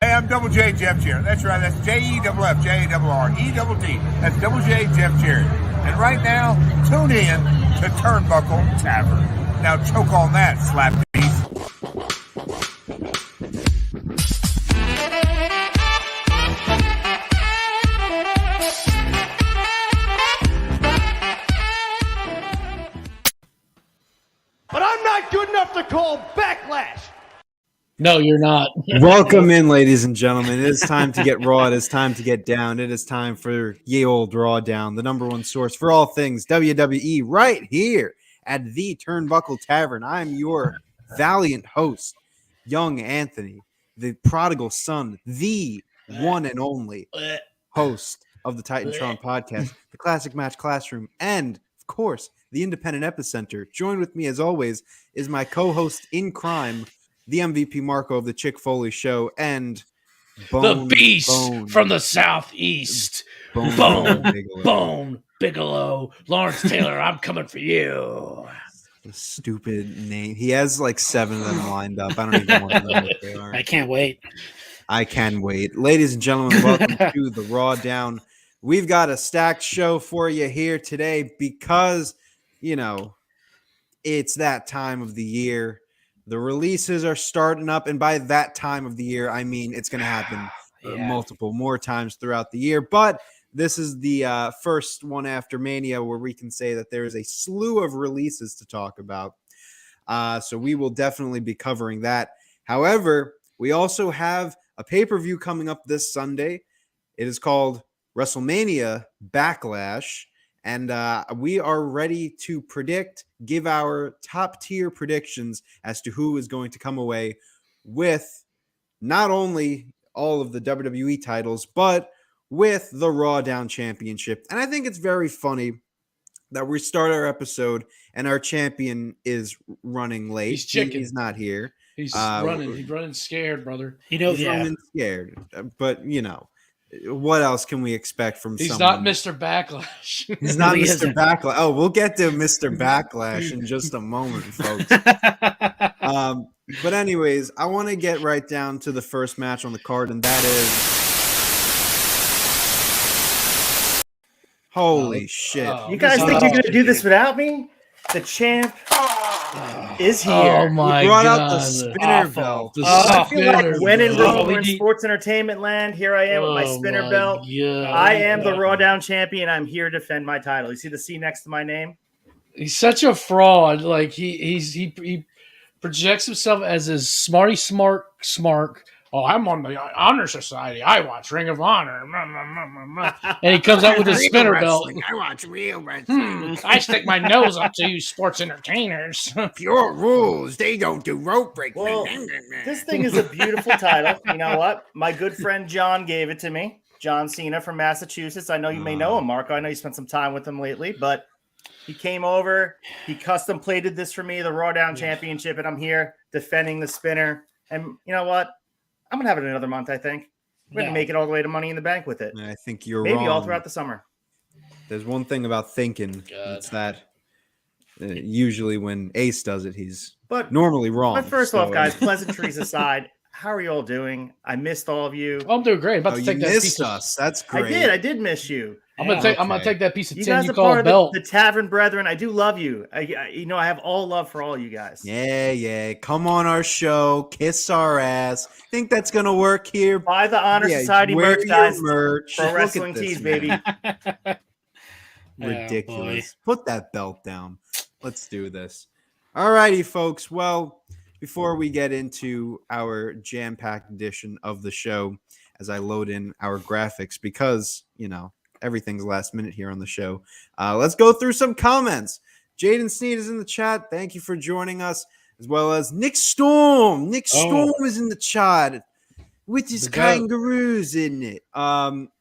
I'm Double J Jeff Jarrett. That's right. That's Jeff Jarrett. That's Double J Jeff Jarrett. And right now, tune in to Turnbuckle Tavern. Now choke on that, slap piece. But I'm not good enough to call Backlash. No, you're not. Welcome in, ladies and gentlemen. It is time to get raw. It is time to get down. It is time for ye old Rawdown, the number one source for all things WWE, right here at the Turnbuckle Tavern. I'm your valiant host, young Anthony, the prodigal son, the one and only host of the Titantron podcast, the Classic Match Classroom, and, of course, the Independent Epicenter. Joined with me, as always, is my co-host in crime, the MVP Marco of the Chick Foley Show, and the beast from the southeast, Bone Bigelow, Lawrence Taylor. I'm coming for you. The stupid name. He has like 7 of them lined up. I don't even want to know what they are. I can't wait. I can wait. Ladies and gentlemen, welcome to the Rawdown. We've got a stacked show for you here today because, you know, it's that time of the year. The releases are starting up, and by that time of the year, I mean it's going to happen multiple more times throughout the year. But this is the first one after Mania where we can say that there is a slew of releases to talk about. So we will definitely be covering that. However, we also have a pay-per-view coming up this Sunday. It is called Wrestlemania Backlash. And we are ready to give our top tier predictions as to who is going to come away with not only all of the WWE titles, but with the Rawdown Championship. And I think it's very funny that we start our episode and our champion is running late. He's chicken. He's not here. He's running. He's running scared, brother. He's running scared. But, you know. What else can we expect from someone? He's not Mr. Backlash. He's not Mr. Backlash. Oh, we'll get to Mr. Backlash in just a moment, folks. But anyways, I want to get right down to the first match on the card, and that is... Holy shit. You guys think you're going to do this without me? The champ is here. Oh my god! Brought out the spinner belt. I feel like when in sports entertainment land, here I am with my spinner belt. I am the Rawdown champion. I'm here to defend my title. You see the C next to my name? He's such a fraud. Like he projects himself as his smart. Oh, I'm on the Honor Society. I watch Ring of Honor. And he comes out with his spinner belt. I watch real wrestling. I stick my nose up to you sports entertainers. Pure rules. They don't do rope breaks. Well, this thing is a beautiful title. You know what? My good friend John gave it to me. John Cena from Massachusetts. I know you may know him, Marco. I know you spent some time with him lately, but he came over. He custom plated this for me, the Rawdown Championship, and I'm here defending the spinner. And you know what? I'm going to have it another month, I think. We're going to make it all the way to Money in the Bank with it. I think you're wrong. Maybe all throughout the summer. There's one thing about thinking. It's that usually when Ace does it, he's normally wrong. But first off, guys, pleasantries aside, how are you all doing? I missed all of you. Oh, I'm doing great. I'm about to take that piece us. That's great. I did miss you. I'm gonna take that piece of you tin guys you are call part a of belt. The Tavern Brethren. I do love you. I have all love for all you guys. Yeah. Come on our show, kiss our ass. Think that's gonna work here? Buy the Honor Society merch, guys. Merch. Pro Wrestling Tees, baby. Ridiculous. Put that belt down. Let's do this. All righty, folks. Well, before we get into our jam-packed edition of the show, as I load in our graphics, because, you know, everything's last minute here on the show. Let's go through some comments. Jaden Sneed is in the chat. Thank you for joining us, as well as Nick Storm. Nick Storm is in the chat with his kangaroos in it.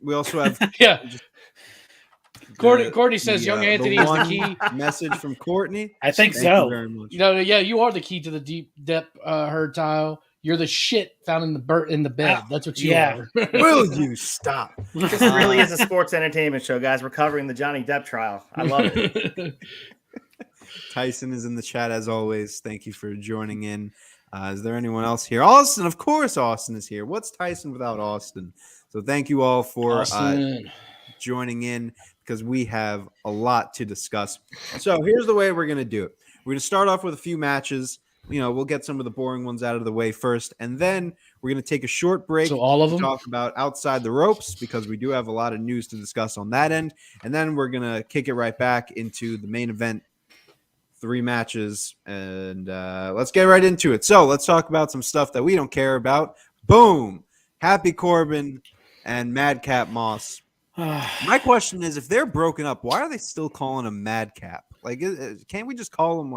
We also have Courtney says Young Anthony is the key. Message from Courtney. I think Thank so. you very much. You know, you are the key to the deep depth herd tile. You're the shit found in the bed. That's what you Yeah. are. Will you stop? This really is a sports entertainment show, guys. We're covering the Johnny Depp trial. I love it. Tyson is in the chat as always. Thank you for joining in. Is there anyone else here? Austin, of course, Austin is here. What's Tyson without Austin? So thank you all for joining in because we have a lot to discuss. So here's the way we're going to do it. We're going to start off with a few matches. We'll get some of the boring ones out of the way first, and then we're going to take a short break. So all of them? To talk about Outside the Ropes because we do have a lot of news to discuss on that end, and then we're going to kick it right back into the main event. 3 matches, and let's get right into it. So let's talk about some stuff that we don't care about. Boom! Happy Corbin and Madcap Moss. My question is, if they're broken up, why are they still calling him Madcap? Like, can't we just call him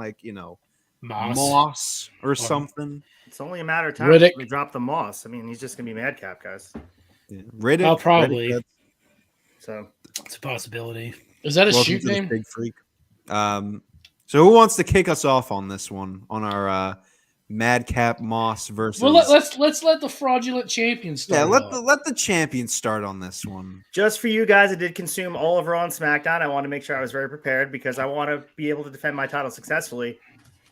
Moss or something? It's only a matter of time Riddick. we drop the Moss. I mean, he's just gonna be Madcap, guys. Yeah. Riddick. Oh, probably. Riddick, So It's a possibility. Is that a welcome shoot to the name? Big Freak. So who wants to kick us off on this one? On our Madcap Moss versus? Well, let's let the fraudulent champion start. Yeah, let the champion start on this one. just for you guys, I did consume all of Raw and SmackDown. I want to make sure I was very prepared because I want to be able to defend my title successfully.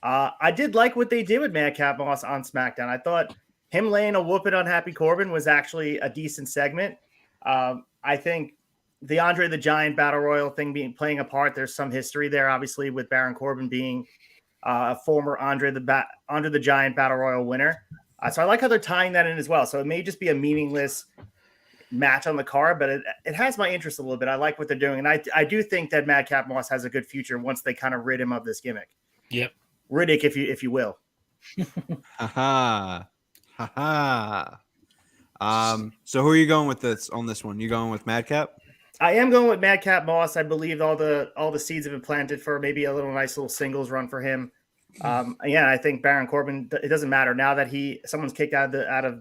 I did like what they did with Madcap Moss on SmackDown. I thought him laying a whooping on Happy Corbin was actually a decent segment. I think the Andre the Giant Battle Royal thing playing a part. There's some history there, obviously, with Baron Corbin being a former Andre the Giant Battle Royal winner. So I like how they're tying that in as well. So it may just be a meaningless match on the card, but it has my interest a little bit. I like what they're doing. And I do think that Madcap Moss has a good future once they kind of rid him of this gimmick. Yep. Riddick, if you will. Ha ha. So who are you going with on this one? You going with Madcap? I am going with Madcap Moss. I believe all the seeds have been planted for maybe a nice little singles run for him. I think Baron Corbin. It doesn't matter now that someone's kicked out of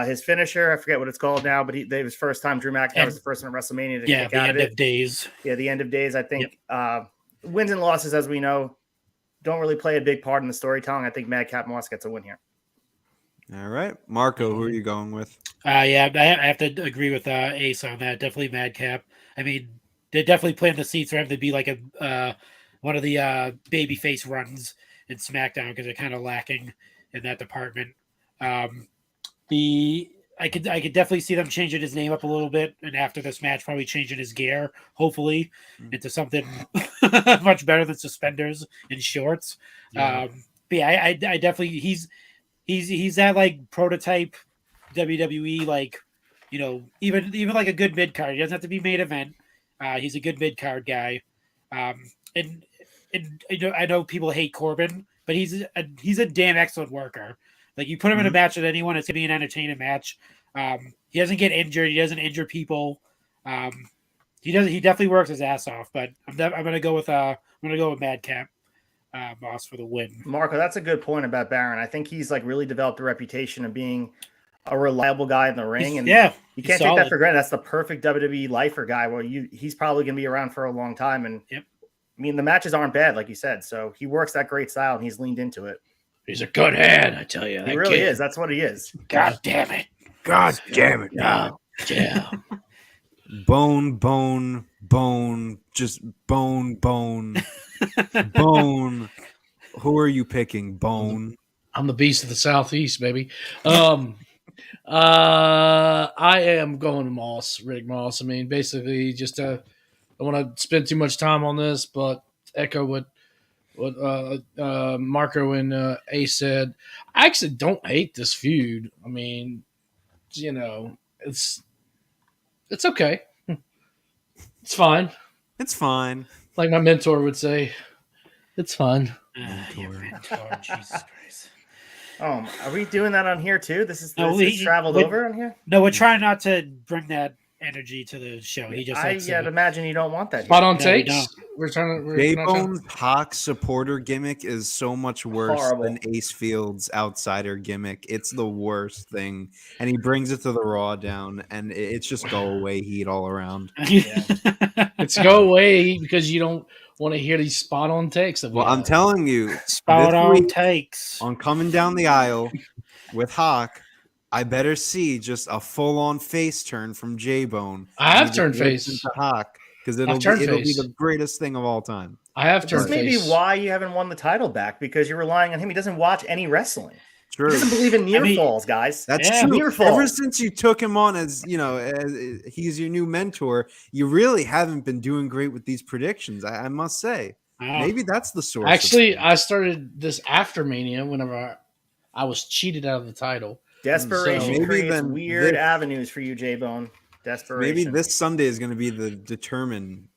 his finisher. I forget what it's called now, but it was first time Drew McIntyre was the first one at WrestleMania to kick the out end of it. of days. Yeah, the end of days. I think wins and losses, as we know, don't really play a big part in the storytelling. I think Madcap Moss gets a win here. All right, Marco, who are you going with? I have to agree with Ace on that. Definitely Madcap. I mean, they definitely planted the seeds for him to be like one of the babyface runs in SmackDown because they're kind of lacking in that department. I could definitely see them changing his name up a little bit, and after this match, probably changing his gear, hopefully, into something much better than suspenders and shorts. Yeah. I definitely he's that like prototype WWE, like, even like a good mid card. He doesn't have to be main event. He's a good mid card guy. And I know people hate Corbin, but he's a damn excellent worker. Like, you put him in a match with anyone, it's gonna be an entertaining match. He doesn't get injured. He doesn't injure people. He definitely works his ass off. But I'm gonna go with Madcap Moss for the win. Marco, that's a good point about Baron. I think he's really developed a reputation of being a reliable guy in the ring, and you can't take that for granted. That's the perfect WWE lifer guy. Well, he's probably going to be around for a long time, and I mean, the matches aren't bad, like you said. So he works that great style, and he's leaned into it. He's a good hand, I tell you. He really is. That's what he is. God damn it! God damn it! Yeah. Bone, just bone. Bone. Who are you picking? Bone. I'm the beast of the Southeast, baby. I am going to Moss, Rick Moss. I mean, basically, just I don't want to spend too much time on this, but echo what Marco and Ace said. I actually don't hate this feud. I mean, it's okay. It's fine. It's fine. Like my mentor would say, it's fine. Your mentor, Jesus Christ. Are we doing that on here too? This traveled we- over on here? No, we're trying not to bring that energy to the show. He just I'd imagine you don't want that. Spot on No, we takes. don't. We're trying to. J-Bone's Hawk supporter gimmick is so much worse Horrible. than Ace Field's outsider gimmick. It's the worst thing. And he brings it to the Rawdown, and it's just go away heat all around. It's go away because you don't want to hear these spot on takes. Well, I'm telling you, Spot this on week, takes. on Coming Down the Aisle, with Hawk, I better see just a full-on face turn from J-Bone. I have turned face into Hawk because I've turned it'll be face. the greatest thing of all time. I have This turned may be face. why you haven't won the title back, because you're relying on him. He doesn't watch any wrestling. True. He doesn't believe in near falls, guys. That's Yeah, true. near falls. Ever since you took him on as he's your new mentor, you really haven't been doing great with these predictions. I must say, maybe that's the source. Actually, I started this after Mania whenever I was cheated out of the title. Desperation maybe creates then weird avenues for you, J-Bone. Desperation. Maybe this Sunday is going to be the determine.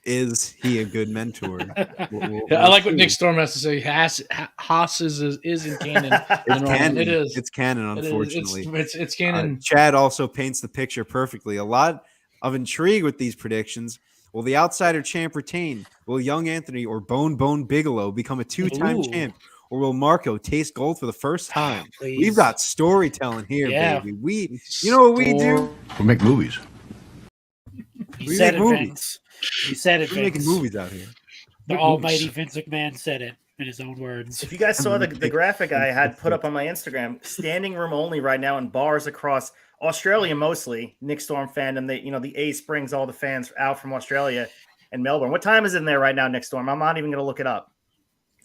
Is he a good mentor? I like what Nick Storm has to say. Haas is in canon. It's canon. It is. It's canon, unfortunately. It's canon. Chad also paints the picture perfectly. A lot of intrigue with these predictions. Will the outsider champ retain? Will Young Anthony or Bone Bigelow become a two-time champ? Or will Marco taste gold for the first time? Please. We've got storytelling here, Yeah. baby. You know what we do? We make movies. He We said make it, movies. Vince. He said it, We're making Vince. movies out here. The Make almighty movies. Vince McMahon said it in his own words. If you guys saw the graphic I had put up on my Instagram, standing room only right now in bars across Australia, mostly Nick Storm fandom. The Ace brings all the fans out from Australia and Melbourne. What time is it in there right now, Nick Storm? I'm not even going to look it up.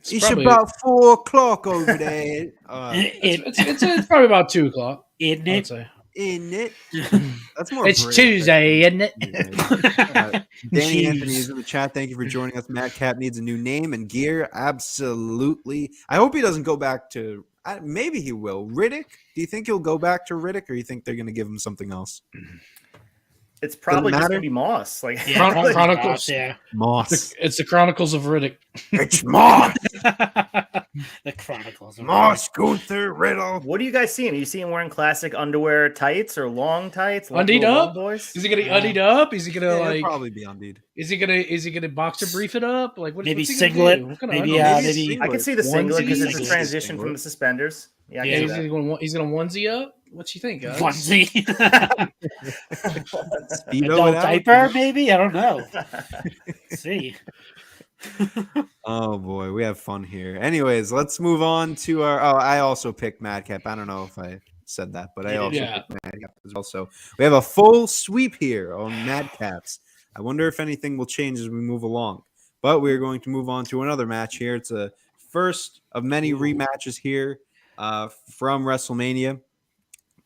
It's about 4 o'clock over there. It's probably about 2 o'clock. Isn't I'd it? say. Isn't it? That's more. It's British, Tuesday, isn't it? Danny Jeez. Anthony is in the chat. Thank you for joining us. Madcap needs a new name and gear. Absolutely. I hope he doesn't go back to. Maybe he will. Riddick. Do you think he'll go back to Riddick, or you think they're going to give him something else? It's probably just matter. going to be Moss. Like, Yeah, Chron- Chronicles. Yeah. Moss. It's the Chronicles of Riddick. It's Moss. The Chronicles. of Moss Gunther Riddle. what are you guys seeing? Are you seeing him wearing classic underwear tights or long tights? Undied little long up? boys? Is he gonna undied up? Is he gonna Yeah, he'll like? probably be undeed. Is he gonna boxer brief it up? Like what? Maybe what's he gonna singlet, do? What kind maybe, of maybe- I can see the singlet because it's a Onesie. transition from the suspenders. Yeah, I Yeah, can see that. he's gonna onesie up. What you think, guys? Onesie. Speedo Adult it out. diaper, maybe? I don't know. Let's see. Oh boy, we have fun here. Anyways, let's move on to our. Oh, I also picked Madcap. I don't know if I said that, but I also Yeah. picked Madcap as well. So we have a full sweep here on Madcaps. I wonder if anything will change as we move along. But we're going to move on to another match here. It's a first of many rematches here from WrestleMania.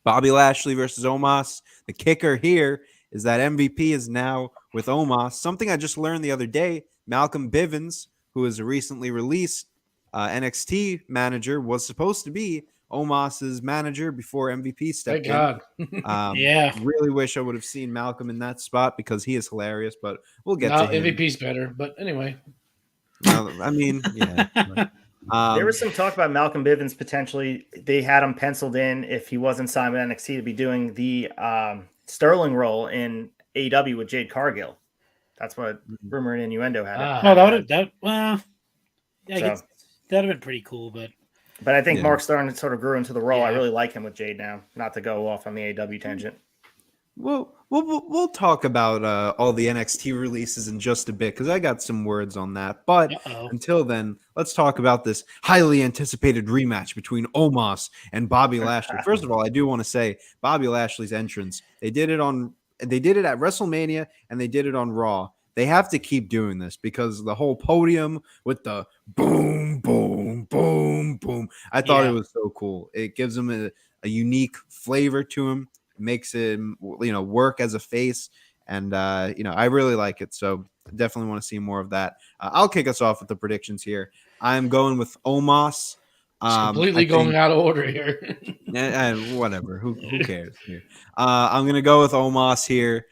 Bobby Lashley versus Omas. The kicker here is that MVP is now with Omas. Something I just learned the other day. Malcolm Bivens, who is a recently released NXT manager, was supposed to be Omas's manager before MVP stepped Thank in. God. Yeah. Really wish I would have seen Malcolm in that spot because he is hilarious, but we'll get No, to him. MVP's better, but anyway. I mean, yeah. There was some talk about Malcolm Bivens potentially. They had him penciled in if he wasn't signed with NXT to be doing the Sterling role in AEW with Jade Cargill. That's what rumor and innuendo had. Ah. No, that would have well. Yeah, I So- guess that'd have been pretty cool, but But I think Yeah. Mark Stern sort of grew into the role. I Yeah. really like him with Jade now. Not to go off on the AEW tangent. Well, we'll talk about all the NXT releases in just a bit because I got some words on that. But uh-oh. until then, let's talk about this highly anticipated rematch between Omos and Bobby Lashley. First of all, I do want to say Bobby Lashley's entrance. They did it at WrestleMania and they did it on Raw. They have to keep doing this because the whole podium with the boom, boom, boom, boom. I thought Yeah. it was so cool. It gives him a unique flavor to him. Makes him, work as a face, and I really like it. So definitely want to see more of that. I'll kick us off with the predictions here. I'm going with Omos. It's completely going out of order here. Whatever. Who cares here? I'm gonna go with Omos here.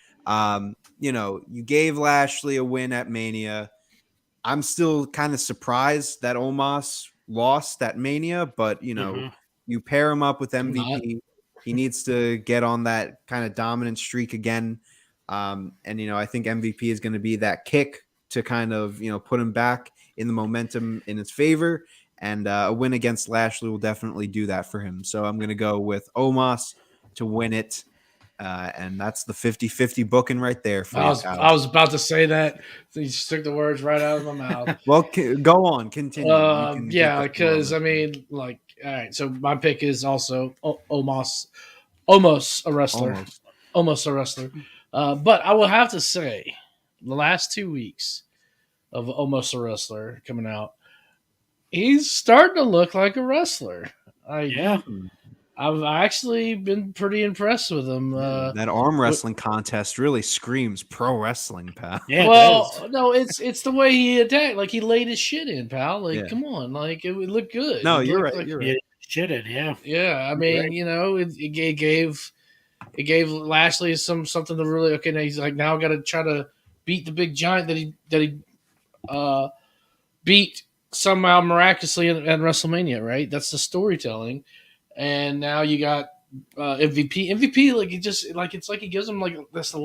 You gave Lashley a win at Mania. I'm still kind of surprised that Omos lost at Mania, but you pair him up with MVP. He needs to get on that kind of dominant streak again. I think MVP is going to be that kick to kind of, put him back in the momentum in his favor. And a win against Lashley will definitely do that for him. So I'm going to go with Omos to win it. And that's the 50-50 booking right there. For I you, was Kyle. I was about to say that. So you just took the words right out of my mouth. Well, go on, continue. You can Yeah, take the because floor. All right, so my pick is also almost a wrestler. Almost a wrestler. But I will have to say, the last 2 weeks of Almost a Wrestler coming out, he's starting to look like a wrestler. Yeah. I've actually been pretty impressed with him. That arm wrestling contest really screams pro wrestling, pal. Yeah, it well, does. no, it's the way he attacked. Like, he laid his shit in, pal. Like, Yeah. come on. Like, it would look good. No, It you're looked right. like- You're Yeah, right. shitted, yeah. Yeah, I mean, Right. you know, it gave Lashley something to really, okay, now he's like, now I got to try to beat the big giant that he beat somehow miraculously at WrestleMania, right? That's the storytelling. And now you got MVP. MVP, like, it's like he gives him like this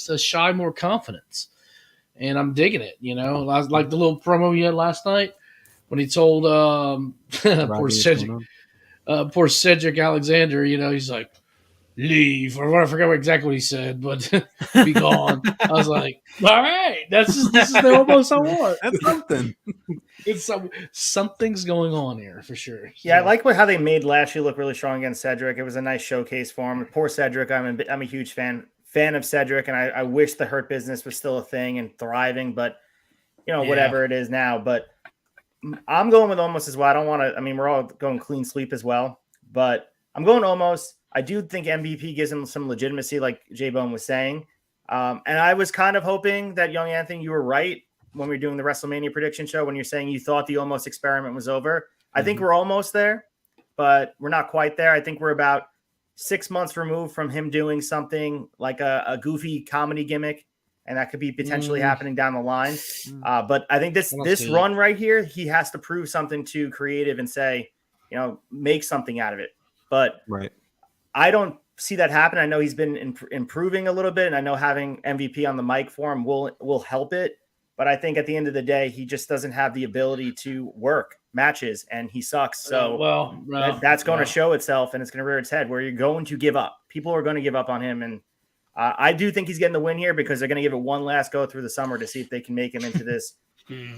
a shy more confidence, and I'm digging it. You know, like the little promo he had last night when he told poor Cedric Alexander. You know, he's like, leave, or I forgot exactly what he said, but be gone. I was like, all right, this is the almost I want. That's something. It's something's going on here for sure. Yeah, I like how they made Lashley look really strong against Cedric. It was a nice showcase for him. Poor Cedric. I'm a huge fan of Cedric, and I wish the Hurt Business was still a thing and thriving, but whatever it is now. But I'm going with Omos as well. I don't want to. I mean, we're all going clean sweep as well, but I'm going Omos. I do think MVP gives him some legitimacy, like J-Bone was saying. And I was kind of hoping that, Young Anthony, you were right when we were doing the WrestleMania prediction show, when you're saying you thought the Omos experiment was over. I think we're almost there, but we're not quite there. I think we're about 6 months removed from him doing something like a goofy comedy gimmick, and that could be potentially happening down the line. But I think this run right here, he has to prove something to creative and say, make something out of it. But Right. I don't see that happen. I know he's been improving a little bit, and I know having MVP on the mic for him will help it. But I think at the end of the day, he just doesn't have the ability to work matches, and he sucks. So that's going to show itself, and it's going to rear its head where you're going to give up. People are going to give up on him, and I do think he's getting the win here because they're going to give it one last go through the summer to see if they can make him into this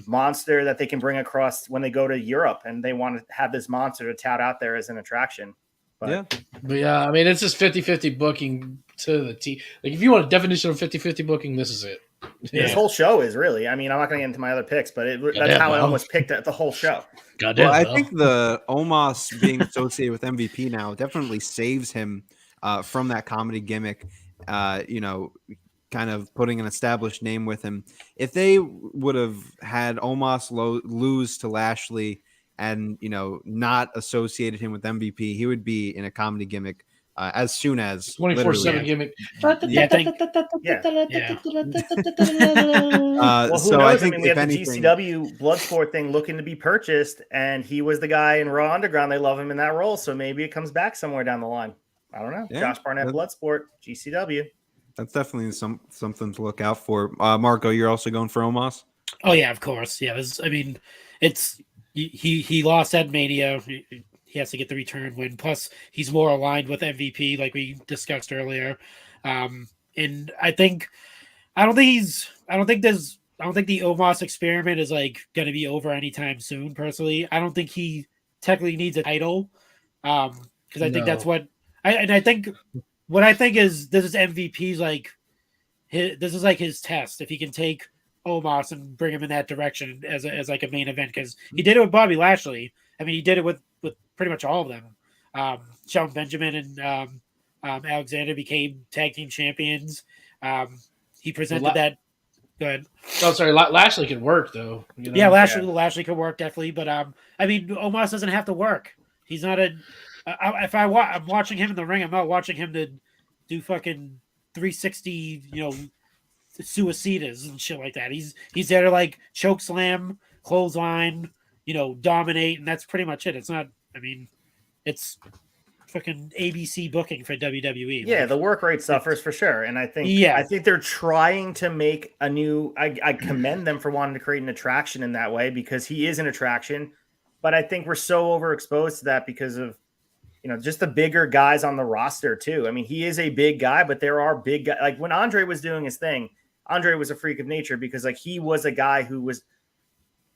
monster that they can bring across when they go to Europe, and they want to have this monster to tout out there as an attraction. But yeah, I mean, it's just 50-50 booking to the T. Like, if you want a definition of 50-50 booking, this is it. Yeah. This whole show is really, I mean, I'm not going to get into my other picks, but that's how I almost picked the whole show. Well, I think the Omos being associated with MVP now definitely saves him from that comedy gimmick, kind of putting an established name with him. If they would have had Omos lose to Lashley and, not associated him with MVP, he would be in a comedy gimmick as soon as 24/7 gimmick. Yeah, well, who knows? I think we have the GCW Bloodsport thing looking to be purchased, and he was the guy in Raw Underground. They love him in that role, so maybe it comes back somewhere down the line. I don't know. Yeah, Josh Barnett, Bloodsport, GCW. That's definitely something to look out for. Marco, you're also going for Omos? Oh yeah, of course. Yeah, he lost at Mania. He has to get the return win. Plus, he's more aligned with MVP, like we discussed earlier. And I don't think the Omos experiment is like going to be over anytime soon. Personally, I don't think he technically needs a title. Because I think that's what I think. What I think is this is MVP's this is like his test. If he can take Omos and bring him in that direction as like a main event, because he did it with Bobby Lashley. I mean, he did it with pretty much all of them. Shelton Benjamin and Alexander became tag team champions. He presented that. Go ahead. Oh, sorry. Lashley can work though. Yeah, Lashley could work definitely, but I mean, Omos doesn't have to work. He's not a. I'm watching him in the ring, I'm not watching him to do fucking 360, suicidas and shit like that. He's there to like choke slam, clothesline, dominate, and that's pretty much it. It's not. I mean, it's fucking ABC booking for WWE. Yeah, the work rate suffers for sure, and I think they're trying to make a new. I commend them for wanting to create an attraction in that way because he is an attraction, but I think we're so overexposed to that because of just the bigger guys on the roster too. I mean, he is a big guy, but there are big guys. Like when Andre was doing his thing, Andre was a freak of nature because like he was a guy who was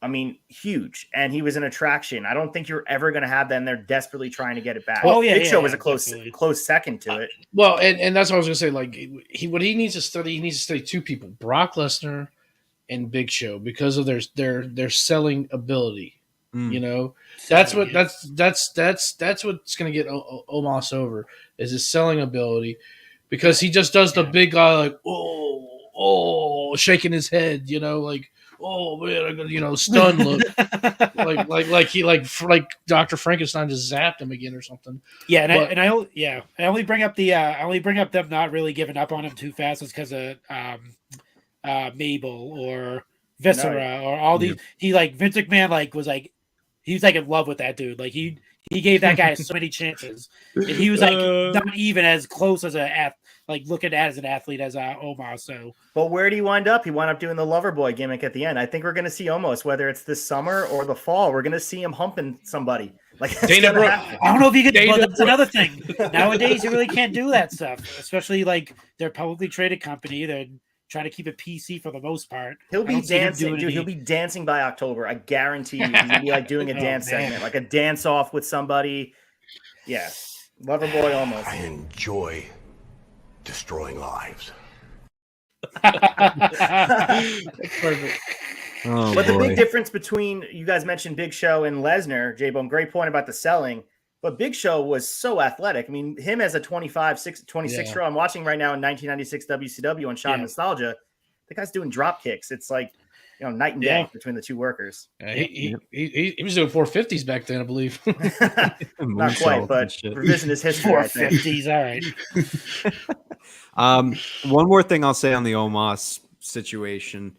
I mean, huge. And he was an attraction. I don't think you're ever going to have that, and they're desperately trying to get it back. Oh, yeah, Big Show was a definitely. close second to it. Well, and that's what I was gonna say. Like what he needs to study, he needs to study two people, Brock Lesnar and Big Show, because of their selling ability. You know, that's what's gonna get Omas over, is his selling ability, because he just does the big guy, like shaking his head, you know, like, oh man, I'm gonna, you know, stun look, like Dr. Frankenstein just zapped him again or something. Yeah, I only bring up them not really giving up on him too fast is because of Mabel or Viscera or all these. He like Vince McMahon he was like in love with that dude. Like he gave that guy so many chances, and he was like not even as close as looking at as an athlete as Omos. So, but where did he wind up? He wound up doing the lover boy gimmick at the end. I think we're going to see Omos, whether it's this summer or the fall. We're going to see him humping somebody. Like Dana Brooke. I don't know if you could. Well, that's another thing. Nowadays, you really can't do that stuff, especially like they're a publicly traded company. They're trying to keep it PC for the most part. He'll be dancing, dude. He'll be dancing by October. I guarantee you. He's gonna be like doing a dance segment, like a dance off with somebody. Yeah, lover boy almost. I enjoy destroying lives. That's perfect. Oh, but the boy. big difference between, you guys mentioned Big Show and Lesnar, J-Bone, great point about the selling, but Big Show was so athletic. I mean, him as a 26-year-old, I'm watching right now in 1996 WCW on Shot Nostalgia, the guy's doing drop kicks. It's like, you know, night and day between the two workers. He was doing 450s back then, I believe. Not quite, but revisionist history. 450s, all right. One more thing I'll say on the Omos situation.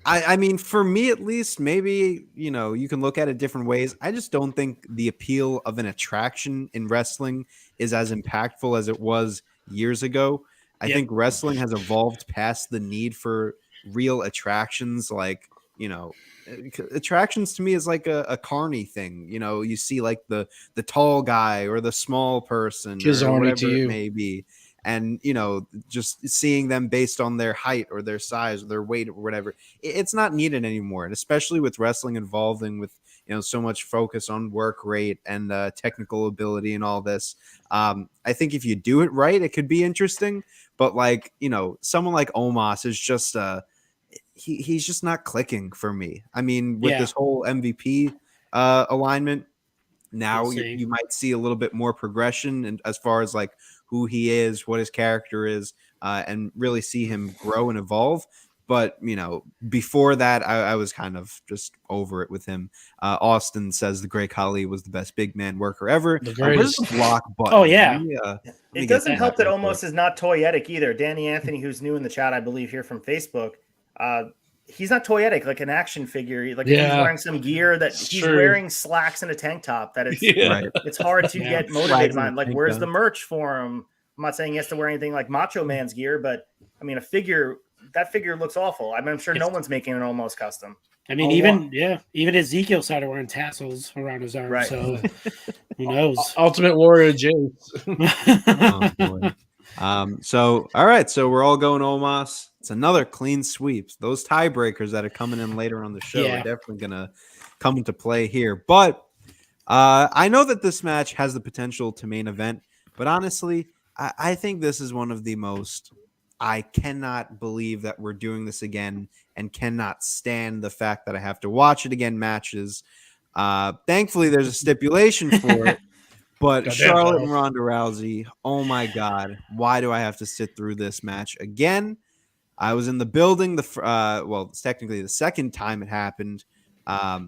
I mean, for me at least, maybe, you know, you can look at it different ways. I just don't think the appeal of an attraction in wrestling is as impactful as it was years ago. I think wrestling has evolved past the need for real attractions. Like, you know, attractions to me is like a carny thing. You know, you see like the tall guy or the small person or whatever it may be. And, you know, just seeing them based on their height or their size or their weight or whatever, it's not needed anymore. And especially with wrestling involving with, you know, so much focus on work rate and technical ability and all this. I think if you do it right, it could be interesting. But like, you know, someone like Omos is just he's just not clicking for me. I mean, with this whole MVP alignment, now you might see a little bit more progression and as far as like who he is, what his character is, and really see him grow and evolve. But, you know, before that, I was kind of just over it with him. Austin says the Great Khali was the best big man worker ever. Where's the block button? Oh, yeah. It doesn't help that Omos is not toyetic either. Danny Anthony, who's new in the chat, I believe, here from Facebook, he's not toyetic, like an action figure. Like he's wearing some gear that he's wearing slacks and a tank top. That it's it's hard to get motivated on. Like, where's the merch for him? I'm not saying he has to wear anything like Macho Man's gear, but I mean, that figure looks awful. I mean, I'm sure no one's making an almost custom. I mean, even Ezekiel started wearing tassels around his arm. Right. So who knows? Ultimate Warrior James. Oh, boy. So all right, so we're all going Omos. It's another clean sweep. Those tiebreakers that are coming in later on the show are definitely gonna come into play here. But I know that this match has the potential to main event, but honestly, I think this is one of the most, I cannot believe that we're doing this again and cannot stand the fact that I have to watch it again matches. Thankfully, there's a stipulation for it. But Charlotte and Ronda Rousey, oh my God, why do I have to sit through this match again? I was in the building. Well, it's technically the second time it happened.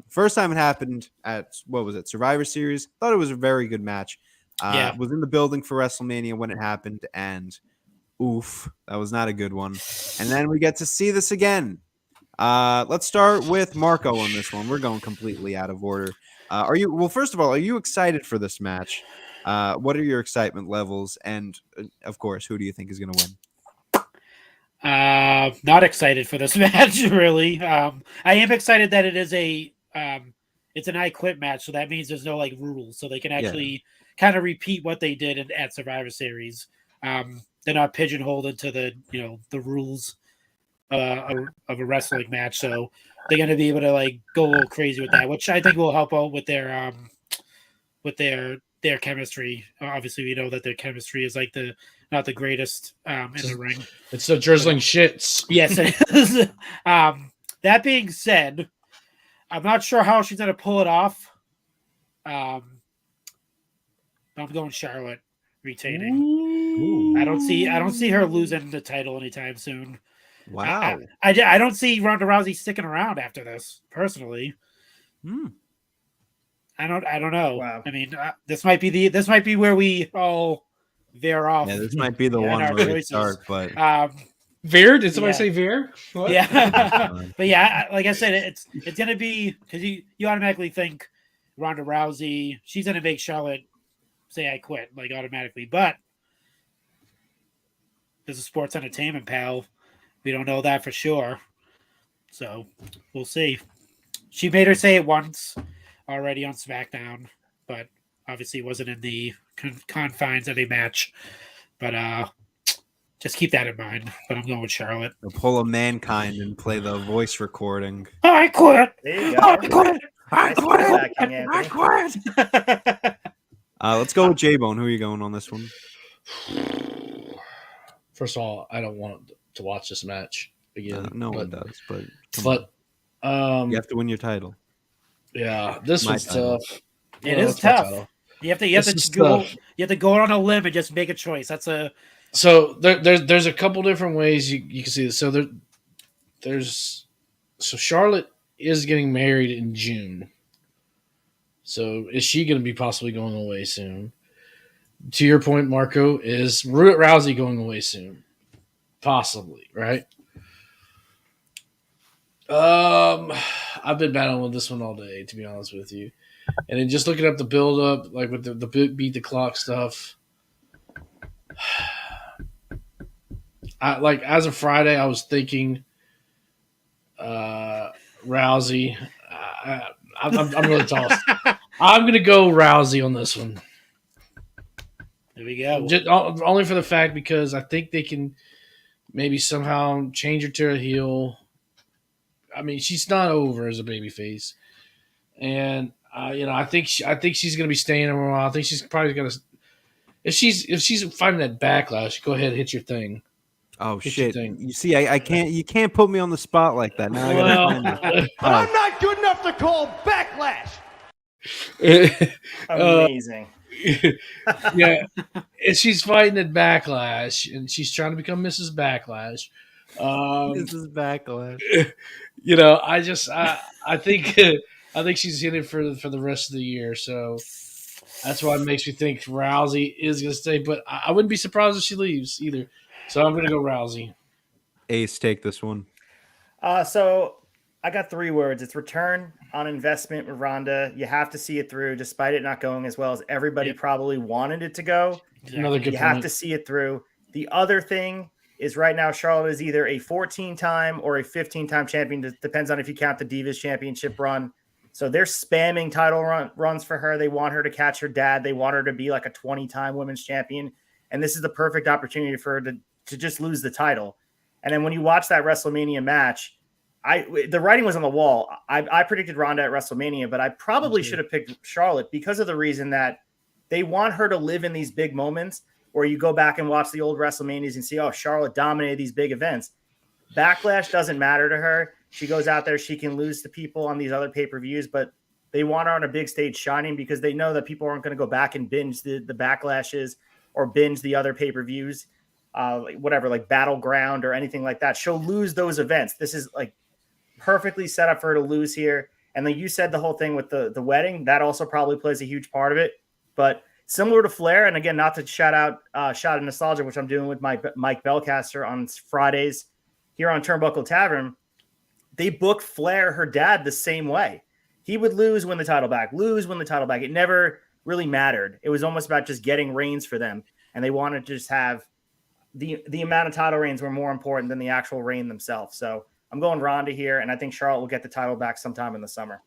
First time it happened at, what was it, Survivor Series? Thought it was a very good match. Was in the building for WrestleMania when it happened, and oof, that was not a good one. And then we get to see this again. Let's start with Marco on this one. We're going completely out of order. First of all, are you excited for this match? What are your excitement levels? And of course, who do you think is going to win? Not excited for this match, really. I am excited that it is it's an I Quit match, so that means there's no like rules, so they can actually kind of repeat what they did at Survivor Series. They're not pigeonholed into the rules. of a wrestling match, so they're going to be able to like go a little crazy with that, which I think will help out with their chemistry. Obviously, we know that their chemistry is like not the greatest in the ring. It's the drizzling shits. Yes, it is. That being said, I'm not sure how she's going to pull it off. I'm going Charlotte retaining. Ooh. I don't see her losing the title anytime soon. Wow. I don't see Ronda Rousey sticking around after this, personally. I don't know. Wow. I mean, this might be where we all veer off. Yeah, this might be the one our where we choices. start, but Veer? Did somebody Yeah. say Veer? What? Yeah, but yeah, like I said, it's gonna be because you automatically think Ronda Rousey, she's gonna make Charlotte say I quit like automatically, but there's a sports entertainment, pal. We don't know that for sure, so we'll see. She made her say it once already on SmackDown, but obviously it wasn't in the confines of a match. But just keep that in mind. But I'm going with Charlotte. they'll pull a Mankind and play the voice recording. I quit. There you go. I quit. Nice comeback, King Anthony. quit. Let's go with J-Bone. Who are you going on this one? First of all, I don't want to watch this match again. No one does, but But you have to win your title. yeah, this My was title. tough. It Well, is it's my tough. title. You have This to is go. tough. You have to go on a limb and just make a choice. That's a So there's a couple different ways you can see this. So so Charlotte is getting married in June. So is she going to be possibly going away soon? To your point, Marco, is Rousey going away soon? Possibly, right? I've been battling with this one all day, to be honest with you. And then just looking up the build up, like with the beat the clock stuff. As of Friday, I was thinking Rousey. I'm really tossed. I'm gonna go Rousey on this one. there we go. Just, only for the fact because I think they can maybe somehow change her to a heel. I mean, she's not over as a babyface, and I think she's gonna be staying a while. I think she's probably gonna. If she's finding that backlash, go ahead, hit your thing. Oh Hit shit! your thing. You see, I can't. You can't put me on the spot like that. Now I gotta find it. But I'm not good enough to call backlash. Amazing. Yeah, and she's fighting at Backlash, and she's trying to become Mrs. Backlash. This is backlash. I think she's in it for the rest of the year. So that's why it makes me think Rousey is going to stay. But I wouldn't be surprised if she leaves either. So I'm going to go Rousey. Ace, take this one. So I got 3 words. It's return on investment with Ronda. You have to see it through, despite it not going as well as everybody probably wanted it to go. Another good You point. have to see it through. The other thing is right now Charlotte is either a 14-time or a 15-time champion. It depends on if you count the Divas Championship run. So they're spamming title runs for her. They want her to catch her dad. They want her to be like a 20-time women's champion. And this is the perfect opportunity for her to just lose the title. And then when you watch that WrestleMania match, the writing was on the wall. I predicted Ronda at WrestleMania, but I probably should have picked Charlotte because of the reason that they want her to live in these big moments where you go back and watch the old WrestleManias and see, oh, Charlotte dominated these big events. Backlash doesn't matter to her. She goes out there, she can lose to people on these other pay-per-views, but they want her on a big stage shining because they know that people aren't going to go back and binge the Backlashes or binge the other pay-per-views, like Battleground or anything like that. She'll lose those events. This is like perfectly set up for her to lose here. And then you said the whole thing with the wedding, that also probably plays a huge part of it. But similar to Flair, and again, not to shout out Shot of Nostalgia, which I'm doing with my Mike Bellcaster on Fridays here on Turnbuckle Tavern, they booked Flair, her dad, the same way. He would lose, win the title back, lose, win the title back. It never really mattered. It was almost about just getting reigns for them. And they wanted to just have the amount of title reigns were more important than the actual reign themselves. So I'm going Ronda here, and I think Charlotte will get the title back sometime in the summer.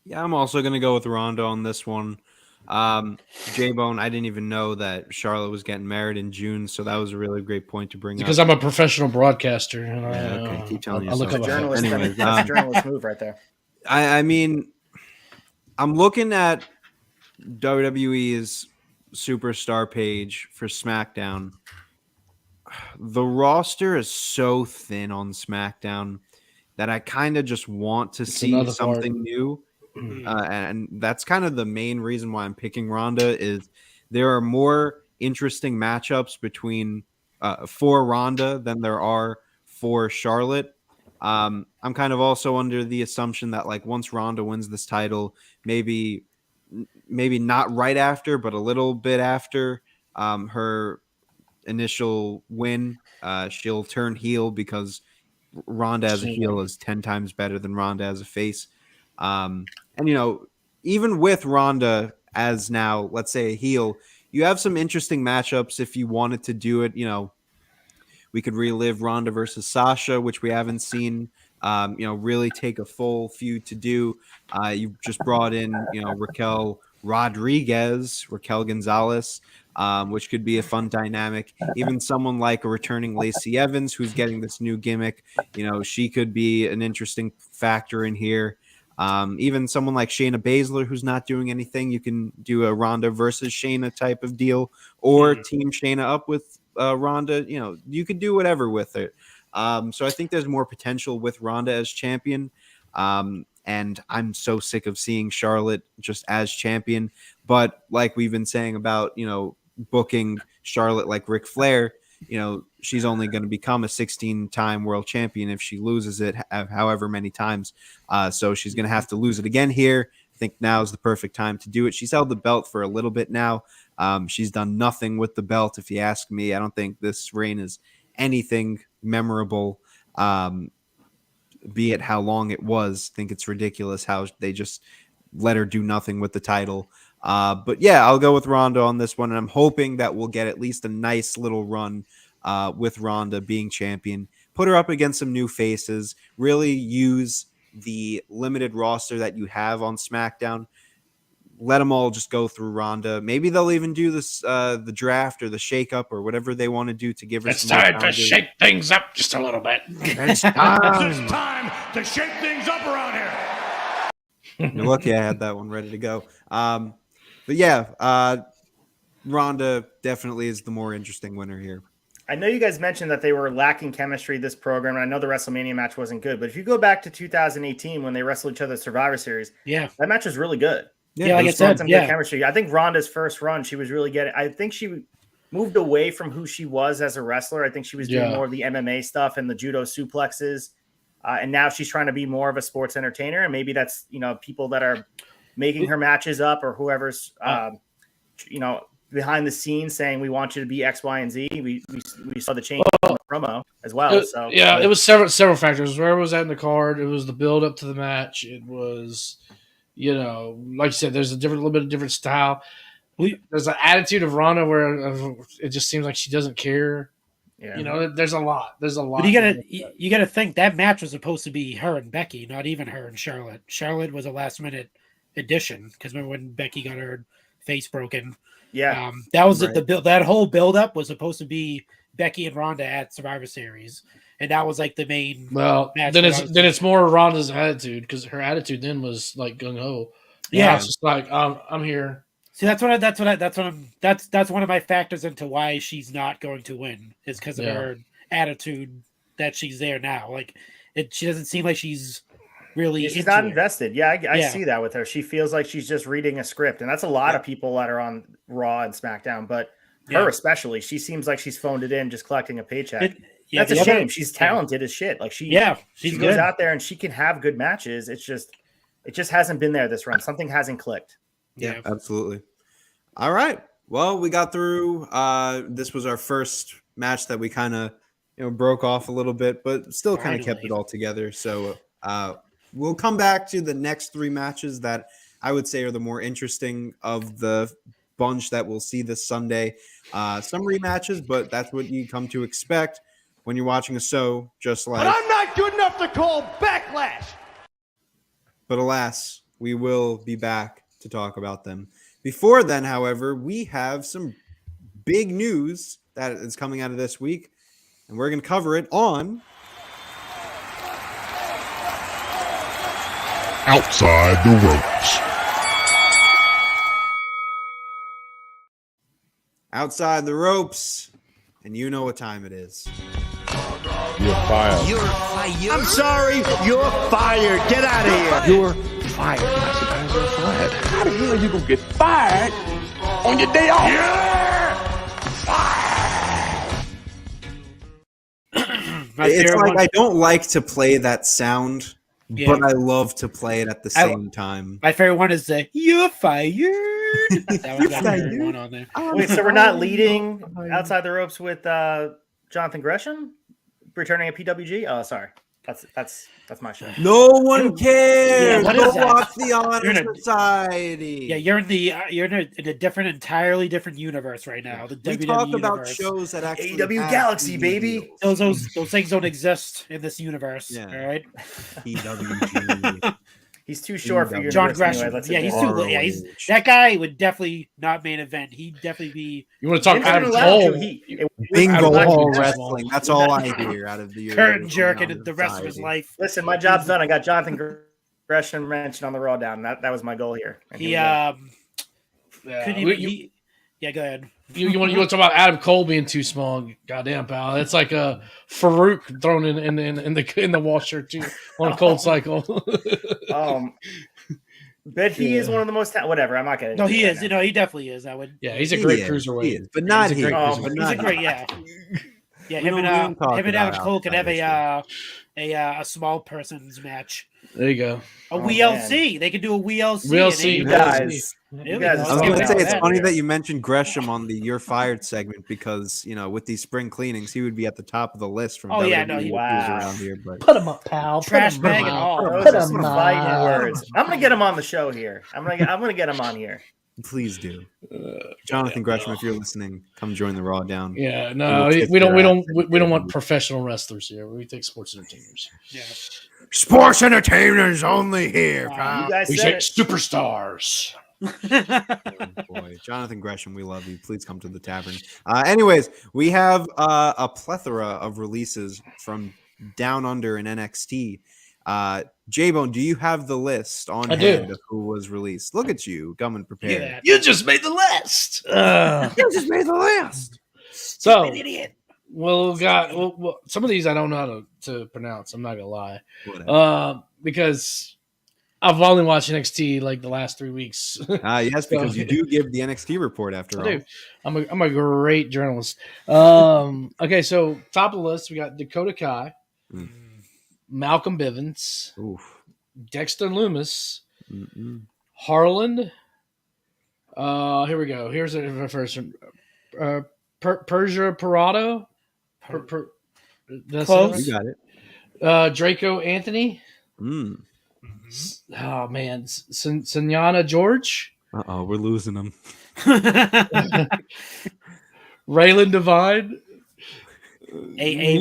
Yeah, I'm also going to go with Ronda on this one. J-Bone, I didn't even know that Charlotte was getting married in June, so that was a really great point to bring Because up. I'm a professional broadcaster. And Okay, keep telling I'll look yourself. up ahead. Journalist, Anyways, that's a journalist move right there. I mean, I'm looking at WWE's superstar page for SmackDown. The roster is so thin on SmackDown that I kind of just want to see another something part. new. And that's kind of the main reason why I'm picking Ronda is there are more interesting matchups between for Ronda than there are for Charlotte. I'm kind of also under the assumption that like once Ronda wins this title, maybe not right after, but a little bit after her initial win, she'll turn heel because Ronda as a heel is 10 times better than Ronda as a face. And, even with Ronda as now, let's say a heel, you have some interesting matchups if you wanted to do it. We could relive Ronda versus Sasha, which we haven't seen, really take a full feud to do. You just brought in, Raquel Gonzalez, which could be a fun dynamic. Even someone like a returning Lacey Evans, who's getting this new gimmick, she could be an interesting factor in here. Even someone like Shayna Baszler, who's not doing anything, you can do a Ronda versus Shayna type of deal, or team Shayna up with Ronda. You could do whatever with it. So I think there's more potential with Ronda as champion. And I'm so sick of seeing Charlotte just as champion. But like we've been saying about, booking Charlotte like Ric Flair, she's only going to become a 16-time world champion if she loses it however many times. So she's going to have to lose it again here. I think now is the perfect time to do it. She's held the belt for a little bit now. She's done nothing with the belt, if you ask me. I don't think this reign is anything memorable, be it how long it was. I think it's ridiculous how they just let her do nothing with the title. But yeah, I'll go with Ronda on this one, and I'm hoping that we'll get at least a nice little run with Ronda being champion. Put her up against some new faces, really use the limited roster that you have on SmackDown. Let them all just go through Ronda. Maybe they'll even do this, the draft or the shake-up or whatever they want to do to give her It's some more time to shake things up just a little bit. It's time. It's time to shake things up around here. You're lucky I had that one ready to go. But yeah, Ronda definitely is the more interesting winner here. I know you guys mentioned that they were lacking chemistry this program, and I know the WrestleMania match wasn't good, but if you go back to 2018 when they wrestled each other at Survivor Series, that match was really good. Yeah, like I said, some good chemistry. I think Ronda's first run, she was really getting. I think she moved away from who she was as a wrestler. I think she was doing more of the MMA stuff and the judo suplexes, and now she's trying to be more of a sports entertainer. And maybe that's people that are making her matches up or whoever's behind the scenes saying we want you to be X, Y, and Z. We saw the change in the promo as well. It was several factors. Where was that in the card? It was the build up to the match. It was. Like you said, there's a little bit of different style. There's an attitude of Ronda where it just seems like she doesn't care. Yeah. There's a lot. But you gotta think that match was supposed to be her and Becky, not even her and Charlotte. Charlotte was a last minute addition because remember when Becky got her face broken? Yeah, that was the build. That whole build up was supposed to be Becky and Ronda at Survivor Series. And that was like the main. Well, then it's more Ronda's attitude because her attitude then was like gung ho. Yeah, it's just like I'm here. See, that's one of my factors into why she's not going to win is because of her attitude that she's there now. Like she doesn't seem like she's really. She's not invested. Yeah, I see that with her. She feels like she's just reading a script, and that's a lot of people that are on Raw and SmackDown, but her especially, she seems like she's phoned it in, just collecting a paycheck. That's a shame. She's talented as shit. Like she goes out there and she can have good matches. It just hasn't been there this run. Something hasn't clicked. Yeah, absolutely. All right. Well, we got through. This was our first match that we kind of broke off a little bit, but still kind of kept it all together. So we'll come back to the next three matches that I would say are the more interesting of the bunch that we'll see this Sunday. Some rematches, but that's what you come to expect when you're watching a show just like. But I'm not good enough to call Backlash. But alas, we will be back to talk about them. Before then, however, we have some big news that is coming out of this week, and we're going to cover it on Outside the Ropes. Outside the Ropes, and you know what time it is. You're fired. I'm sorry, you're fired. Get out of here. You're fired. I suppose you're fired. How the hell you gonna get fired on your day off? It's like I don't like to play that sound, Yeah. but I love to play it at the same time. My favorite one is the "You're fired." That was my favorite one on there. Wait, so we're not leading Outside the Ropes with Jonathan Gresham returning at PWG? Oh, sorry. That's my show. No one cares. what Go is that? watch the Honor You're in a- Society. Yeah, you're in a different, entirely different universe right now. The We WWE talk about universe. shows that actually AEW have Galaxy, TV baby. deals. Those things don't exist in this universe. Yeah. All right, PWG. He's too short for your John universe Gresham. anyway. Let's Yeah, he's admit it. too. Yeah, he's that guy would definitely not main event. He'd definitely be You want to talk Vince Adam isn't allowed to. Cole? Bingo allowed to hall do that. wrestling. That's all I hear out of the curtain jerking Honor the rest of his Society. life. Listen, my job's done. I got Jonathan Gresham mentioned on the Rawdown. That was my goal here. And He here couldn't even. Yeah, go ahead. You want to talk about Adam Cole being too small? Goddamn, pal, it's like a Farouk thrown in the washer too on a cold cycle. we go. But he is one of the most whatever. I'm not gonna. No, do he it is. right You now. know, he definitely is. I would. Yeah, he's a He great is, cruiserweight. he is, but not He's a here. great Oh, but He's not a great. here. Yeah, We him don't and talk him and about Adam Cole can have outside a small person's match. There you go. A Oh, WLC. They could do a WLC. WLC. You and guys. There You we guys go. are I was so going to say bad. it's Yeah. funny that you mentioned Gresham on the "You're Fired" segment because with these spring cleanings he would be at the top of the list from Oh, yeah, WWE no, he- who's Wow. around here. But Put him up, pal. Trash bag and all. Those are some fighting words. I'm gonna get him on the show here. I'm gonna get him on here. please do, Jonathan Gresham, if you're listening, come join the Rawdown. Yeah, no, We'll kick we don't your ass and we don't get want you. professional wrestlers here. We take sports entertainers. Yeah. Sports entertainers only here, You pal. guys We said take it. superstars. Oh, boy, Jonathan Gresham, we love you. Please come to the tavern. Anyways, we have a plethora of releases from Down Under and NXT. J-Bone, do you have the list on I hand do. of who was released? Look at you, coming prepared. Yeah. You just made the list. You just made the list. So, well, some of these I don't know how to pronounce. I'm not gonna lie, Whatever. because I've only watched NXT like the last 3 weeks. Yes, because you do give the NXT report after all. I do. I'm a great journalist. Okay, so top of the list we got Dakota Kai, Mm. Malcolm Bivens, Oof. Dexter Loomis, Mm-mm. Harland. Here we go. Here's the first one. Persia Parado. That's Close. You got it. Draco Anthony. Mm. Oh man, Sanyana George. Uh-oh, we're losing them. Raylan Divine.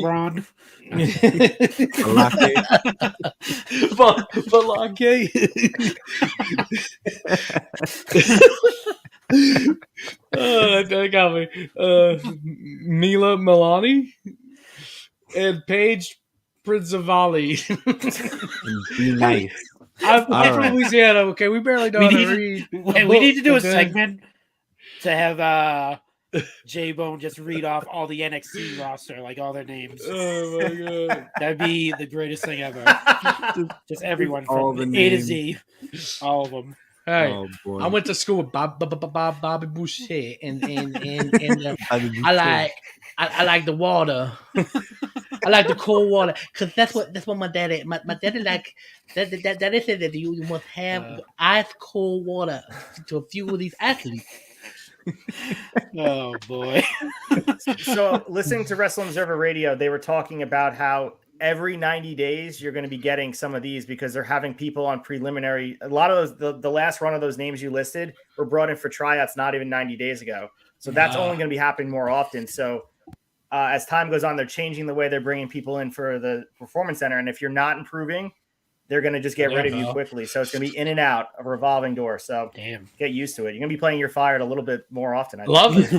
Ron. Balake. That got me. Mila Milani and Paige Prinzavali. Be nice. I'm All from right. Louisiana. Okay, we barely know We how to need to- read. Hey, we need to do a Okay. segment to have J Bone just read off all the NXT roster, like all their names. Oh my god. That'd be the greatest thing ever. Just everyone All from the A to names. Z, all of them. Hey, Oh boy. I went to school with Bobby Boucher, and I like the water. I like the cold water because that's what my daddy like. Daddy said that you must have ice cold water to fuel these athletes. Oh boy. So, listening to Wrestling Observer Radio, they were talking about how every 90 days you're going to be getting some of these because they're having people on preliminary. A lot of those, the last run of those names you listed were brought in for tryouts not even 90 days ago. So that's only going to be happening more often. So as time goes on, they're changing the way they're bringing people in for the Performance Center. And if you're not improving, they're going to just get rid of you NFL. quickly. So it's going to be in and out, a revolving door. So Damn. get used to it. You're going to be playing You're Fired a little bit more often. I think. Love it.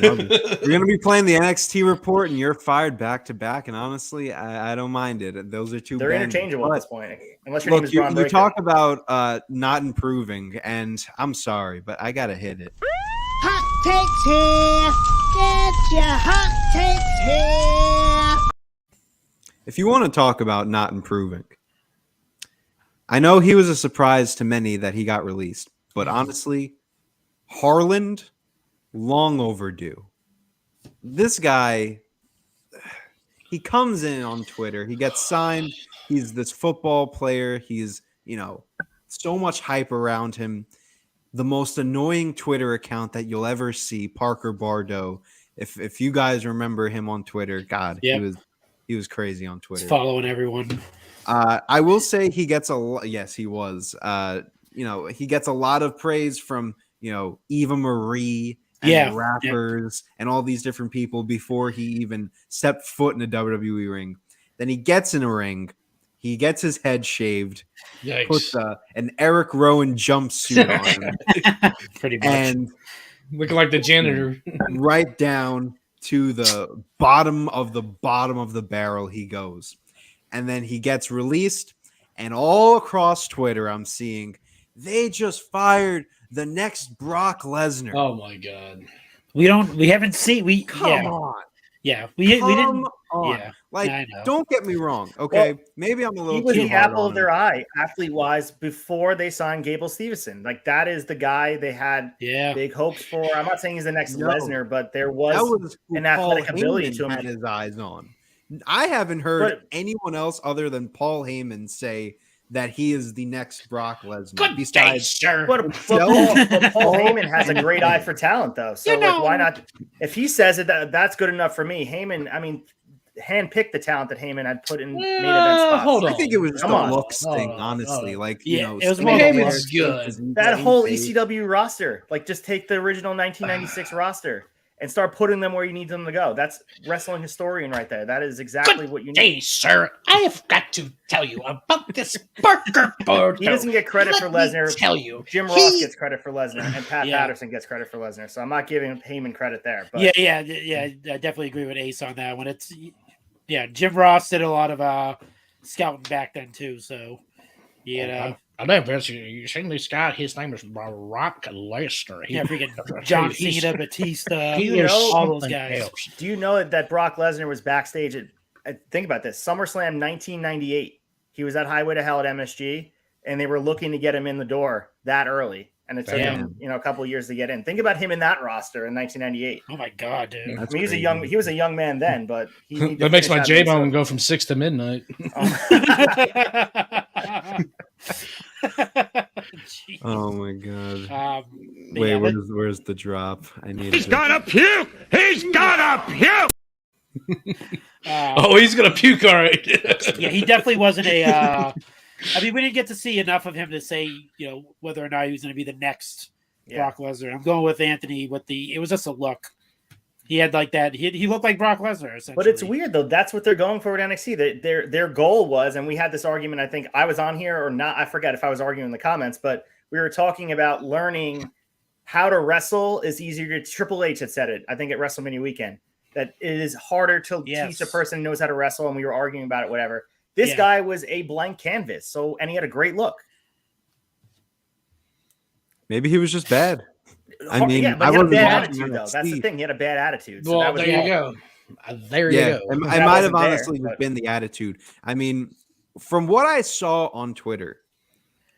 Love it. We're gonna be playing the NXT report, and You're Fired back to back. And honestly, I don't mind it. Those are two. They're bangers. interchangeable But at this point, unless your name look, is Braun you Breaker. talk about not improving, and I'm sorry, but I gotta hit it. Hot takes here. Get your hot takes here. If you want to talk about not improving, I know he was a surprise to many that he got released, but honestly, Harland, long overdue. This guy, he comes in on Twitter, he gets signed, he's this football player, he's, so much hype around him. The most annoying Twitter account that you'll ever see, Parker Bardo. If you guys remember him on Twitter, God, Yep. he was crazy on Twitter. He's following everyone. I will say he gets a lot. Yes, he was. He gets a lot of praise from Eva Marie and rappers and all these different people before he even stepped foot in a WWE ring. Then he gets in a ring. He gets his head shaved. Yikes. Puts an Eric Rowan jumpsuit on him, Pretty much. and Looking like the janitor. right down to the bottom of the barrel he goes. And then he gets released, and all across Twitter, I'm seeing they just fired the next Brock Lesnar. Oh my god. We haven't seen Come on. Yeah. We didn't On. Yeah. Like, I know. don't get me wrong. Okay. Well, Maybe I'm a little He was too the hard apple on of their him. eye, athlete-wise, before they signed Gable Steveson. Like, that is the guy they had Yeah. big hopes for. I'm not saying he's the next No. Lesnar, but there That was was who an Paul athletic ability Heyman to him. had his eyes on. I haven't heard But- anyone else other than Paul Heyman say that he is the next Brock Lesnar. Good day, Besides, sir. But Tell- Paul Heyman has a great eye for talent, though. So like, why not? If he says it, that's good enough for me. Heyman, I mean, handpicked the talent that Heyman had put in main event spots. Hold on. I think it was just Come a on. looks Hold thing, on. honestly. Hold on. Like, Yeah, it was some more of the Heyman's players- good. That whole baby. ECW roster, like, just take the original 1996 roster and start putting them where you need them to go. That's wrestling historian right there. That is exactly what you need. Hey, sir, I have got to tell you about this Parker Bardo. He doesn't get credit for Let me Lesnar. tell you. Jim Ross gets credit for Lesnar, and Pat Yeah. Patterson gets credit for Lesnar. So I'm not giving Heyman credit there. But Yeah. I definitely agree with Ace on that one. Jim Ross did a lot of scouting back then too. So I know, Vince, you seen this guy? His name is Brock Lesnar. freaking John He's- Cena, Batista, He is all those something guys. else. do you know that Brock Lesnar was backstage at think about this, SummerSlam 1998? He was at Highway to Hell at MSG, and they were looking to get him in the door that early. And it took him, a couple of years to get in. Think about him in that roster in 1998. Oh my god, dude! I That's mean, crazy. he was a young man then, but he needed to That makes finish my out J the bone go from 6 to midnight. Jeez. Oh my god. But Wait, yeah, but- where's the drop? I need He's gotta puke! He's gotta puke! Oh, he's gonna puke. All right. yeah, he definitely wasn't a. I mean, we didn't get to see enough of him to say, whether or not he was going to be the next Brock Lesnar. I'm going with Anthony. It was just a look. He had like that. He looked like Brock Lesnar, essentially. But it's weird though. That's what they're going for with NXT. Their goal was, and we had this argument. I think I was on here or not. I forget if I was arguing in the comments, but we were talking about learning how to wrestle is easier. Triple H had said it, I think, at WrestleMania weekend, that it is harder to teach a person who knows how to wrestle. And we were arguing about it, whatever. This guy was a blank canvas. And he had a great look. Maybe he was just bad. I mean, yeah, but I he had a wasn't bad watching attitude, though. NXT. That's the thing. He had a bad attitude. So Well, that was there you go. There you go. It That might have wasn't there, honestly but- been the attitude. I mean, from what I saw on Twitter,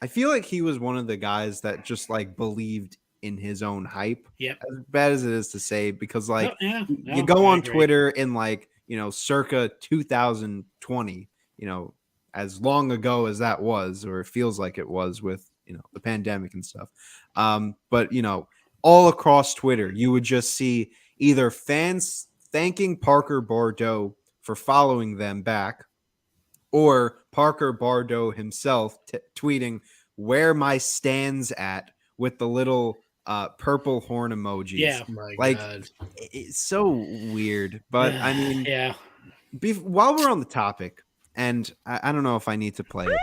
I feel like he was one of the guys that just like believed in his own hype. Yep. As bad as it is to say, because like you I go on agree. Twitter in like, circa 2020, as long ago as that was, or it feels like it was with, the pandemic and stuff. But, all across Twitter, you would just see either fans thanking Parker Bardo for following them back, or Parker Bardo himself tweeting where my stands at with the little purple horn emojis. Yeah. My Like, God. it's so weird. But I mean, yeah. while we're on the topic, and I don't know if I need to play it.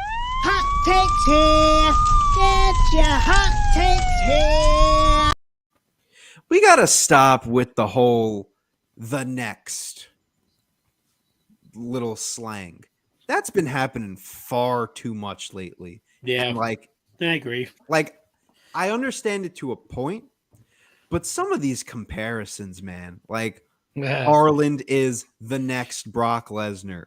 Hot takes here. Get your hot takes here. We gotta stop with the whole "the next" little slang. That's been happening far too much lately. Yeah, and I agree. I understand it to a point, but some of these comparisons, man, Harland is the next Brock Lesnar.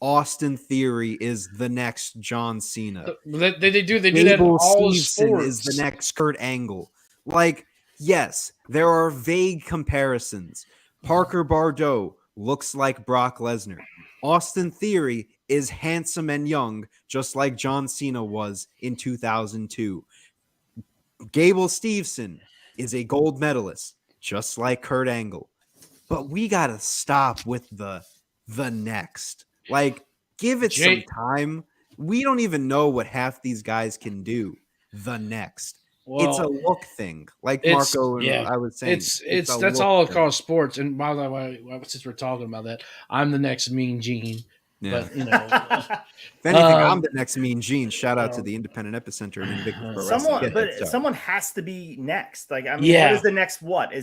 Austin Theory is the next John Cena. They do that in all sports. Is the next Kurt Angle. Yes, there are vague comparisons. Parker Bardot looks like Brock Lesnar. Austin Theory is handsome and young, just like John Cena was in 2002. Gable Steveson is a gold medalist, just like Kurt Angle. But we got to stop with the next. Give it some time. We don't even know what half these guys can do. The next. Well, it's a look thing. Marco and I was saying. It's that's all across sports. And by the way, since we're talking about that, I'm the next Mean Gene. Yeah. But, if anything, I'm the next Mean Gene. Shout out to the Independent Epicenter and Invictus Pro Wrestling. Someone has to be next. What is the next? What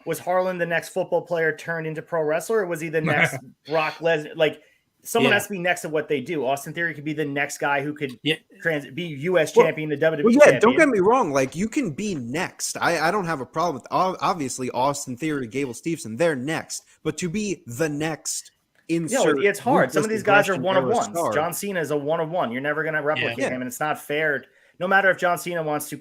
was Harland the next football player turned into pro wrestler, or was he the next Brock Lesnar? Someone has to be next to what they do. Austin Theory could be the next guy who could be U.S. champion, the WWE champion. Don't get me wrong. You can be next. I don't have a problem with obviously Austin Theory, Gable Steveson. They're next, but to be the next. It's hard. Some of these guys are one-of-ones. John Cena is a one-of-one. You're never going to replicate him, and it's not fair. No matter if John Cena wants to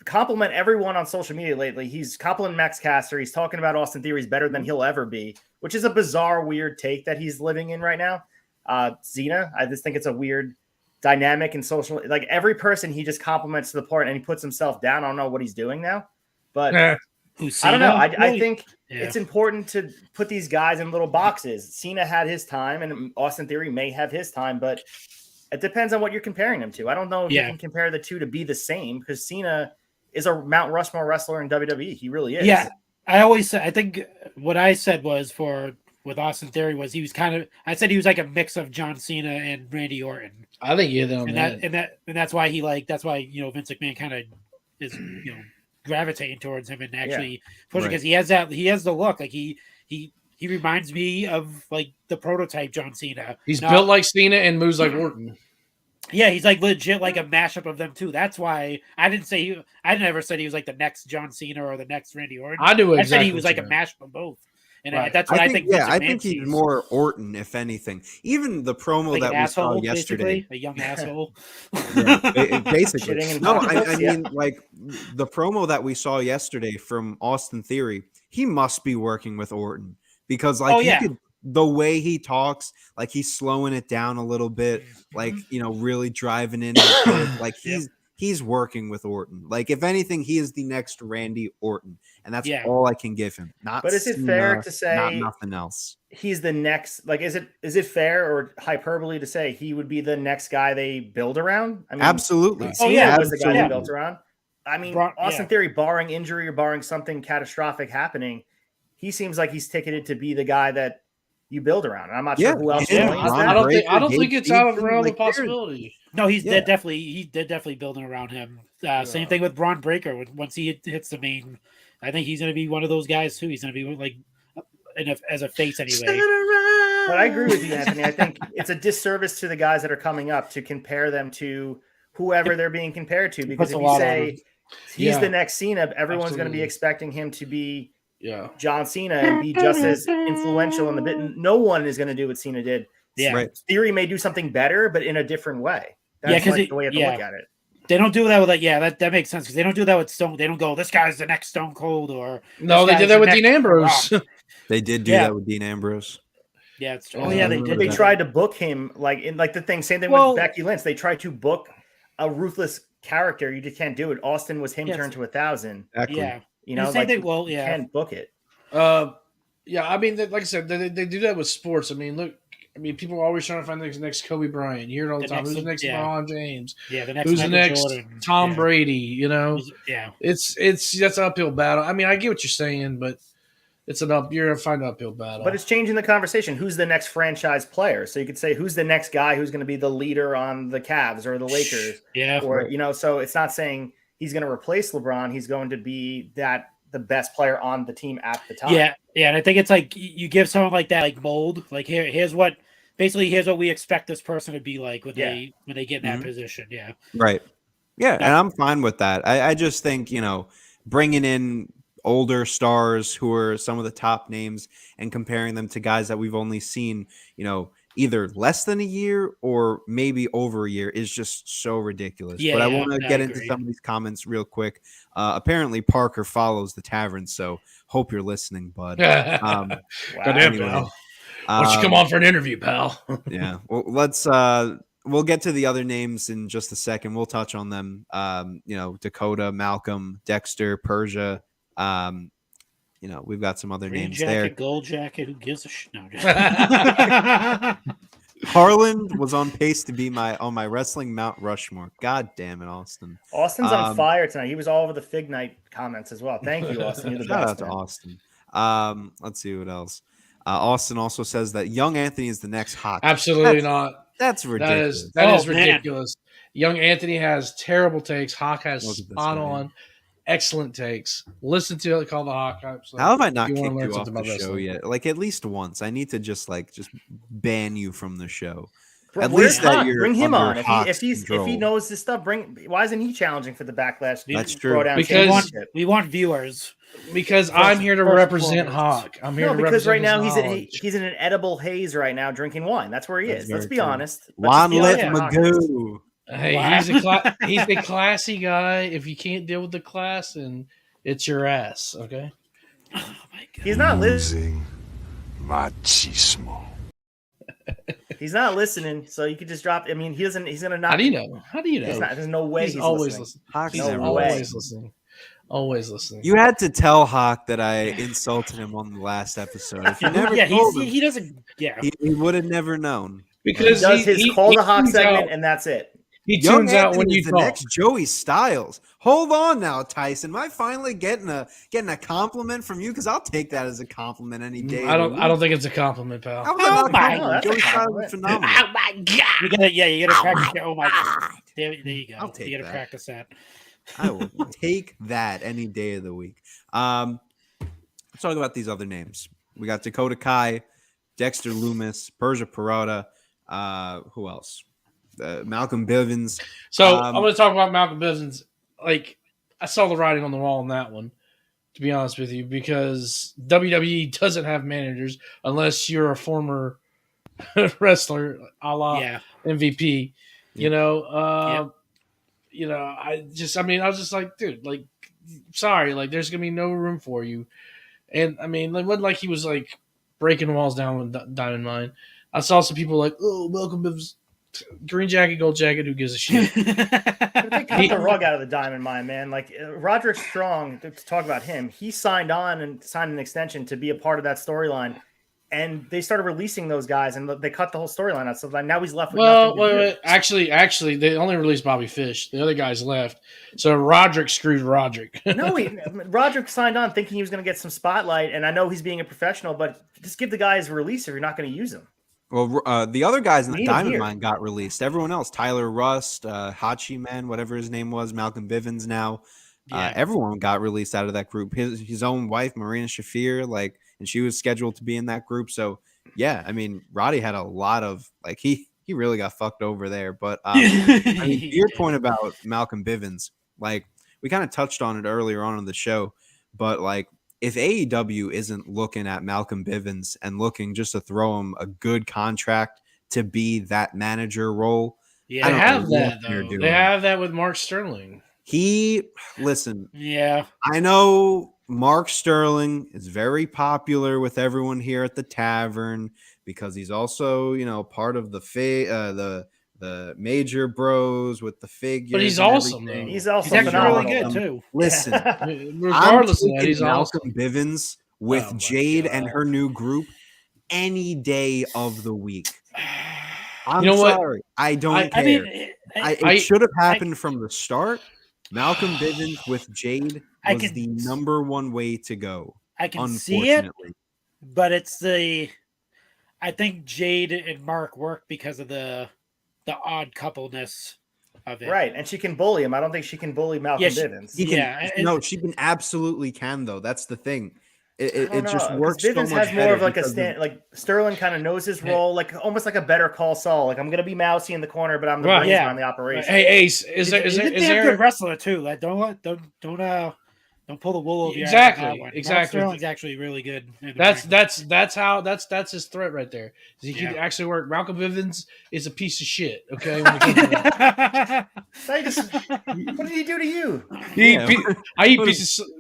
compliment everyone on social media lately, he's complimenting Max Caster. He's talking about Austin Theory's better than he'll ever be, which is a bizarre, weird take that he's living in right now. Cena, I just think it's a weird dynamic in social. Every person he just compliments to the point, and he puts himself down. I don't know what he's doing now, but I don't know. I think it's important to put these guys in little boxes. Cena had his time, and Austin Theory may have his time, but it depends on what you're comparing them to. I don't know if you can compare the two to be the same, because Cena is a Mount Rushmore wrestler in WWE. He really is. Yeah, I think what I said was with Austin Theory was he was I said he was like a mix of John Cena and Randy Orton. I think that's why Vince McMahon kind of is gravitating towards him and actually pushing, because he has the look. He reminds me of the prototype John Cena. He's built like Cena and moves like Orton. Yeah, he's legit a mashup of them too. That's why I never said he was the next John Cena or the next Randy Orton. I knew exactly. I said he was a mashup of both. And that's what I think. Yeah, I think he's more Orton, if anything. Even the promo that we saw yesterday, a young asshole. Basically, no. I mean, the promo that we saw yesterday from Austin Theory, he must be working with Orton, because the way he talks, he's slowing it down a little bit, really driving in. He's working with Orton. If anything, he is the next Randy Orton, and that's all I can give him. But is it fair to say not nothing else? He's the next. Is it fair or hyperbole to say he would be the next guy they build around? I mean, absolutely. Was the guy they built around. I mean, Austin Theory, barring injury or barring something catastrophic happening, he seems like he's ticketed to be the guy that you build around. I'm not sure who else. I don't think it's out of the realm of possibility. No, he's definitely building around him. Same thing with Braun Breaker. Once he hits the main, I think he's going to be one of those guys too. He's going to be as a face anyway. But I agree with you, Anthony. I think it's a disservice to the guys that are coming up to compare them to whoever they're being compared to. Because if you say he's the next Cena, everyone's going to be expecting him to be John Cena and be just as influential in the bit. No one is going to do what Cena did. Yeah, right. Theory may do something better, but in a different way. That's the way you have to look at it. They don't do that with that makes sense, because they don't do that with Stone. They don't go, this guy's the next Stone Cold, or no, they did that with Dean Ambrose. They did do that with Dean Ambrose. Yeah, it's true. Oh yeah, they tried to book him same thing with Becky Lynch. They tried to book a ruthless character. You just can't do it. Austin was him turned to 1,000. Exactly. Yeah, you can't book it. Yeah, I mean, like I said, they do that with sports. I mean, look. People are always trying to find the next Kobe Bryant. You hear it all the time. Who's the next LeBron James? Yeah, the next. Who's the next Jordan? Tom Brady? Yeah, it's that's an uphill battle. I mean, I get what you're saying, but You're gonna find an uphill battle. But it's changing the conversation. Who's the next franchise player? So you could say, who's the next guy who's going to be the leader on the Cavs or the Lakers? Yeah. Or, so it's not saying he's going to replace LeBron. He's going to be the best player on the team at the time. Yeah. Yeah. And I think it's like you give someone like that, like mold, like here's what we expect this person to be like when they get in that position. Yeah. Right. Yeah. And I'm fine with that. I just think, bringing in older stars who are some of the top names and comparing them to guys that we've only seen, either less than a year or maybe over a year is just so ridiculous. But I want to get into some of these comments real quick. Apparently Parker follows the tavern, so hope you're listening, bud. Goddamn, pal. Why don't you come on for an interview, pal? Yeah. Well, let's we'll get to the other names in just a second. We'll touch on them. Dakota, Malcolm, Dexter, Persia. We've got some other Green names jacket, there. Gold jacket, who gives a shit? No, Harland was on pace to be on my wrestling Mount Rushmore. God damn it, Austin. Austin's on fire tonight. He was all over the Fig Night comments as well. Thank you, Austin. You're the Shout best. out to Austin. Let's see what else. Austin also says that Young Anthony is the next hot. Absolutely not. That's ridiculous. That is ridiculous. Young Anthony has terrible takes. Hawk has spot on, excellent takes. Listen to it called the Hawk. So how have I not kicked you off the show yet? Like at least once. I need to just ban you from the show. Bro, at least that you're bring him on. If control. he knows this stuff, why isn't he challenging for the Backlash? That's true. Because we want viewers. Because I'm here to represent Hawk. I'm here because right now he's in an edible haze right now, drinking wine. That's where he is. Let's be honest. Wine-lit Magoo. Hey, he's a classy guy. If you can't deal with the class, and it's your ass, okay? Oh my God. He's not losing machismo. He's not listening, so you could just drop. I mean, he's gonna not. How do you know? There's no way he's always listening. listening. Always listening. You had to tell Hawk that I insulted him on the last episode. If you never told him, he doesn't. Yeah, he would have never known. Because he does his call the Hawk segment, and that's it. He tunes out when you the talk. next Joey Styles. Hold on now, Tyson. Am I finally getting a compliment from you? Because I'll take that as a compliment any day. I don't think it's a compliment, pal. Oh my God, Joey Styles is phenomenal. Oh my God! You gotta practice. Oh my God! There you go. I'll take you gotta that. practice that. I will take that any day of the week. Let's talk about these other names. We got Dakota Kai, Dexter Loomis, Persia Pirotta. Who else? Malcolm Bivens. So I'm going to talk about Malcolm Bivens. Like, I saw the writing on the wall on that one, to be honest with you, because WWE doesn't have managers unless you're a former wrestler, a la MVP. I was just like, dude, like, sorry, like, there's gonna be no room for you. And I mean, it wasn't like he was like breaking walls down with Diamond Mine. I saw some people like, oh, Malcolm Bivens, green jacket, gold jacket, who gives a shit? They cut the rug out of the Diamond Mine, man. Like Roderick Strong, to talk about him, he signed an extension to be a part of that storyline. And they started releasing those guys, and they cut the whole storyline out. So now he's left with nothing to do. Actually, they only released Bobby Fish. The other guys left. So Roderick screwed Roderick. No, Roderick signed on thinking he was going to get some spotlight. And I know he's being a professional, but just give the guys a release if you're not going to use them. Well, the other guys in the Diamond Mine got released. Everyone else, Tyler Rust, Hachi Man, whatever his name was, Malcolm Bivens now. Everyone got released out of that group. His own wife, Marina Shafir, and she was scheduled to be in that group. So, yeah, I mean, Roddy had a lot of, he really got fucked over there. But, to your point about Malcolm Bivens, we kind of touched on it earlier on in the show, but, if AEW isn't looking at Malcolm Bivens and looking just to throw him a good contract to be that manager role, they have that, though. They have that with Mark Sterling. Listen, I know Mark Sterling is very popular with everyone here at the tavern because he's also, part of the major bros with the figures. But he's awesome, though. He's also really good, too. Listen, regardless of that, he's Malcolm awesome. Bivens with Jade and her new group any day of the week. I'm sorry. I don't care. It should have happened from the start. Malcolm Bivens with Jade was the number one way to go. I can see it, unfortunately. but I think Jade and Mark work because of the odd coupleness of it. Right, and she can bully him. I don't think she can bully Malcolm Bivens. She can absolutely can though. That's the thing. I It don't just know, 'cause works so Bivens much has more better of like a because stand. Like Sterling kind of knows his role, like almost like a Better Call Saul. Like I'm gonna be mousy in the corner, but I'm the brains behind the operation. Hey Ace, is there a good wrestler too? Like don't pull the wool over your eyes on that one. Mark Exactly. Sterling's actually really good. That's his threat right there. He can actually work. Malcolm Bivens is a piece of shit. Okay, when it comes to that. What did he do to you? I eat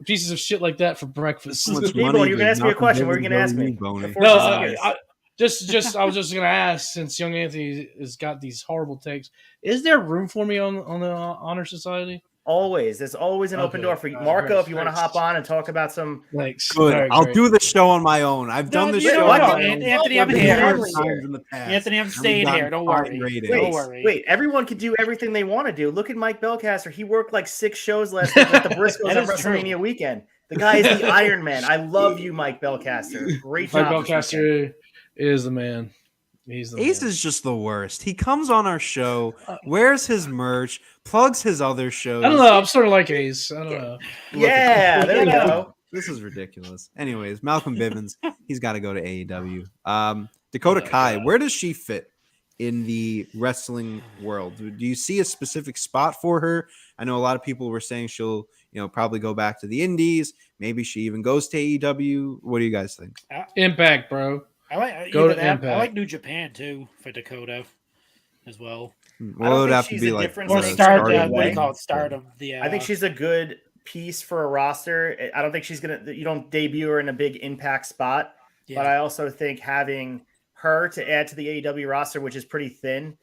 pieces of shit like that for breakfast. Debo, you're gonna ask me a question. What are you gonna ask me? No, I was just gonna ask, since Young Anthony has got these horrible takes, is there room for me on the Honor Society? Always. There's always an open door for you. Marco, if you want to hop on and talk about some... Thanks. Good. I'll do the show on my own. I've done this show on my own. Anthony, I'm here. Past. Anthony, I'm staying here. Don't worry. Don't worry. Wait, everyone can do everything they want to do. Look at Mike Belcaster. He worked like 6 shows last week with the Briscoes on WrestleMania weekend. The guy is the Iron Man. I love you, Mike Belcaster. Great job. Mike Belcaster is the man. Ace is just the worst. He comes on our show, wears his merch, plugs his other shows. I don't know. I'm sort of like Ace. I don't know. Yeah, there we go. This is ridiculous. Anyways, Malcolm Bivens, he's got to go to AEW. Dakota Kai, where does she fit in the wrestling world? Do you see a specific spot for her? I know a lot of people were saying she'll, probably go back to the Indies. Maybe she even goes to AEW. What do you guys think? Impact, bro. I like New Japan too for Dakota as well. Well, it would have to be like Stardom. What do you call it? Stardom. I think she's a good piece for a roster. I don't think she's you don't debut her in a big Impact spot, but I also think having her to add to the AEW roster, which is pretty thin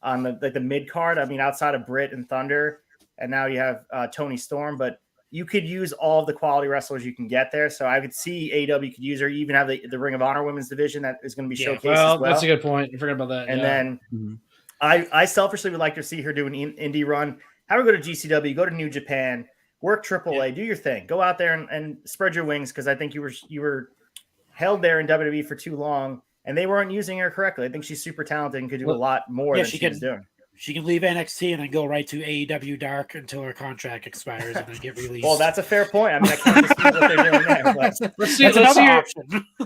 on the mid card. I mean, outside of Britt and Thunder, and now you have Tony Storm, but you could use all of the quality wrestlers you can get there. So I could see AEW could use her. You even have the Ring of Honor women's division that is going to be showcased as well. That's a good point. I forgot about that. And then I selfishly would like to see her do an indie run. Have her go to GCW, go to New Japan, work AAA, do your thing. Go out there and spread your wings, because I think you were held there in WWE for too long, and they weren't using her correctly. I think she's super talented and could do a lot more than she was doing. She can leave NXT and then go right to AEW Dark until her contract expires and then get released. Well, that's a fair point. I mean, I can't dispute what they're doing there. But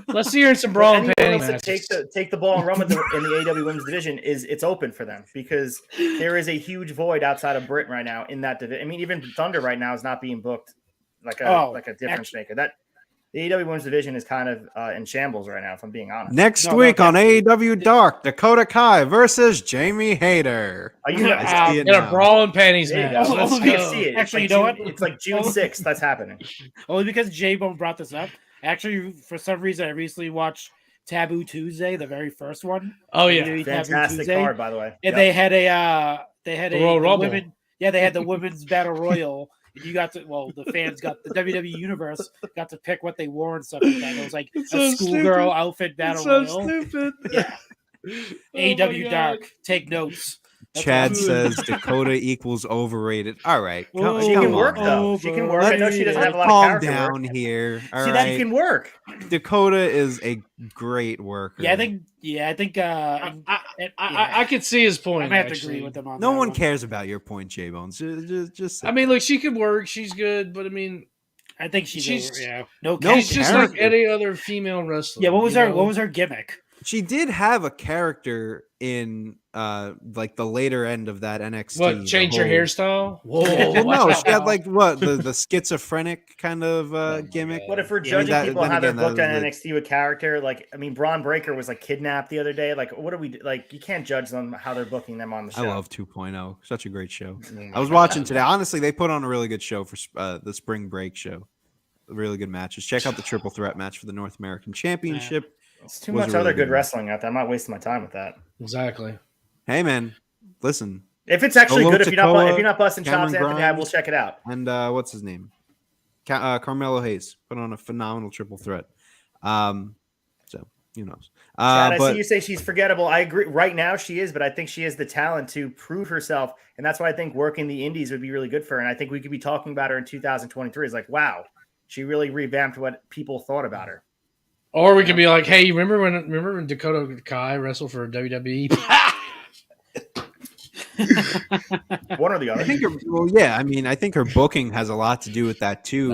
let's see her in some brawl and panties. Take the ball and run with in the AEW Women's Division it's open for them, because there is a huge void outside of Britain right now in that division. I mean, even Thunder right now is not being booked like a difference maker. That the AEW Women's Division is kind of in shambles right now, if I'm being honest. Next week on AEW Dark, Dakota Kai versus Jamie Hayter. Are you in a brawl and panties match? See it. Actually, you know what? It's like June 6th. That's happening. Only because J-Bone brought this up. Actually, for some reason, I recently watched Taboo Tuesday, the very first one. Oh yeah, fantastic card, by the way. And they had a women. Yeah, they had the women's battle royal. You got to, the fans got, the WWE Universe got to pick what they wore and stuff like that. It was like a schoolgirl outfit battle royal. Stupid. Yeah. AEW Dark. Take notes. Chad says Dakota equals overrated. All right. She can work, though. She can work. I know she doesn't have a lot of character down work. here. All right. That she can work. Dakota is a great worker. Yeah, I think. I could see his point. I have to agree with him on that. No one cares about your point, J Bones. Just I mean, look, she can work. She's good, but I mean, I think she's she's just like any other female wrestler. Yeah. What was her gimmick? She did have a character in like the later end of that NXT. What, change your hairstyle? Whoa. No, she had like the schizophrenic kind of gimmick. What if we're judging people how they're booked on NXT with character? Like, I mean, Braun Breaker was like kidnapped the other day. Like, what are we like? You can't judge them how they're booking them on the show. I love 2.0. Such a great show. I was watching today. Honestly, they put on a really good show for the spring break show. Really good matches. Check out the triple threat match for the North American Championship. It's too much other good wrestling out there. I'm not wasting my time with that. Exactly. Hey man, listen. If it's actually good, if you're not busting chops, Anthony, we'll check it out. And what's his name? Carmelo Hayes put on a phenomenal triple threat. So who knows? Chad, I see you say she's forgettable. I agree. Right now she is, but I think she has the talent to prove herself, and that's why I think working the indies would be really good for her. And I think we could be talking about her in 2023. It's like, wow, She really revamped what people thought about her. Or we could be like, hey, remember when Dakota Kai wrestled for WWE? One or the I other. think I think her booking has a lot to do with that too.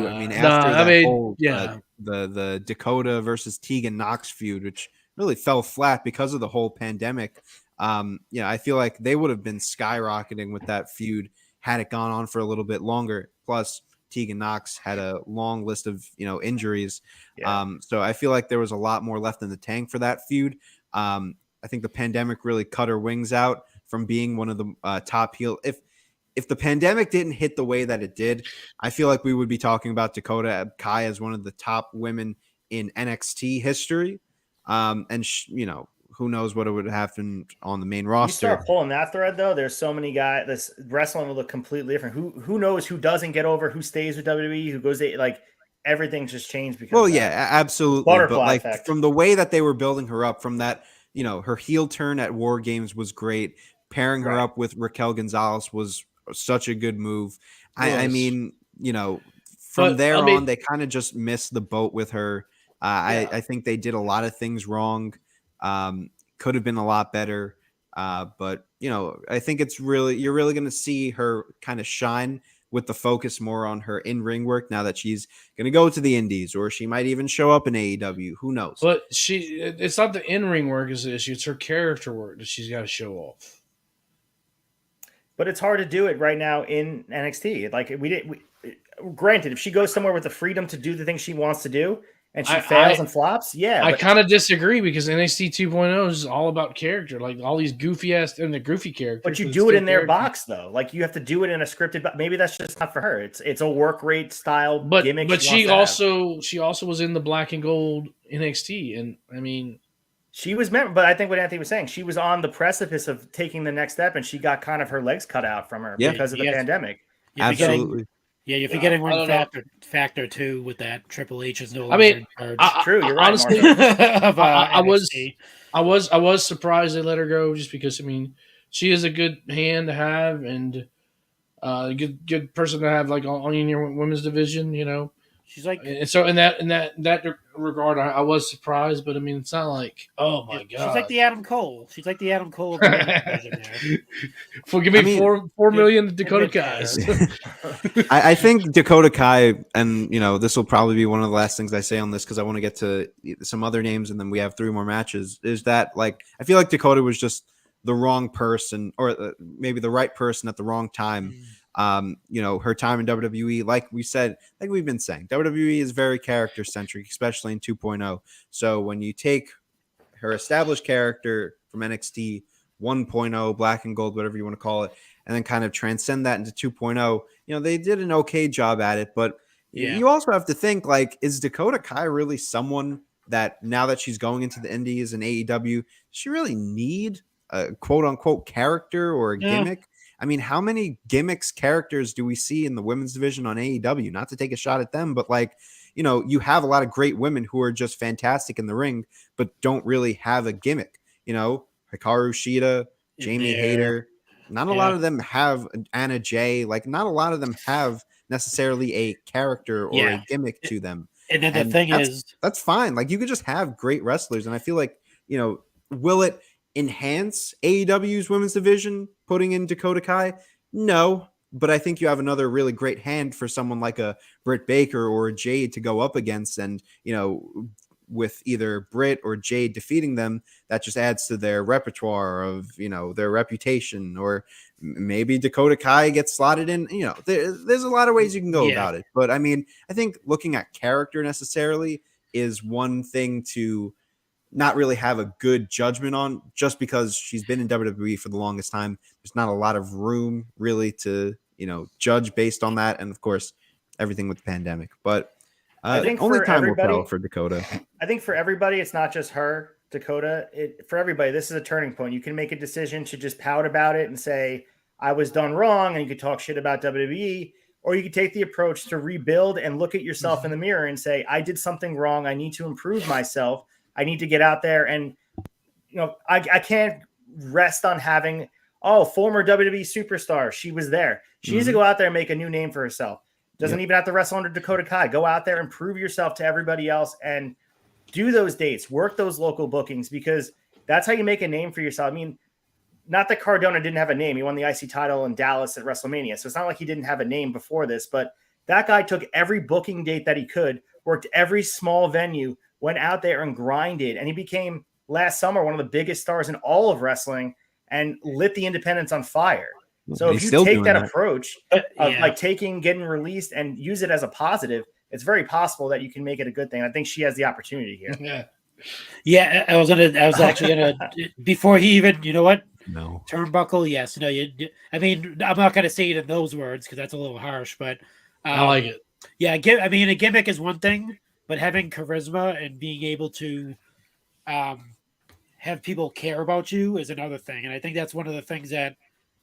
The Dakota versus Tegan Knox feud, which really fell flat because of the whole pandemic. I feel like they would have been skyrocketing with that feud had it gone on for a little bit longer. Plus, Tegan Knox had a long list of injuries. Yeah. So I feel like there was a lot more left in the tank for that feud. I think the pandemic really cut her wings out from being one of the top heel. If the pandemic didn't hit the way that it did, I feel like we would be talking about Dakota Kai as one of the top women in NXT history. Who knows what would happen on the main roster. You start pulling that thread, though, there's so many guys. This wrestling will look completely different. Who knows who doesn't get over, who stays with WWE, who goes everything's just changed because absolutely. Butterfly But effect. From the way that they were building her up, from that, her heel turn at War Games was great. Pairing her up with Raquel Gonzalez was such a good move. From there on, they kind of just missed the boat with her. I think they did a lot of things wrong. Could have been a lot better. But I think you're really going to see her kind of shine with the focus more on her in-ring work now that she's going to go to the indies, or she might even show up in AEW. Who knows? But it's not the in-ring work is the issue. It's her character work that she's got to show off. But it's hard to do it right now in NXT. Granted, if she goes somewhere with the freedom to do the things she wants to do, and she fails and flops, I kind of disagree because NXT 2.0 is all about character, like all these goofy characters. But you do it in their box, though. Like you have to do it in a scripted box. Maybe that's just not for her. It's a work rate style gimmick. But she also was in the black and gold NXT, and I mean, she was meant. But I think what Anthony was saying, she was on the precipice of taking the next step, and she got kind of her legs cut out from her because of the pandemic. Absolutely. You're forgetting one factor too with that. Triple H is no longer in charge. True, you're right. Honestly, I was surprised they let her go just because she is a good hand to have and a good person to have on your women's division. She's like, and so in that regard, I was surprised, but it's not like, oh my god, she's like the Adam Cole. She's like the Adam Cole of the division there. Give me 4 million Dakota Kais. I think Dakota Kai, and this will probably be one of the last things I say on this because I want to get to some other names, and then we have 3 more matches. Is that I feel like Dakota was just the wrong person, or maybe the right person at the wrong time. Her time in WWE, like we've been saying, WWE is very character centric, especially in 2.0. So when you take her established character from NXT 1.0, black and gold, whatever you want to call it, and then kind of transcend that into 2.0, they did an okay job at it. But you also have to think, is Dakota Kai really someone that now that she's going into the indies and AEW, does she really need a quote unquote character or a gimmick? How many characters do we see in the women's division on AEW? Not to take a shot at them, but you have a lot of great women who are just fantastic in the ring, but don't really have a gimmick. Hikaru Shida, Jamie Hayter. Not a lot of them have Anna Jay. Not a lot of them have necessarily a character or a gimmick to them. And then the thing is, that's fine. You could just have great wrestlers. And I feel like, will it enhance AEW's women's division putting in Dakota Kai? No, but I think you have another really great hand for someone like a Britt Baker or a Jade to go up against, and with either Britt or Jade defeating them, that just adds to their repertoire of their reputation, or maybe Dakota Kai gets slotted in. There's a lot of ways you can go about it, but I think looking at character necessarily is one thing to not really have a good judgment on, just because she's been in WWE for the longest time. There's not a lot of room really to, judge based on that. And of course, everything with the pandemic, but I think only time will everybody, tell for Dakota. I think for everybody, it's not just her, Dakota. For everybody, this is a turning point. You can make a decision to just pout about it and say, I was done wrong. And you could talk shit about WWE, or you could take the approach to rebuild and look at yourself in the mirror and say, I did something wrong. I need to improve myself. I need to get out there, and I can't rest on having former WWE superstar. She was there. She needs to go out there and make a new name for herself. Doesn't even have to wrestle under Dakota Kai. Go out there and prove yourself to everybody else and do those dates, work those local bookings, because that's how you make a name for yourself. I mean, not that Cardona didn't have a name. He won the IC title in Dallas at WrestleMania. So it's not like he didn't have a name before this, but that guy took every booking date that he could, worked every small venue, went out there and grinded. And he became last summer one of the biggest stars in all of wrestling and lit the independents on fire. So if you take that approach of like getting released and use it as a positive, it's very possible that you can make it a good thing. I think she has the opportunity here. Yeah, I was actually gonna before he even, you know what? No. Turnbuckle, yes. No, I mean, I'm not gonna say it in those words because that's a little harsh, but I like it. Yeah, I mean, a gimmick is one thing, but having charisma and being able to have people care about you is another thing. And I think that's one of the things that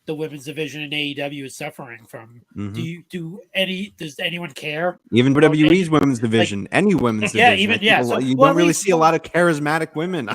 the women's division in AEW is suffering from. Mm-hmm. Does anyone care? Even WWE's women's division, like, any women's division. So, you don't really see a lot of charismatic women.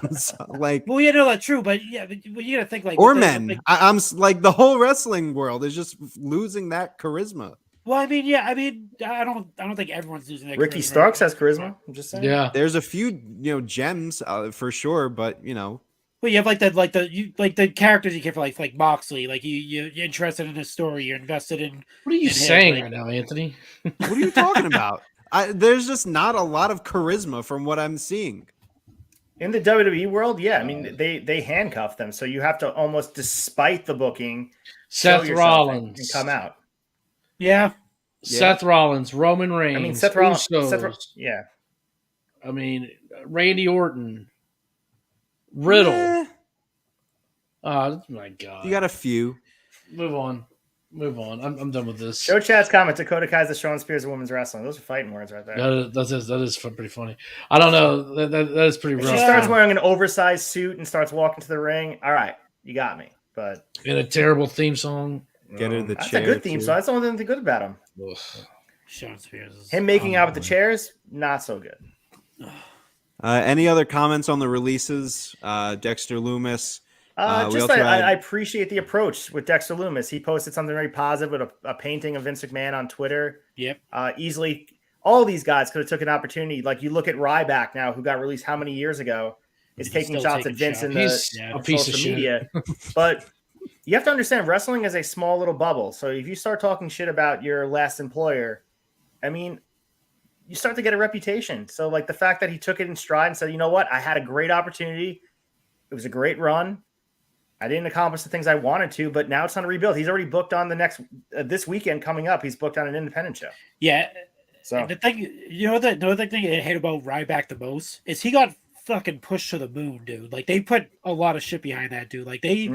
Like, well, that's true, but you gotta think like or men. Like, I'm like the whole wrestling world is just losing that charisma. Well, I mean, I don't think everyone's losing that. Ricky charisma. Starks has charisma. I'm just saying. Yeah, there's a few gems for sure, but Well, you have the characters you care for, like Moxley. Like you're interested in his story. You're invested in. What are you saying right now, Anthony? What are you talking about? There's just not a lot of charisma from what I'm seeing. In the WWE world, yeah. I mean, they handcuff them, so you have to almost, despite the booking, Seth Rollins and come out. Yeah. Seth Rollins, Roman Reigns. I mean, Seth Rollins. Yeah. I mean, Randy Orton. Riddle. Oh my God! You got a few. Move on. I'm done with this. Show chat's comment. Dakota Kai's the Shawn Spears of women's wrestling. Those are fighting words right there. That is pretty funny. I don't know. That is pretty rough. If she starts wearing an oversized suit and starts walking to the ring, all right, you got me. But in a terrible theme song. Get her the that's chair. That's a good theme song. That's the only thing good about him. Shawn Spears. Him making out with the chairs, not so good. Any other comments on the releases? Dexter Lumis. I appreciate the approach with Dexter Lumis. He posted something very positive with a painting of Vince McMahon on Twitter. Yep. Easily, all these guys could have took an opportunity. Like you look at Ryback now, who got released how many years ago, is taking shots at Vince in the social media. But you have to understand, wrestling is a small little bubble. So if you start talking shit about your last employer, I mean, you start to get a reputation. So like the fact that he took it in stride and said, you know what, I had a great opportunity. It was a great run. I didn't accomplish the things I wanted to, but now it's on a rebuild. He's already booked on the next this weekend coming up. He's booked on an independent show. Yeah. So and the thing, the thing I hate about Ryback the most is he got fucking pushed to the moon, dude. Like they put a lot of shit behind that dude. Like they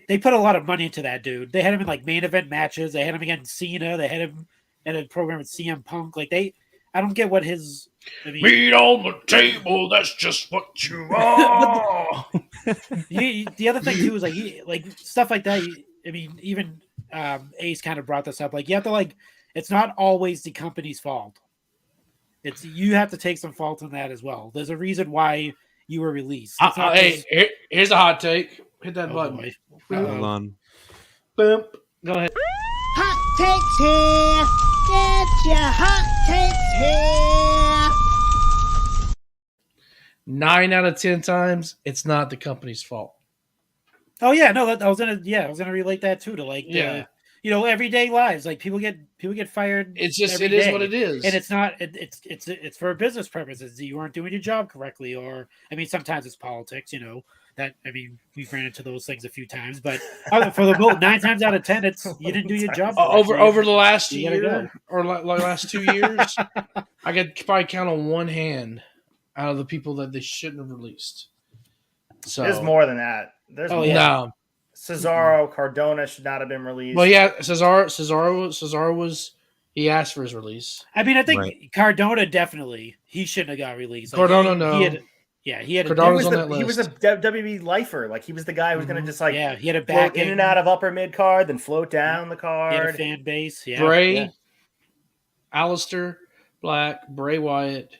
put a lot of money into that dude. They had him in like main event matches. They had him against Cena. They had him in a program with CM Punk. Like I don't get what his meat on the table. That's just what you are. The other thing too is like stuff like that. I mean, even Ace kind of brought this up. Like you have to it's not always the company's fault. You have to take some fault in that as well. There's a reason why you were released. Here's a hot take. Hit that button. Hold on. Boom. Go ahead. Hot takes here. Get your hot takes here. 9 out of 10 times, it's not the company's fault. Oh yeah, no, I was gonna relate that too to everyday lives. Like people get fired. It's just it is what it is, and it's not. It's for business purposes. You weren't doing your job correctly, or I mean, sometimes it's politics. We've ran into those things a few times, but for the 9 times out of 10, it's you didn't do your job over the last year or last 2 years. I could probably count on one hand out of the people that they shouldn't have released. So there's more than that. There's more. No. Cesaro, Cardona should not have been released. Well, yeah, Cesaro was he asked for his release. I mean, I think Cardona definitely he shouldn't have got released. Cardona, no. He was a WWE lifer. Like he was the guy who was going to just he had a back in and out of upper mid card, then float down the card. He had a fan base. Yeah. Bray, Aleister Black, Bray Wyatt.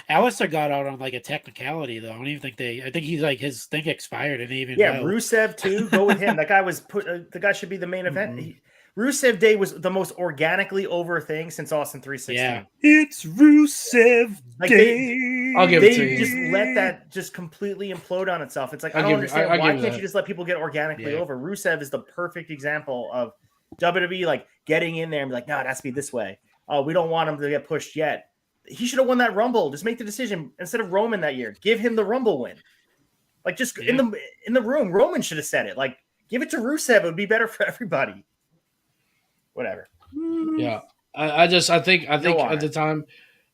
Alistair got out on a technicality though. I don't even think I think he's his thing expired and even Rusev too. Go with him. That guy was the guy should be the main event. Rusev Day was the most organically over thing since Austin 316. Yeah. It's Rusev Like Day. I'll give it to They you. just let that just completely implode on itself. It's like, I I'll don't give- understand. I'll Why give you can't that. you just let people get organically Yeah. over? Rusev is the perfect example of WWE like getting in there and be like, no, it has to be this way. Oh, we don't want him to get pushed yet. He should have won that Rumble. Just make the decision instead of Roman that year. Give him the Rumble win. Like just in the room, Roman should have said it. Like, give it to Rusev. It would be better for everybody. Whatever. Yeah, I think honor. at the time,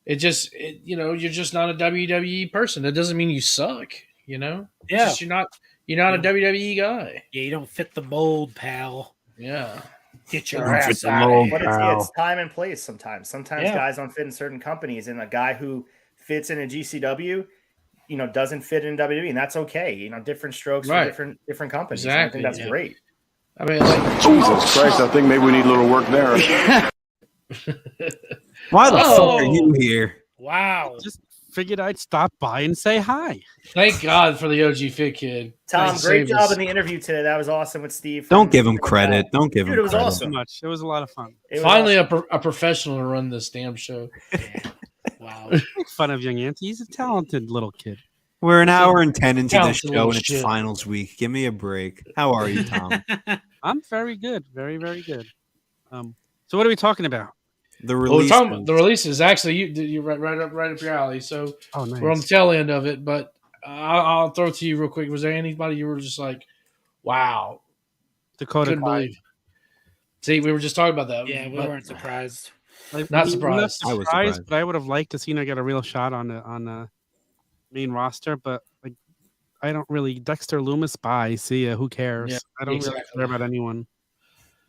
you're just not a WWE person. That doesn't mean you suck. You know, It's Yeah. just you're not a WWE guy. Yeah, you don't fit the mold, pal. Yeah, Get your Don't fit ass the out. mold. But Wow. it's time and place sometimes. Sometimes Yeah. guys don't fit in certain companies, and a guy who fits in a GCW, doesn't fit in WWE, and that's okay. Different strokes Right. for different companies. Exactly, And I think that's yeah. great. I mean, like, Jesus Christ, I think maybe we need a little work there. Why the fuck Oh. are you here? Wow. Just figured I'd stop by and say hi. thank God for the OG Fit Kid. Tom, He's great saved job us. in the interview today. That was awesome with Steve. Don't give him credit. Don't give Dude, him it was credit. awesome. So much. It was a lot of fun. It was Finally, awesome. a professional to run this damn show. Wow. Make fun of young Auntie. He's a talented little kid. We're an hour and 10 into this Talented show, little and it's shit. finals week. Give me a break. How are you, Tom? I'm very good. Very, very good. So what are we talking about? The Well, we're release. talking about the release is actually you're right up your alley. So Oh, nice. we're on the tail end of it, but I'll throw it to you real quick. Was there anybody you were just like, wow, Dakota couldn't Kai. believe? See, we were just talking about that. Yeah, we but weren't surprised. Like, Not I'm surprised. I was surprised. but I would have liked to seen her get a real shot on the main roster. But like, I don't really. Dexter Loomis, bye. See ya. Who cares? Yeah, I don't really exactly. care about anyone.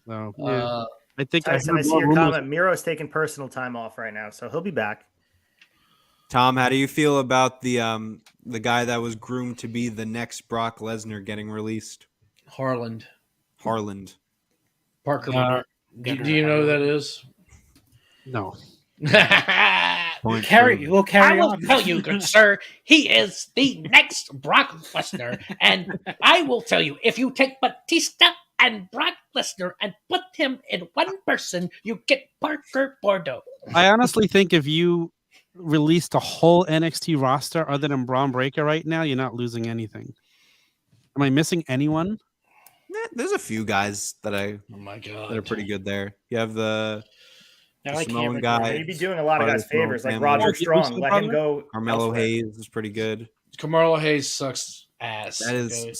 So yeah, I think Tyson, I heard see more your rumors. comment. Miro's taking personal time off right now, so he'll be back. Tom, how do you feel about the guy that was groomed to be the next Brock Lesnar getting released? Harland, Harland. Parker. Gunnar- do Gunnar you know who that Harland. is? No. Point Carry. proven. We'll carry I will on. tell you, good sir, he is the next Brock Lesnar. And I will tell you, if you take Batista and Brock Lesnar and put him in one person, you get Parker Bordeaux. I honestly think if you released a whole NXT roster other than Braun Breaker right now, you're not losing anything. Am I missing anyone? There's a few guys that Oh my god, are pretty good there. You have the I like Samoan Cameron guy. Grimes. You'd be doing a lot of Part of guys the Samoan favors, like family. Roderick Oh, the Strong. Russo Let him brother? go. Carmelo elsewhere. Hayes is pretty good. Carmelo Hayes sucks ass. That is okay?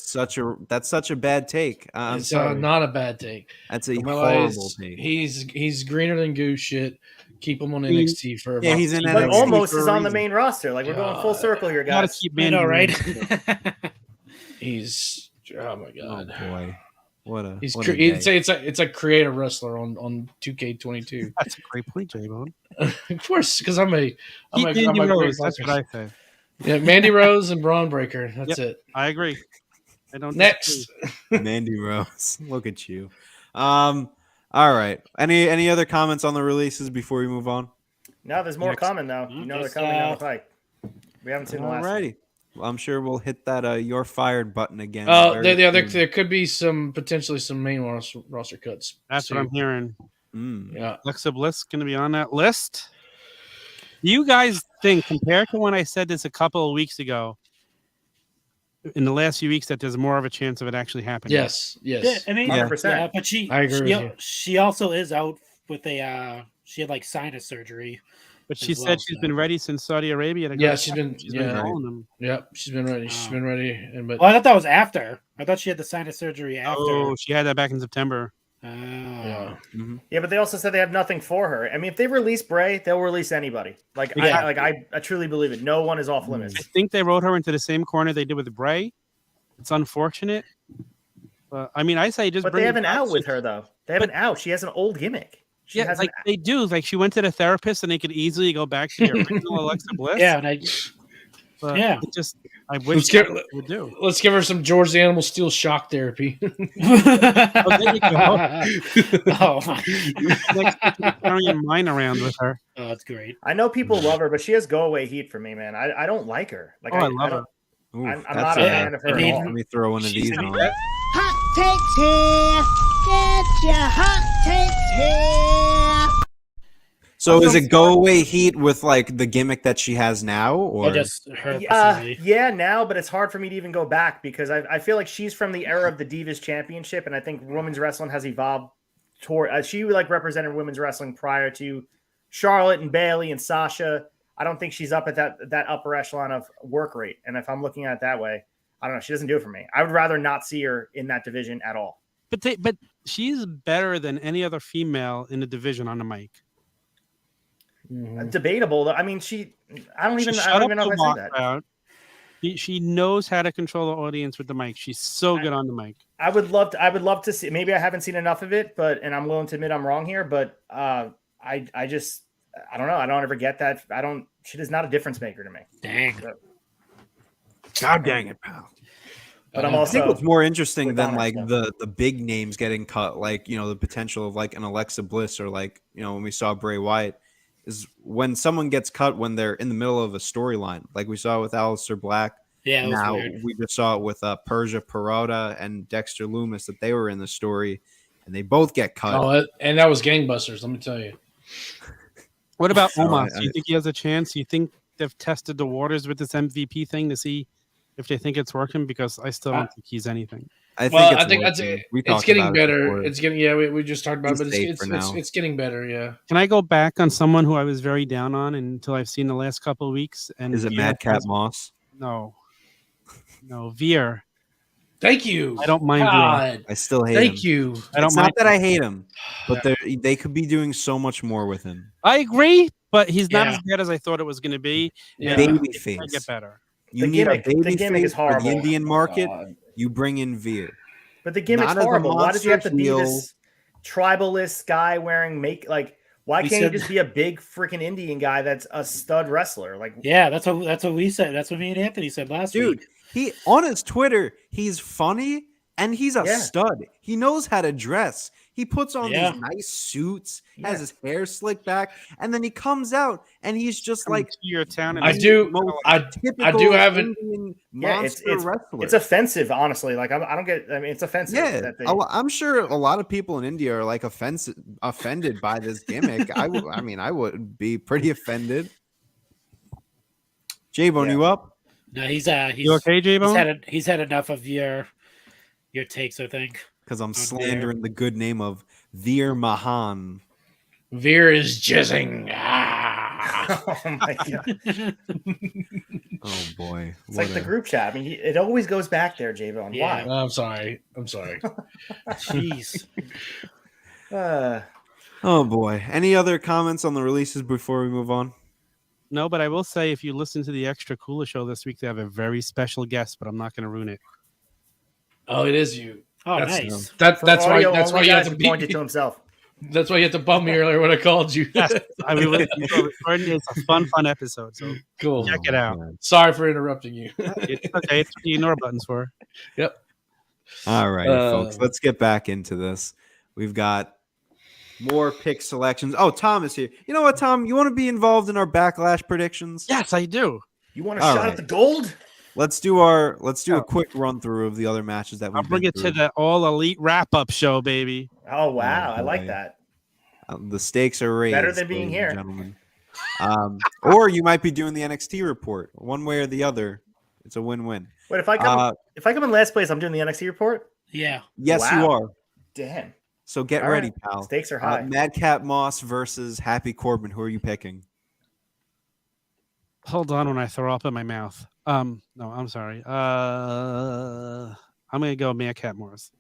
such a bad take. I'm It's sorry. not a bad take. That's a Carmelo horrible Hayes, take. he's greener than goose shit. Keep him on mean, NXT for yeah, about he's in 2 But NXT months. almost for a is on the reason. main roster. Like, we're going full circle here, Gotta guys. keep I know, Mandy. right? He's oh my Oh god. boy, what a He's what a it's a creative wrestler on 2K22. That's a great point, J-Bone. Of course, because I'm a Keep Mandy great Rose. That's wrestler. what I say. Yeah, Mandy Rose and Braun Breaker. That's it. I agree. I don't Next, Mandy Rose. Look at you. All right. Any other comments on the releases before we move on? No, there's more Next. coming, though. You know they're Just, coming down the pike. We haven't seen the last one. Alrighty. Well, I'm sure we'll hit that "you're fired" button again. very soon. there could be potentially some main roster cuts. That's what I'm hearing. Mm. Yeah. Alexa Bliss going to be on that list. Do you guys think, compared to when I said this a couple of weeks ago, in the last few weeks, that there's more of a chance of it actually happening? Yes. Yeah, Yes. I mean, 100%. yeah, but I agree with you. she also is out with she had like sinus surgery. But she as said well, she's so. been ready since Saudi Arabia. To go Yeah, back. she's been calling them. Yep, she's been ready. She's been ready. And but Well, I thought that was after. I thought she had the sinus surgery after. Oh, she had that back in September. yeah. Yeah, but they also said they have nothing for her. I mean, if they release Bray, they'll release anybody. Like, Yeah. I truly believe it. No one is off I limits. think they wrote her into the same corner they did with Bray. It's unfortunate. But I mean, I say just But bring they it have an back. out with her, though. They have an out. She has an old gimmick. She Yeah, has like they do. Like she went to the therapist, and they could easily go back to the original Alexa Bliss. Yeah, and I, but yeah. it just I Let's wish get- they would do. Let's give her some George the Animal Steel shock therapy. oh my! Like throwing your mind around with her. Oh, that's great. I know people love her, but she has go away heat for me, man. I don't like her. Like, Oh, I love her. Ooh, I'm that's not a fan of her I at mean, all. Let me throw one of these on. Hot takes here. get your hot takes here. So is it go away heat with like the gimmick that she has now, or just her personality? Yeah, now, but it's hard for me to even go back because I feel like she's from the era of the Divas Championship, and I think women's wrestling has evolved toward. She like represented women's wrestling prior to Charlotte and Bayley and Sasha. I don't think she's up at that upper echelon of work rate, and if I'm looking at it that way, I don't know. She doesn't do it for me. I would rather not see her in that division at all. But she's better than any other female in the division on the mic. Debatable. I mean, I don't even know if I say that. She knows how to control the audience with the mic. She's so good on the mic. I would love to see. Maybe I haven't seen enough of it, and I'm willing to admit I'm wrong here. But I don't know. I don't ever get that. She is not a difference maker to me. Dang. God dang it, pal. But I'm I also think what's more interesting than like the big names getting cut, like the potential of like an Alexa Bliss or like when we saw Bray Wyatt, is when someone gets cut when they're in the middle of a storyline, like we saw with Aleister Black. Yeah, now weird. we just saw it with Persia Pirotta and Dexter Lumis that they were in the story, and they both get cut. Oh, and that was gangbusters. Let me tell you. What about Omas? Do you think he has a chance? Do you think they've tested the waters with this MVP thing to see if they think it's working? Because I still don't think he's anything. I think it's getting better. It's getting we just talked about it, but it's getting better. Yeah. Can I go back on someone who I was very down on until I've seen the last couple of weeks? And is it Madcap Moss? No, Veer. Thank you. I don't mind Veer. I still hate him. Thank you. It's not that I hate him, but they could be doing so much more with him. I agree, but he's not as bad as I thought it was going to be. Yeah. Babyface. Get better. You need a the gimmick is babyface for horrible. the Indian market. You bring in Veer. But the gimmick's horrible. Why does he have to be this tribalist guy wearing why can't he just be a big freaking Indian guy that's a stud wrestler? That's what we said. That's what me and Anthony said last week. Dude, he on his Twitter, he's funny and he's a stud. He knows how to dress. He puts on these nice suits, has his hair slicked back, and then he comes out and he's just like your town. I do have an monster wrestler. It's offensive, honestly. I don't get. I mean, it's offensive. Yeah, I'm sure a lot of people in India are like offended by this gimmick. I would be pretty offended. J-Bone, you up? No, he's you okay, J-Bone? He's had enough of your takes, I think. Because I'm slandering the good name of Veer Mahan. Veer is jizzing. Oh my god! Oh boy! It's like the group chat. I mean, it always goes back there, J-Bone. Yeah. Why? I'm sorry. Jeez. Oh boy! Any other comments on the releases before we move on? No, but I will say if you listen to the Extra Cooler show this week, they have a very special guest, but I'm not going to ruin it. Oh, it is you. Oh, nice. That's why you have to point it to himself. That's why you had to bump me earlier when I called you. Yes, I mean, it's a fun episode. So cool. Check it out. Sorry for interrupting you. It's okay. It's what the ignore buttons for. Yep. All right, folks. Let's get back into this. We've got more pick selections. Oh, Tom is here. You know what, Tom? You want to be involved in our Backlash predictions? Yes, I do. You want a shot at the gold? Let's do a quick run through of the other matches that I'll bring it to the All Elite wrap up show, baby. Oh wow, I like that. The stakes are raised. Better than being here, gentlemen. Or you might be doing the NXT report. One way or the other, it's a win-win. Wait, if I come in last place, I'm doing the NXT report. Yeah. Yes, you are. Damn. So get ready, pal. Stakes are high. Madcap Moss versus Happy Corbin. Who are you picking? Hold on when I throw up in my mouth. No, I'm sorry. I'm gonna go Madcap Moss.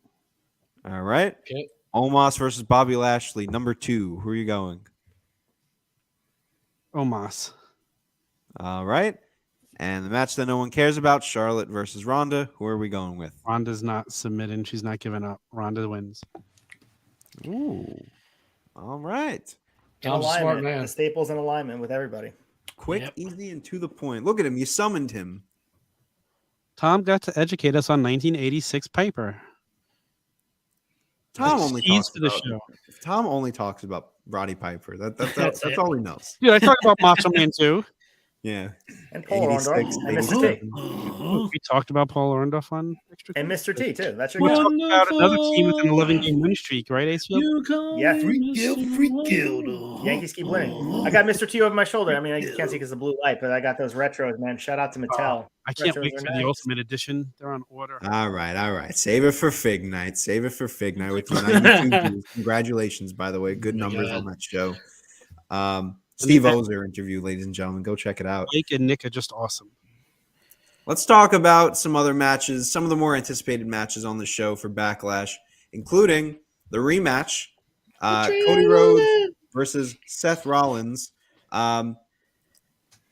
All right. Okay. Omas versus Bobby Lashley, number 2. Who are you going? Omas. All right. And the match that no one cares about, Charlotte versus Ronda. Who are we going with? Ronda's not submitting. She's not giving up. Ronda wins. Ooh. All right. Tom's a smart man. The staples in alignment with everybody. Quick, easy, and to the point. Look at him. You summoned him. Tom got to educate us on 1986 Piper. Tom only talks about Roddy Piper. That's all he knows. Dude, I talk about Macho Man too. Yeah. And Paul Orndorff 86, and Mr. T. 87. We talked about Paul Orndorff on Extra And Credit. Mr. T, too. That's your We guy. talked about another team with an 11-game win streak, right, ACEFIELD? Yeah. Freakill. Yankees keep winning. I got Mr. T over my shoulder. I mean, I can't see because of the blue light, but I got those retros, man. Shout out to Mattel. I can't Retros wait are for nice. the Ultimate Edition. They're on order. All right. Save it for Fig Night. Save it for Fig Night with your 92 views. Congratulations, by the way. Good numbers on that show. Steve Ozer interview, ladies and gentlemen. Go check it out. Jake and Nick are just awesome. Let's talk about some other matches, some of the more anticipated matches on the show for Backlash, including the rematch, Cody Rhodes versus Seth Rollins. I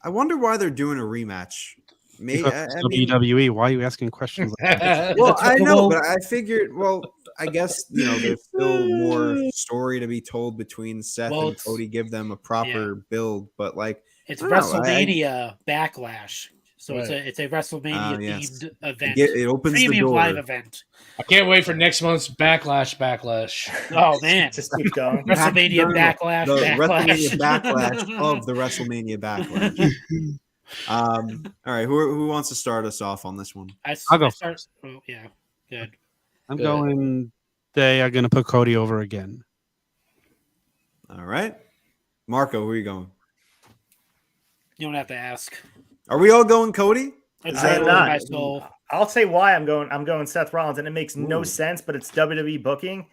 wonder why they're doing a rematch. Maybe WWE. Why are you asking questions like that? Well, I know, but I figured. Well, I guess there's still more story to be told between Seth and Cody. Give them a proper build, but it's WrestleMania Backlash, so Right. it's a WrestleMania themed event. It opens the Premium door. live event. I can't wait for next month's Backlash. Oh man, Just keep going. WrestleMania Backlash. The WrestleMania Backlash. Backlash of the WrestleMania Backlash. All right, who wants to start us off on this one? I'll go first. Oh, yeah, good. I'm going. They are going to put Cody over again. All right, Marco, who are you going? You don't have to ask. Are we all going Cody? It's I am my not. soul. I'll say why I'm going Seth Rollins, and it makes no sense, but it's WWE booking.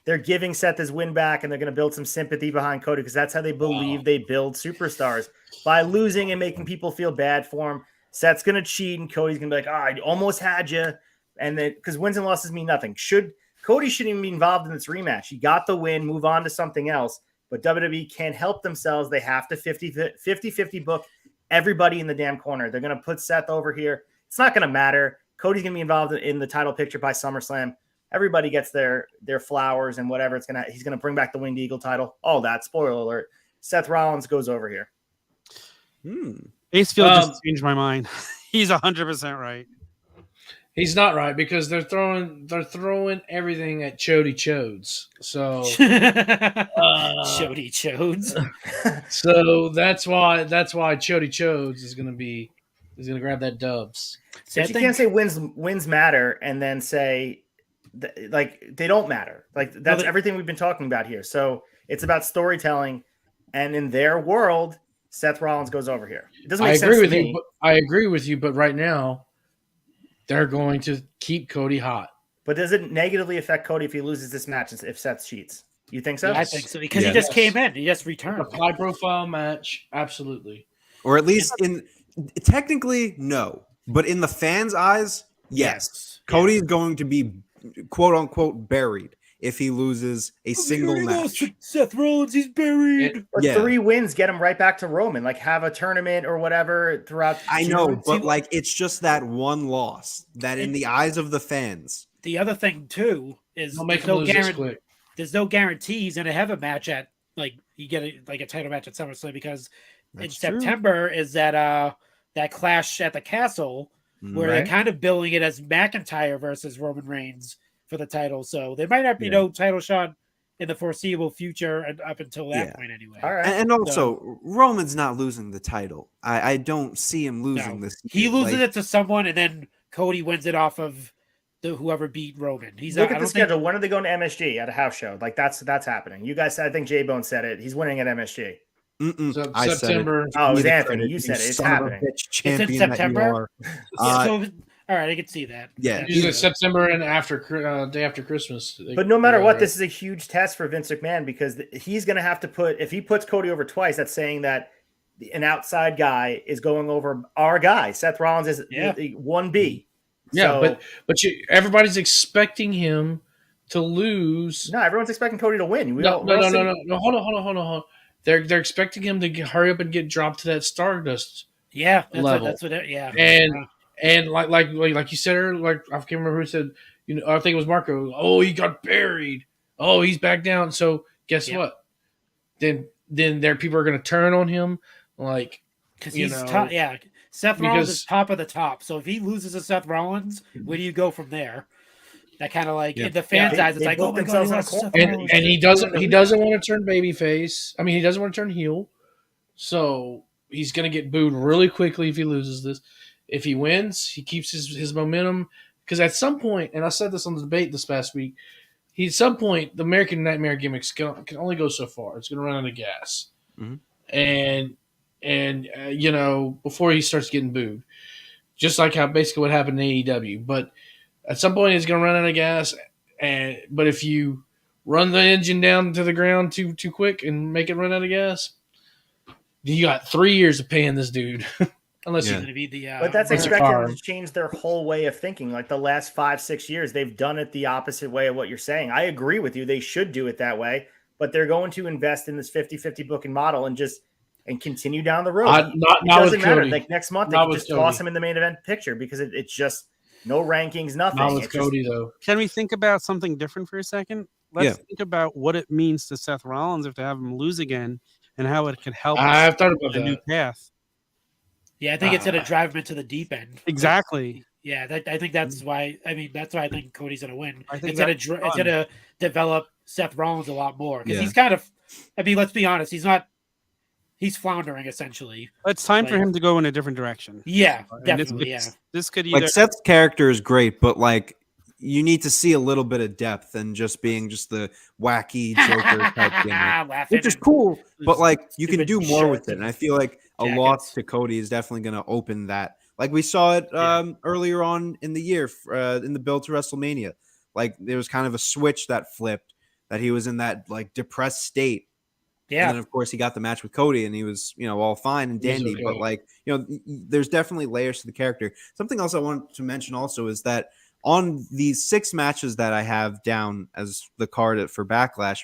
They're giving Seth his win back, and they're going to build some sympathy behind Cody because that's how they believe they build superstars. By losing and making people feel bad for him, Seth's going to cheat, and Cody's going to be like, I almost had you. And then, because wins and losses mean nothing. Cody shouldn't even be involved in this rematch. He got the win, move on to something else. But WWE can't help themselves. They have to 50-50 book everybody in the damn corner. They're going to put Seth over here. It's not going to matter. Cody's going to be involved in the title picture by SummerSlam. Everybody gets their flowers and whatever. He's going to bring back the Winged Eagle title. All that. Spoiler alert. Seth Rollins goes over here. ACEFIELD just changed my mind. He's 100% right. He's not right because they're throwing everything at Chody Chodes. So Chody Chodes. So that's why Chody Chodes is gonna grab that dubs. But you can't say wins matter and then say they don't matter. That's everything we've been talking about here. So it's about storytelling, and in their world, Seth Rollins goes over here. It doesn't make sense to me. I agree with you, but right now they're going to keep Cody hot. But does it negatively affect Cody if he loses this match if Seth cheats? You think so? Yeah, I think so because he just came in. He just returned. A high profile match, absolutely. Or at least technically, no. But in the fans' eyes, yes. Cody's going to be quote unquote buried if he loses a single match. Seth Rollins, he's buried. Or 3 wins get him right back to Roman. Have a tournament or whatever throughout. I know, but it's just that one loss that in the eyes of the fans. The other thing too is there's no guarantee he's going to have a match at you get a title match at SummerSlam because in September is that Clash at the Castle where they're kind of billing it as McIntyre versus Roman Reigns for the title. So there might not be no title shot in the foreseeable future and up until that point anyway. All right. And also, Roman's not losing the title. I don't see him losing this. He loses it to someone, and then Cody wins it off of whoever beat Roman. Look at the schedule. When are they going to MSG at a house show? That's happening. You guys, I think J-Bone said it. He's winning at MSG. September. Oh, it was Anthony. You said it. It's happening. It's in September. All right, I can see that. Yeah, usually September and day after Christmas. But no matter what, this is a huge test for Vince McMahon because he's going to have to if he puts Cody over twice, that's saying that an outside guy is going over our guy. Seth Rollins is 1B. Yeah, but everybody's expecting him to lose. No, everyone's expecting Cody to win. No. Hold on. They're expecting him to think up and get dropped to that Stardust. Yeah, level. And like you said earlier, I can't remember who said. I think it was Marco. Oh, he got buried. Oh, he's back down. So guess what? Then there people are going to turn on him, because he's top. Yeah, Seth Rollins is top of the top. So if he loses to Seth Rollins, where do you go from there? That kind of in the fans' eyes, it's oh my god, and he doesn't want to turn babyface. I mean, he doesn't want to turn heel. So he's going to get booed really quickly if he loses this. If he wins, he keeps his momentum. Because at some point, and I said this on the debate this past week, at some point, the American Nightmare gimmicks can only go so far. It's going to run out of gas. Mhm. And you know, before he starts getting booed. Just like how basically what happened in AEW. But at some point, it's going to run out of gas. But if you run the engine down to the ground too quick and make it run out of gas, you got 3 years of paying this dude. Unless He's he's going to be the. But that's What's expecting your them to change their whole way of thinking. Like the last 5-6 years, they've done it the opposite way of what you're saying. I agree with you. They should do it that way, but they're going to invest in this 50-50 booking model and continue down the road. not it doesn't with matter. Cody. Like next month, they Not can with just toss Cody. him in the main event picture because it's just no rankings, nothing. not with It's just- Cody though. Can we think about something different for a second? Let's Yeah. think about what it means to Seth Rollins if to have him lose again, and how it can help I've thought about a new that. path. Yeah, I think it's going to drive him into the deep end. Exactly. Yeah, I think that's why. I mean, that's why I think Cody's going to win. I think It's going that's to fun. develop Seth Rollins a lot more because Yeah. he's kind of. I mean, let's be honest. He's not. He's floundering essentially. It's time for Like- him to go in a different direction. Yeah, And definitely. Yeah. This could either Like Seth's character is great, but like you need to see a little bit of depth and just being just the wacky Joker type gimmick, Laughing which is and- cool. But like you can Stupid do more with shirts it, and and I feel like a jackets. loss to Cody is definitely going to open that. Like we saw it earlier on in the year in the build to WrestleMania. Like there was kind of a switch that flipped, that he was in that like depressed state. Yeah. And then of course he got the match with Cody and he was, all fine and He's dandy. okay. But like, there's definitely layers to the character. Something else I want to mention also is that on these 6 matches that I have down as the card for Backlash,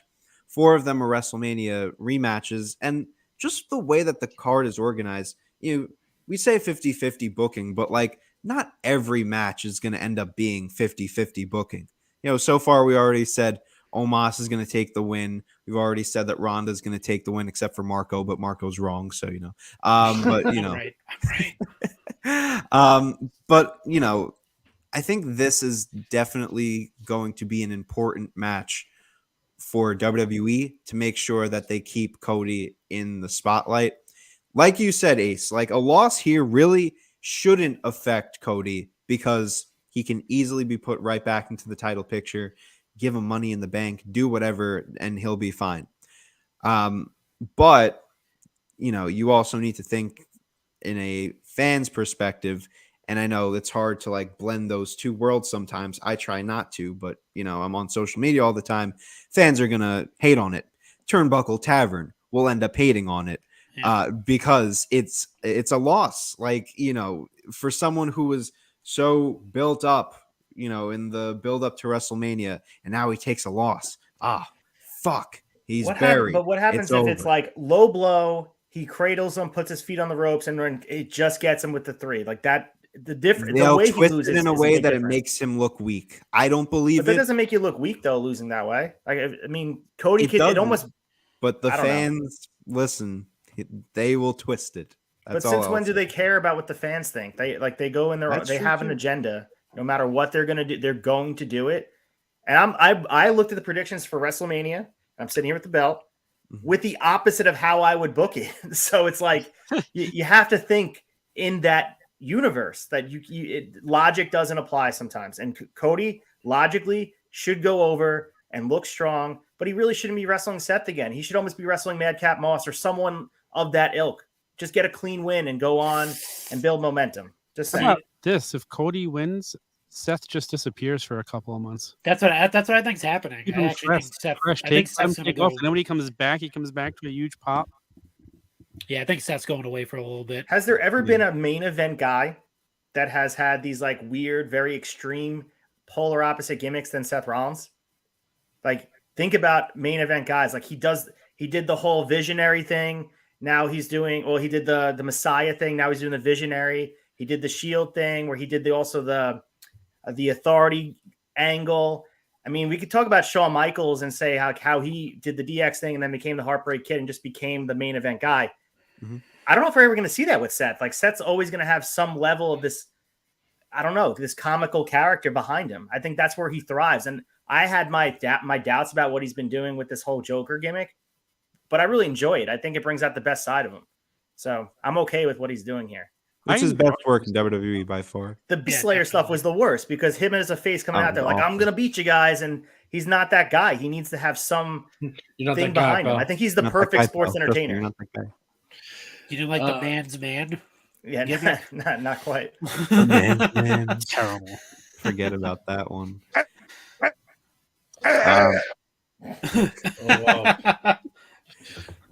4 of them are WrestleMania rematches. And just the way that the card is organized, we say 50-50 booking, but like not every match is going to end up being 50-50 booking. So far we already said Omas is going to take the win. We've already said that Ronda is going to take the win, except for Marco, but Marco's wrong. So, but Right. but I think this is definitely going to be an important match for WWE to make sure that they keep Cody in the spotlight. Like you said, Ace, like a loss here really shouldn't affect Cody because he can easily be put right back into the title picture, give him money in the bank, do whatever, and he'll be fine. But, you also need to think in a fan's perspective. And I know it's hard to like blend those two worlds sometimes. I try not to, but I'm on social media all the time. Fans are going to hate on it. Turnbuckle Tavern will end up hating on it because it's a loss. Like, for someone who was so built up, in the build up to WrestleMania, and now he takes a loss. Fuck. He's buried. But what happens if it's like low blow, he cradles him, puts his feet on the ropes, and then it just gets him with the 3 like that? The difference. The They'll way he twist loses it in a is way big that it difference. makes him look weak. I don't believe But that it. doesn't make you look weak though, losing that way. Like I mean, Cody It could. It doesn't. almost. But the I don't know. fans, listen, they will twist it. That's But all since I'll when do say. they care about what the fans think? They go in there. That's They true, have an too. agenda. No matter what they're gonna do, they're going to do it. And I looked at the predictions for WrestleMania. I'm sitting here with the belt, with the opposite of how I would book it. So it's like you have to think in that universe that logic doesn't apply sometimes. And Cody logically should go over and look strong, but he really shouldn't be wrestling Seth again. He should almost be wrestling Madcap Moss or someone of that ilk. Just get a clean win and go on and build momentum. Just How saying. about this? If Cody wins, Seth just disappears for a couple of months. That's what I think's happening. Keep I him actually fresh, think Seth. fresh I think take, let him Seth's gonna take off. go. And then when he comes back to a huge pop. Yeah, I think Seth's going away for a little bit. Has there ever been a main event guy that has had these like weird, very extreme, polar opposite gimmicks than Seth Rollins? Like, think about main event guys. Like he did the whole visionary thing. Now he's doing, he did the Messiah thing. Now he's doing the visionary. He did the Shield thing where he did the authority angle. I mean, we could talk about Shawn Michaels and say how he did the DX thing and then became the Heartbreak Kid and just became the main event guy. Mm-hmm. I don't know if we're ever going to see that with Seth. Like Seth's always going to have some level of this, I don't know, this comical character behind him. I think that's where he thrives. And I had my doubts about what he's been doing with this whole Joker gimmick, but I really enjoy it. I think it brings out the best side of him. So I'm okay with what he's doing here. What's his best work in WWE by far? The Beast Slayer stuff was the worst because him as a face coming out there like, awful. I'm going to beat you guys. And he's not that guy. He needs to have some You're not thing that guy, behind him. pal. I think he's the Not that perfect guy, sports pal. Trust me, entertainer. not that guy. You didn't like the man's man? Yeah, not quite. Man, Terrible. forget about that one.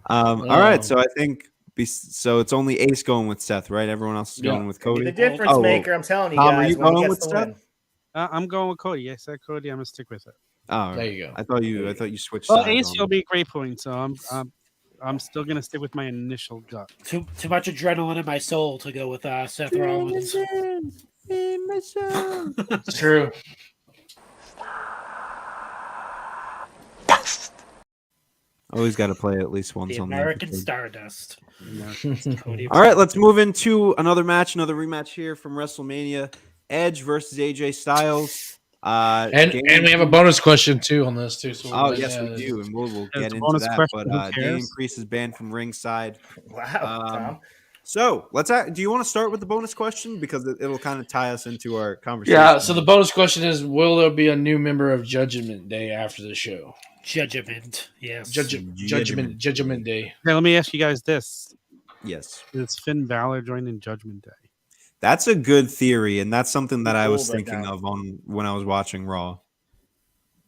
All right, so I think so. It's only Ace going with Seth, right? Everyone else is going with Cody. The difference maker, I'm telling you Tom, guys. are you when he going gets with the Seth? win. I'm going with Cody. I said Cody. I'm gonna stick with it. Oh, There you go. I thought you switched. Well, sides Ace, on you'll him. be a great point. So I'm still gonna stick with my initial gut. Too much adrenaline in my soul to go with Seth Rollins. It's true. Always got to play at least once The on the American episode. Stardust. All right, let's move into another match, another rematch here from WrestleMania: Edge versus AJ Styles. And we have a bonus question too on this too. So Oh yes, we do, and we'll get into bonus that. question, But who Damian cares? Priest is banned from ringside. Wow, Tom. So do you want to start with the bonus question because it'll kind of tie us into our conversation? yeah. So the bonus question is: will there be a new member of Judgment Day after the show? Judgment. Yes. Judgment Day. Now let me ask you guys this: Yes, is Finn Balor joining Judgment Day? that's a good theory, and that's something that I was Cool, but thinking no. of when I was watching Raw.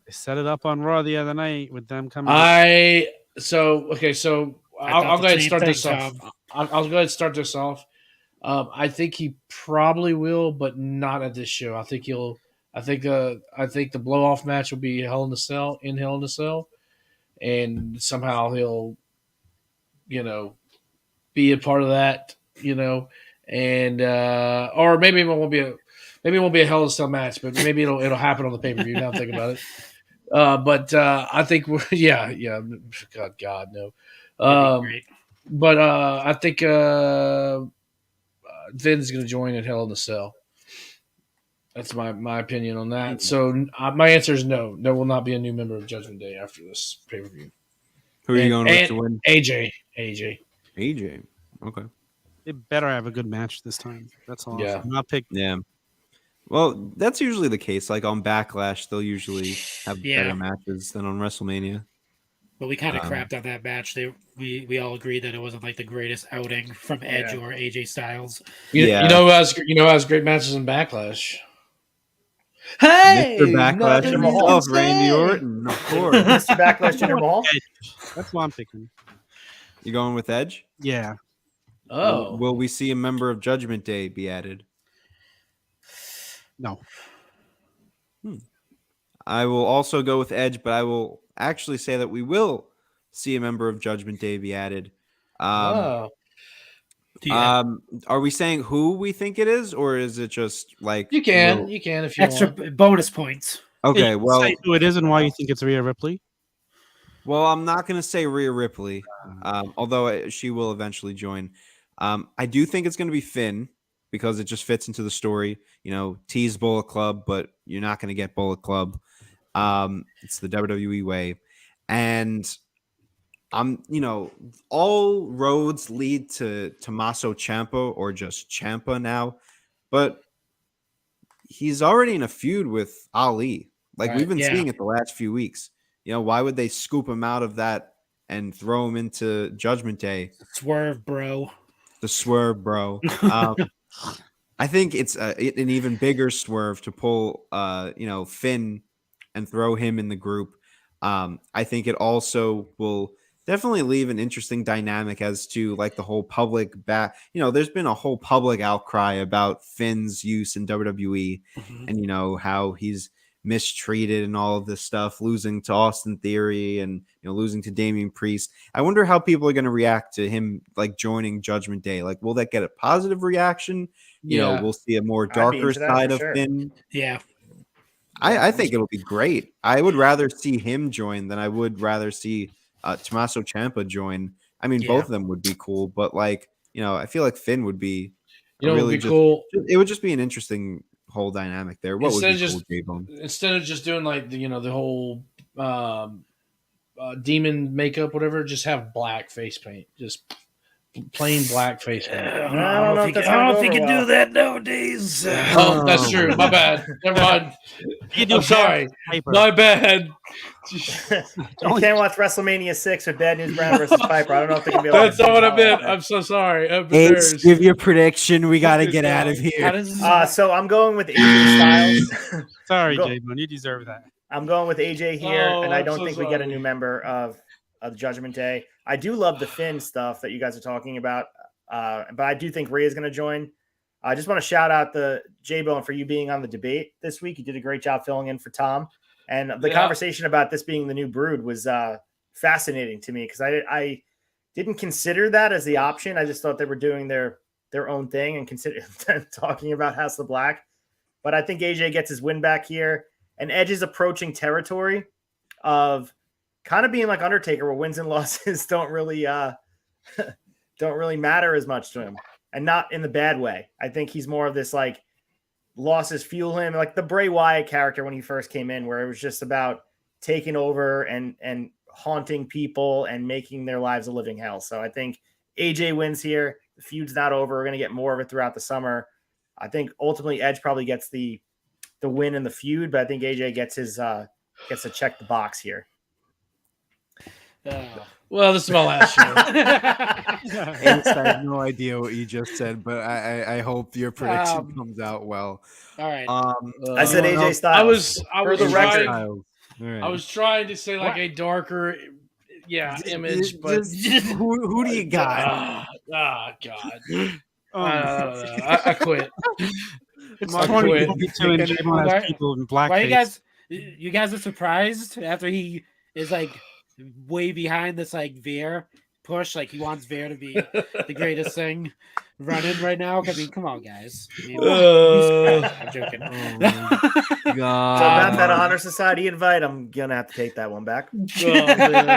I set it up on Raw the other night with them coming. I'll thought go ahead and the start same this thing, off. I'll go ahead and start this off. I think he probably will, but not at this show. I think the blow off match will be Hell in a Cell, and somehow he'll, be a part of that, and or maybe it won't be a Hell in a Cell match, but maybe it'll happen on the pay per view. Now think about it. But I think yeah. God no. That'd be great. But I think Vin's going to join at Hell in a Cell. That's my opinion on that. So my answer is no. There will not be a new member of Judgment Day after this pay per view. Who are you going with to win? AJ. AJ. Okay. They better have a good match this time. That's all. Yeah. I'm not picking. Yeah. Well, that's usually the case. Like on Backlash, they'll usually have better matches than on WrestleMania. But we kind of crapped on that match. We all agreed that it wasn't like the greatest outing from Edge or AJ Styles. You know who has great matches in Backlash? Hey, Mr. Backlash himself, Randy Orton, of course. Mr. Backlash, Jinder Mahal. That's what I'm picking. You going with Edge? Yeah. Oh, Will we see a member of Judgment Day be added? No. I will also go with Edge, but I will actually say that we will see a member of Judgment Day be added. Are we saying who we think it is, or is it just like you can if you Extra want. bonus points. Okay, well, Say who it is and why you think it's Rhea Ripley. Well, I'm not going to say Rhea Ripley, although she will eventually join. I do think it's going to be Finn because it just fits into the story. Tease Bullet Club, but you're not going to get Bullet Club. It's the WWE way. And all roads lead to Tommaso Ciampa or just Ciampa now, but he's already in a feud with Ali. Like we've been seeing it the last few weeks. Why would they scoop him out of that and throw him into Judgment Day? Swerve, bro. The swerve, bro. I think it's an even bigger swerve to pull, Finn and throw him in the group. I think it also will definitely leave an interesting dynamic as to like the whole public there's been a whole public outcry about Finn's use in WWE and how he's mistreated and all of this stuff, losing to Austin Theory and losing to Damian Priest. I wonder how people are going to react to him like joining Judgment Day. Like, will that get a positive reaction? We'll see a more darker side of Finn. Yeah. I think it'll be great. I would rather see him join than I would rather see Tommaso Ciampa join. I mean, both of them would be cool, but I feel like Finn would be cool. It would just be an interesting whole dynamic there. What would be cool, J-Bone? Instead of just doing like the whole demon makeup, whatever, just have black face paint. Just plain blackface him. I don't know if that's I gonna don't go think you over can well. do that nowadays. Oh, that's true. My bad. Never mind. I'm sorry. Piper. My bad. You can't watch WrestleMania 6 with Bad News Brown versus Piper. I don't know if they can be able That's to not what I do meant. that. I'm so sorry. I'm Ace, embarrassed. give your prediction. We got to get out of How here. does So I'm going with AJ Styles. Sorry, Go- J-Bone. You deserve that. I'm going with AJ here, Oh, and I I'm don't so think we get a sorry. new member of Judgment Day. I do love the Finn stuff that you guys are talking about, but I do think Rhea is going to join. I just want to shout out the J-Bone for you being on the debate this week. You did a great job filling in for Tom. And the conversation about this being the new Brood was fascinating to me because I didn't consider that as the option. I just thought they were doing their own thing and consider talking about House of Black. But I think AJ gets his win back here. And Edge is approaching territory of kind of being like Undertaker, where wins and losses don't really matter as much to him, and not in the bad way. I think he's more of this like losses fuel him, like the Bray Wyatt character when he first came in, where it was just about taking over and haunting people and making their lives a living hell. So I think AJ wins here. The feud's not over. We're going to get more of it throughout the summer. I think ultimately Edge probably gets the win in the feud, but I think AJ gets gets to check the box here. Well, this is my last show. Ace, I have no idea what you just said, but I hope your prediction comes out well. All right. I said AJ Styles. I For was the record. Styles. All right. I was trying to say like a darker, image, but Who do you got? God. I quit. It's I 2022 and J-Bone has Why- people in Why blackface. you guys are surprised after he is like way behind this like Veer push? Like he wants Veer to be the greatest thing running right now. I mean, come on, guys. I mean, I'm joking. So about that honor society invite, I'm gonna have to take that one back. Oh, man.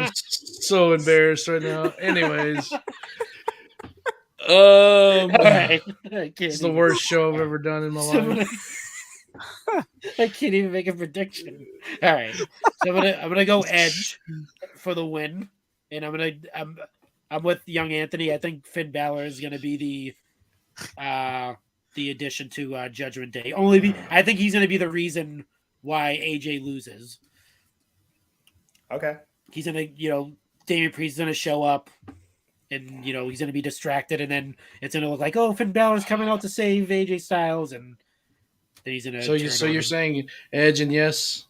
I'm so embarrassed right now. Anyways, All right. it's the worst show I've ever done in my life. I can't even make a prediction. All right, so I'm gonna go Edge for the win, and I'm with young Anthony. I think Finn Balor is gonna be the addition to Judgment Day. I think he's gonna be the reason why AJ loses. Okay. He's gonna, Damian Priest is gonna show up, and he's gonna be distracted, and then it's gonna look like, oh, Finn Balor's coming out to save AJ Styles, and then he's gonna. So you're saying Edge and yes?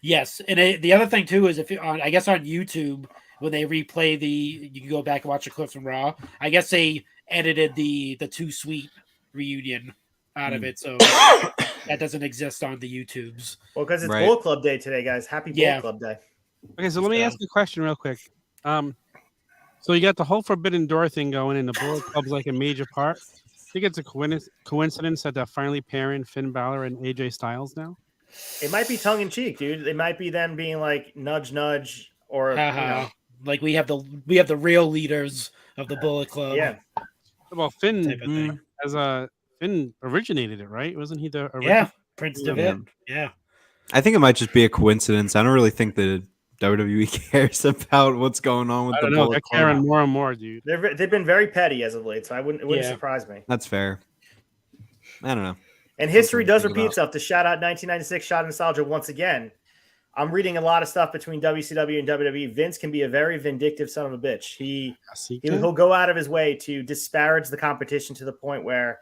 Yes, and the other thing too is I guess on YouTube when they replay you can go back and watch the clips from Raw. I guess they edited the Too Sweet reunion out of it, so that doesn't exist on the YouTubes. Well, because it's Right. Bullet Club Day today, guys. Happy Bullet Club Day. Okay, so let me ask you a question real quick. So you got the whole Forbidden Door thing going, and the Bullet Club's like a major part. Think it's a coincidence that they're finally pairing Finn Balor and AJ Styles now? It might be tongue in cheek, dude. It might be them being like nudge, nudge, or like we have the real leaders of the Bullet Club. Yeah. Well, Finn Finn originated it, right? Wasn't he the original? Yeah, Prince Devitt. Yeah. I think it might just be a coincidence. I don't really think that WWE cares about what's going on with I the don't know. Bullet They're caring Club. more and more, dude. They've been very petty as of late, so it wouldn't surprise me. That's fair. I don't know. And history does Something to repeat think itself. To shout out 1996 Shot of Nostalgia once again. I'm reading a lot of stuff between WCW and WWE. Vince can be a very vindictive son of a bitch. He'll go out of his way to disparage the competition to the point where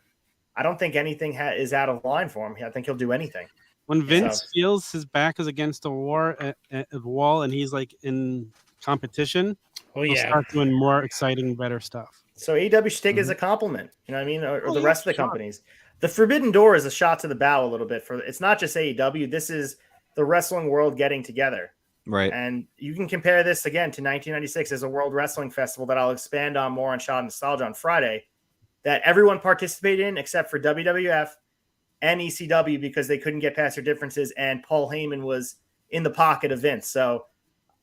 I don't think anything is out of line for him. I think he'll do anything. When Vince feels his back is against the wall and he's like in competition, he'll start doing more exciting, better stuff. So AEW should take it as a compliment, you know what I mean? Or the rest of the companies. The Forbidden Door is a shot to the bow a little bit. It's not just AEW. This is the wrestling world getting together. Right. And you can compare this again to 1996 as a World Wrestling Festival that I'll expand on more on Shot of Nostalgia on Friday, that everyone participated in except for WWF and ECW because they couldn't get past their differences, and Paul Heyman was in the pocket of Vince. So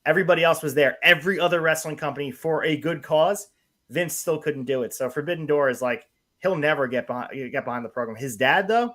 everybody else was there. Every other wrestling company for a good cause, Vince still couldn't do it. So Forbidden Door is like, he'll never get behind the program. His dad, though,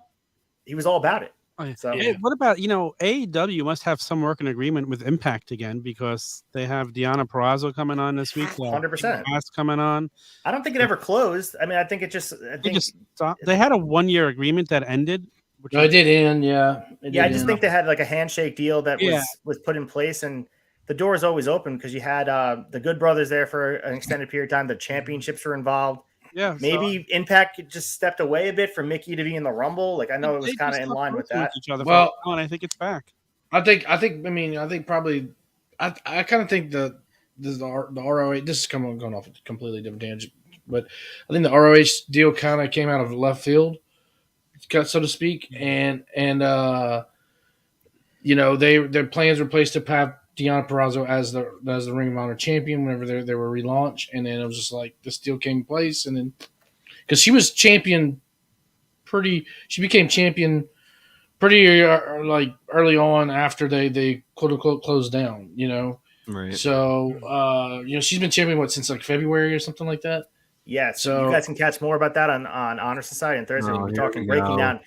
he was all about it. Oh, yeah. So Hey, what about, AEW must have some working agreement with Impact again because they have Deonna Purrazzo coming on this week. 100%. Coming on. I don't think it ever closed. I mean, I think it just. They had a 1-year agreement that ended. No, it did end. Yeah. I just think they had like a handshake deal that was put in place, and the door is always open because you had the Good Brothers there for an extended period of time. The championships were involved. Yeah, maybe Impact just stepped away a bit from Mickey to be in the Rumble. Like I know it was kind of in line with that. Well, and I think it's back. I think probably. I kind of think the ROH. This is going off a completely different tangent, but I think the ROH deal kind of came out of left field, so to speak, and their plans were placed to have Deonna Purrazzo as the Ring of Honor champion whenever they were relaunched, and then it was just like this deal came in place, and then because she was champion she became champion pretty like early on after they quote unquote closed down, Right. Mm-hmm. So she's been champion since like February or something like that. Yeah, so you guys can catch more about that on Honor Society on Thursday. We'll be breaking down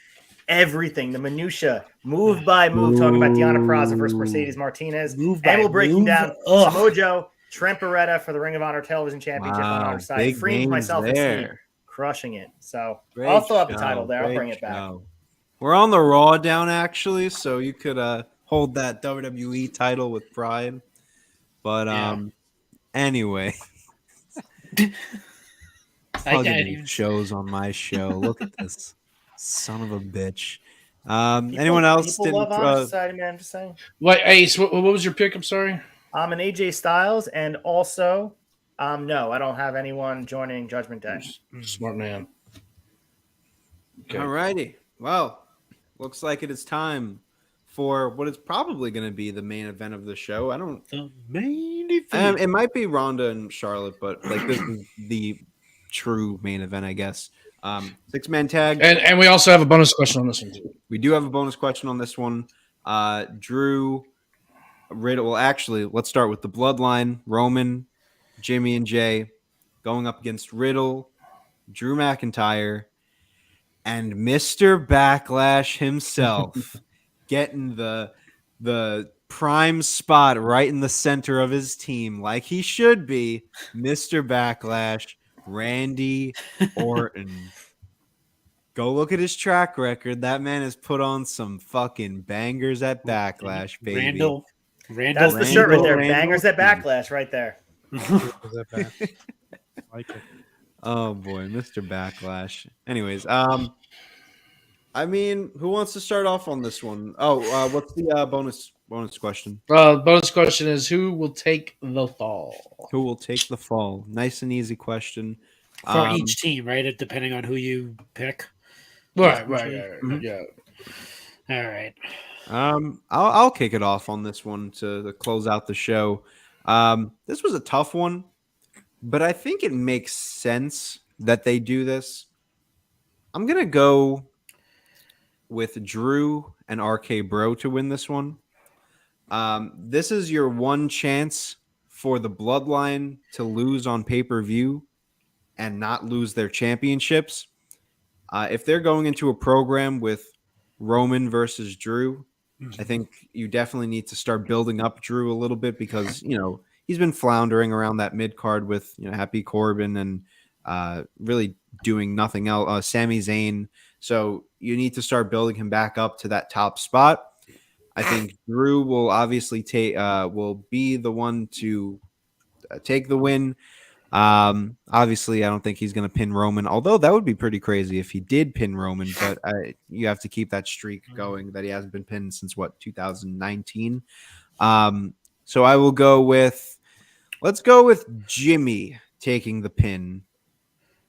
everything, the minutia, move by move, talking about Deonna Purrazzo versus Mercedes Martinez, and we're breaking down Samoa Joe, Trent Beretta for the Ring of Honor Television Championship on our side. Freeing myself and Steve, crushing it. So I'll throw up the title there. I'll bring it back. We're on the Rawdown actually, so you could hold that WWE title with pride. But anyway. I shows on my show. Look at this son of a bitch. Anyone else? People love Honor Society, man. I'm just saying. What Ace? What was your pick? I'm sorry. I'm an AJ Styles, and also, no, I don't have anyone joining Judgment Day. Smart man. Okay. All righty. Well, looks like it is time for what is probably going to be the main event of the show. The main event. It might be Ronda and Charlotte, but like this is the true main event, I guess. 6-man tag, and we also have a bonus question on this one too. We do have a bonus question on this one. Drew, Riddle. Well, actually, let's start with the Bloodline. Roman, Jimmy, and Jay going up against Riddle, Drew McIntyre, and Mr. Backlash himself getting the prime spot right in the center of his team, like he should be. Mr. Backlash, Randy Orton. Go look at his track record. That man has put on some fucking bangers at Backlash, baby. Randall. That's the shirt right there. Bangers at Backlash right there. Like it. Oh boy, Mr. Backlash. Anyways, I mean, who wants to start off on this one? Oh, what's the bonus question? Bonus question is who will take the fall? Who will take the fall? Nice and easy question. For each team, right? Depending on who you pick. Right. Yeah. All right. I'll kick it off on this one to close out the show. This was a tough one, but I think it makes sense that they do this. I'm gonna go with Drew and RK-Bro to win this one. This is your one chance for the Bloodline to lose on pay-per-view and not lose their championships. If they're going into a program with Roman versus Drew, I think you definitely need to start building up Drew a little bit because, he's been floundering around that mid card with, Happy Corbin and really doing nothing else. Sami Zayn. So you need to start building him back up to that top spot. I think Drew will obviously will be the one to take the win. Obviously, I don't think he's going to pin Roman, although that would be pretty crazy if he did pin Roman. But you have to keep that streak going that he hasn't been pinned since 2019. So I will go with, let's go with Jimmy taking the pin.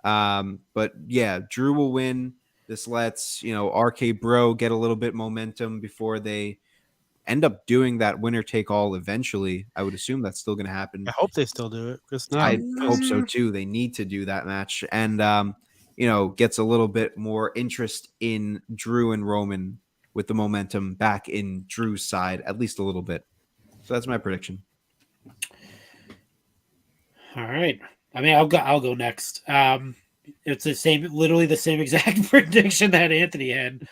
But yeah, Drew will win. This lets, RK-Bro get a little bit momentum before they end up doing that winner take all eventually. I would assume that's still going to happen. I hope they still do it. I hope so too. They need to do that match and, gets a little bit more interest in Drew and Roman with the momentum back in Drew's side, at least a little bit. So that's my prediction. All right. I mean, I'll go next. It's literally the same exact prediction that Anthony had.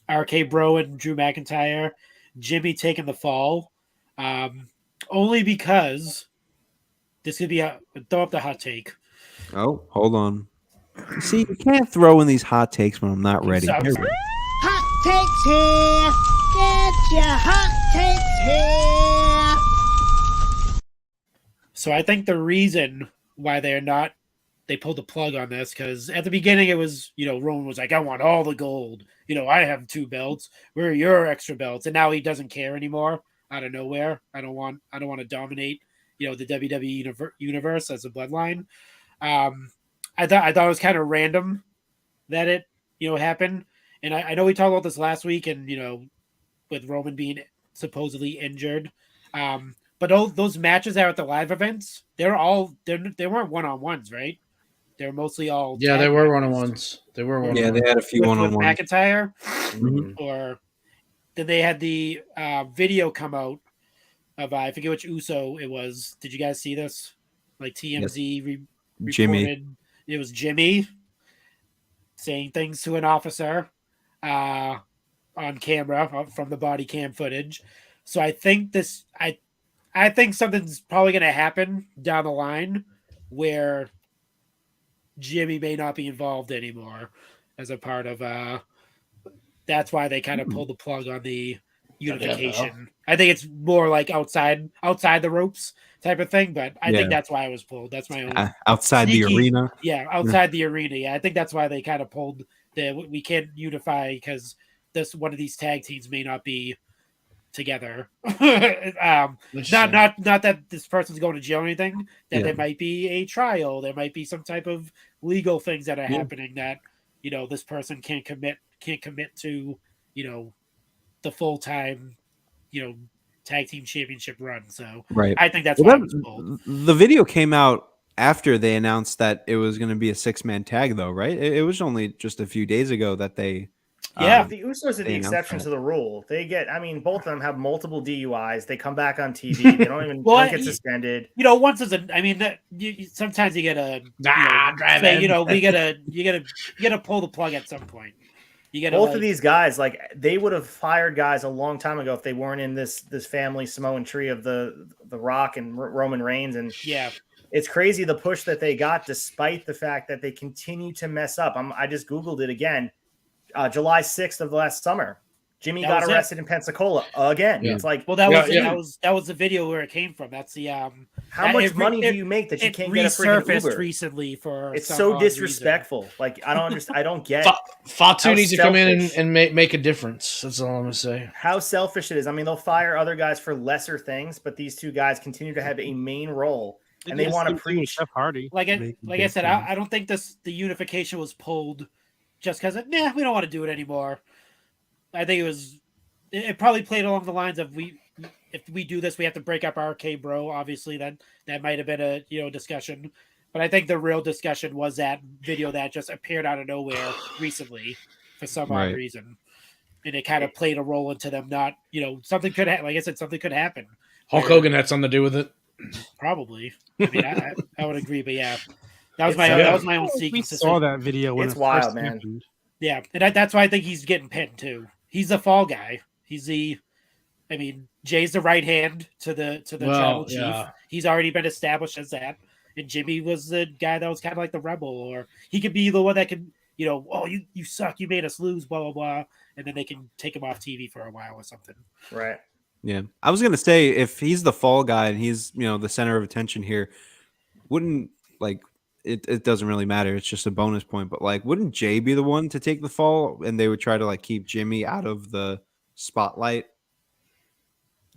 RK-Bro and Drew McIntyre, Jimmy taking the fall, only because this could be throw up the hot take. Oh, hold on. See, you can't throw in these hot takes when I'm not ready. So- Here we go. Hot takes here. Get your hot takes here. So I think the reason why they pulled the plug on this, because at the beginning it was, Roman was like, I want all the gold. I have 2 belts. Where are your extra belts? And now he doesn't care anymore out of nowhere. I don't want to dominate, the WWE universe as a bloodline. I thought it was kind of random that it, happened. And I know we talked about this last week and, with Roman being supposedly injured. But those matches that are at the live events, they weren't one-on-ones, right? They're mostly all they were one-on-ones. They were one-on-ones. Yeah, they had a few with one-on-ones. McIntyre, Mhm. or then they had the video come out of I forget which Uso it was. Did you guys see this? Like TMZ reported Jimmy. it was Jimmy saying things to an officer on camera from the body cam footage. So I think I think something's probably going to happen down the line where Jimmy may not be involved anymore as a part of that's why they kind of pulled the plug on the unification. I think it's more like outside the ropes type of thing, but I think that's why it was pulled. That's my own outside sneaky, the arena. Yeah, outside the arena. Yeah, I think that's why they kind of pulled we can't unify because one of these tag teams may not be together. Not that this person's going to jail or anything, that there might be a trial, there might be some type of legal things that are happening that this person can't commit to the full-time tag team championship run. So Right. I think that's why it was pulled. The video came out after they announced that it was going to be a 6-man tag, though, right? It was only just a few days ago that they. The Usos are the they exception announced to the rule. They get, both of them have multiple DUIs. They come back on TV. They don't even don't get suspended. Once is sometimes you get a you gotta pull the plug at some point. You gotta both of these guys, like they would have fired guys a long time ago if they weren't in this family Samoan tree of the Rock and Roman Reigns. And it's crazy the push that they got, despite the fact that they continue to mess up. I just Googled it again. July 6th of last summer, Jimmy got arrested in Pensacola again. It's like, well, that was the video where it came from. That's the how much money do you make that you can't get a freaking Uber? Recently for it's so disrespectful. Reason. Like I don't understand. I don't get. Fatu needs to come in and make a difference. That's all I'm gonna say. How selfish it is. They'll fire other guys for lesser things, but these two guys continue to have a main role, and they want to preach. Jeff Hardy. Like I said, I don't think the unification was pulled just because we don't want to do it anymore. I think it probably played along the lines of if we do this, we have to break up RK-Bro. Obviously, that might have been a discussion, but I think the real discussion was that video that just appeared out of nowhere recently for some odd reason, and it kind of played a role into them not something could like I said, something could happen. Hulk Hogan had something to do with it. Probably. I would agree, but yeah. That was my own secret. We saw that video when it's wild, man. Happened. Yeah, and that's why I think he's getting pinned too. He's the fall guy. He's Jay's the right hand to the tribal chief. He's already been established as that. And Jimmy was the guy that was kind of like the rebel, or he could be the one that could, oh, you suck, you made us lose, blah blah blah, and then they can take him off TV for a while or something. Right. Yeah, I was gonna say if he's the fall guy and he's the center of attention here, wouldn't it doesn't really matter. It's just a bonus point. But wouldn't Jay be the one to take the fall, and they would try to keep Jimmy out of the spotlight?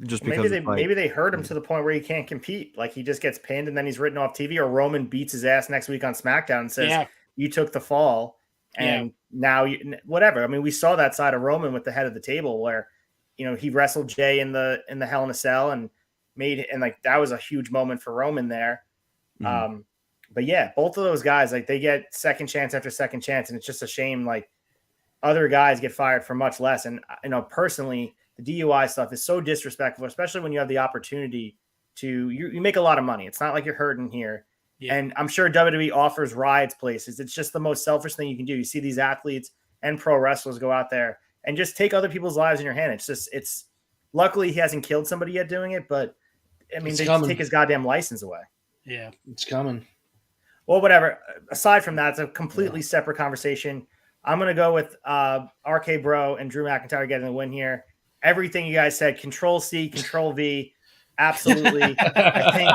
Just because maybe they hurt him to the point where he can't compete. Like he just gets pinned and then he's written off TV, or Roman beats his ass next week on SmackDown and says, "You took the fall, and now whatever." We saw that side of Roman with the head of the table where he wrestled Jay in the Hell in a Cell and that was a huge moment for Roman there. Mm-hmm. But yeah, both of those guys, they get second chance after second chance, and it's just a shame. Other guys get fired for much less. And personally, the DUI stuff is so disrespectful, especially when you have the opportunity to. You make a lot of money. It's not like you're hurting here. Yeah. And I'm sure WWE offers rides places. It's just the most selfish thing you can do. You see these athletes and pro wrestlers go out there and just take other people's lives in your hand. It's luckily he hasn't killed somebody yet doing it, but I mean, they just take his goddamn license away. Yeah, it's coming. Well, whatever. Aside from that, it's a completely separate conversation. I'm going to go with RK-Bro and Drew McIntyre getting the win here. Everything you guys said, Control C, Control V, absolutely. I think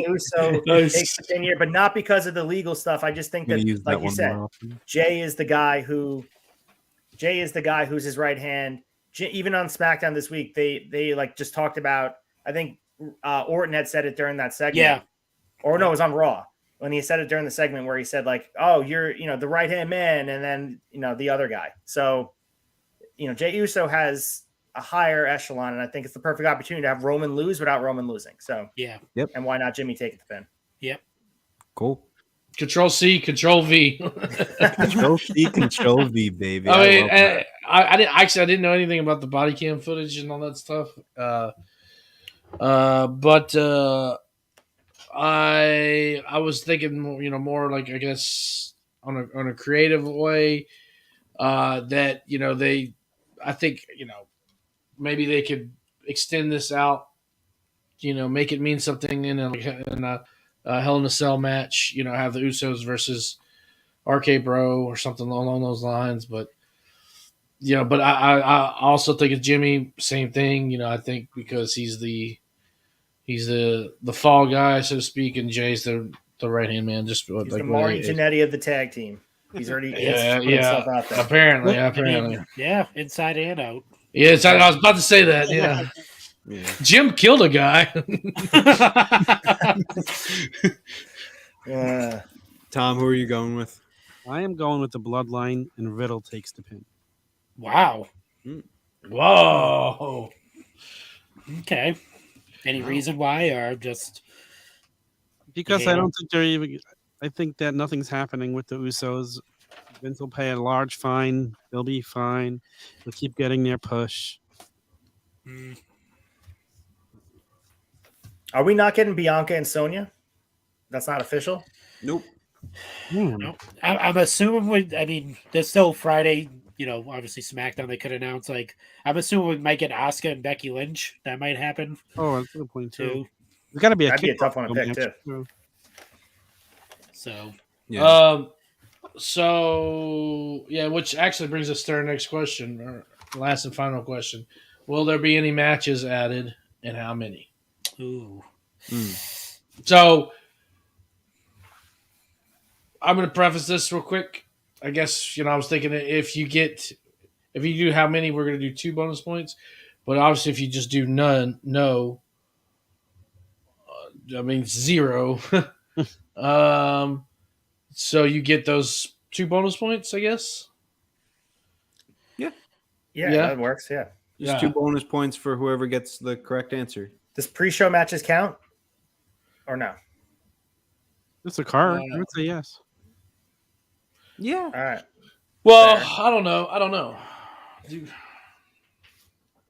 Uso takes the pin here, but not because of the legal stuff. I just think that, like you said, Jay is the guy who's his right hand. Even on SmackDown this week, they like just talked about. I think Orton had said it during that segment. Yeah. Or no, it was on Raw when he said it during the segment where he said like, "Oh, you're the right hand man," and then the other guy. So, Jey Uso has a higher echelon, and I think it's the perfect opportunity to have Roman lose without Roman losing. So yeah, yep. And why not Jimmy take the pin? Yep. Cool. Control C, Control V. Control C, Control V, baby. I mean, I didn't know anything about the body cam footage and all that stuff. But I was thinking, more like, I guess on a creative way, that I think maybe they could extend this out, make it mean something in a Hell in a Cell match, have the Usos versus RK-Bro or something along those lines. But but I also think it's Jimmy, same thing. I think because he's the fall guy, so to speak, and Jay's the right hand man. Just he's the Marty Jannetty of the tag team. He's already put himself out there. Apparently. Yeah, inside and out. Yeah, I was about to say that. Yeah. Yeah. Jim killed a guy. Tom, who are you going with? I am going with the Bloodline, and Riddle takes the pin. Wow. Whoa. Okay. Any reason why, or just because I don't think they're even. I think that nothing's happening with the Usos. Vince will pay a large fine. They'll be fine. They'll keep getting their push. Are we not getting Bianca and Sonya? That's not official? Nope. No. I'm assuming there's still Friday, obviously SmackDown they could announce, like, I'm assuming we might get Asuka and Becky Lynch. That might happen. Oh, that's a good point too. There's got to be That'd be a tough one to pick too. So yeah. Which actually brings us to our next question, or last and final question. Will there be any matches added, and how many? Ooh. So I'm going to preface this real quick. I guess, I was thinking if you do how many, we're going to do 2 bonus points. But obviously, if you just do none, no. 0. So you get those 2 bonus points, I guess? Yeah, that works, yeah. Just 2 bonus points for whoever gets the correct answer. Does pre-show matches count? Or no? It's a card. I would say yes. Yeah. All right. Well, fair. I don't know.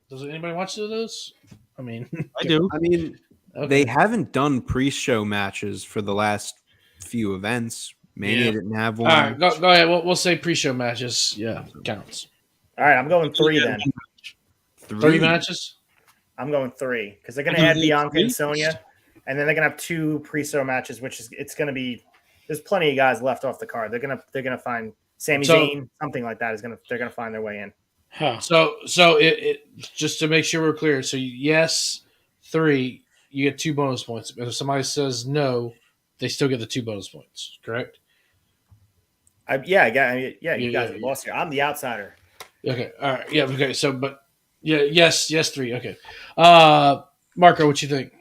Does anybody watch those? I mean, I do. I mean, They haven't done pre-show matches for the last few events. Mania didn't have one. All right, go ahead. We'll say pre-show matches. Yeah, counts. All right, I'm going 3 then. 3 matches? I'm going 3 because they're going to add Bianca and Sonya, and then they're going to have 2 pre-show matches, which is it's going to be. There's plenty of guys left off the card. They're gonna find Sami Zayn, something like that. They're gonna find their way in. Huh. So it just to make sure we're clear. So yes, 3, you get 2 bonus points. But if somebody says no, they still get the 2 bonus points. Correct? You guys are lost here. I'm the outsider. Okay. All right. Yeah. Okay. So, but yes, 3. Okay. Marco, what you think?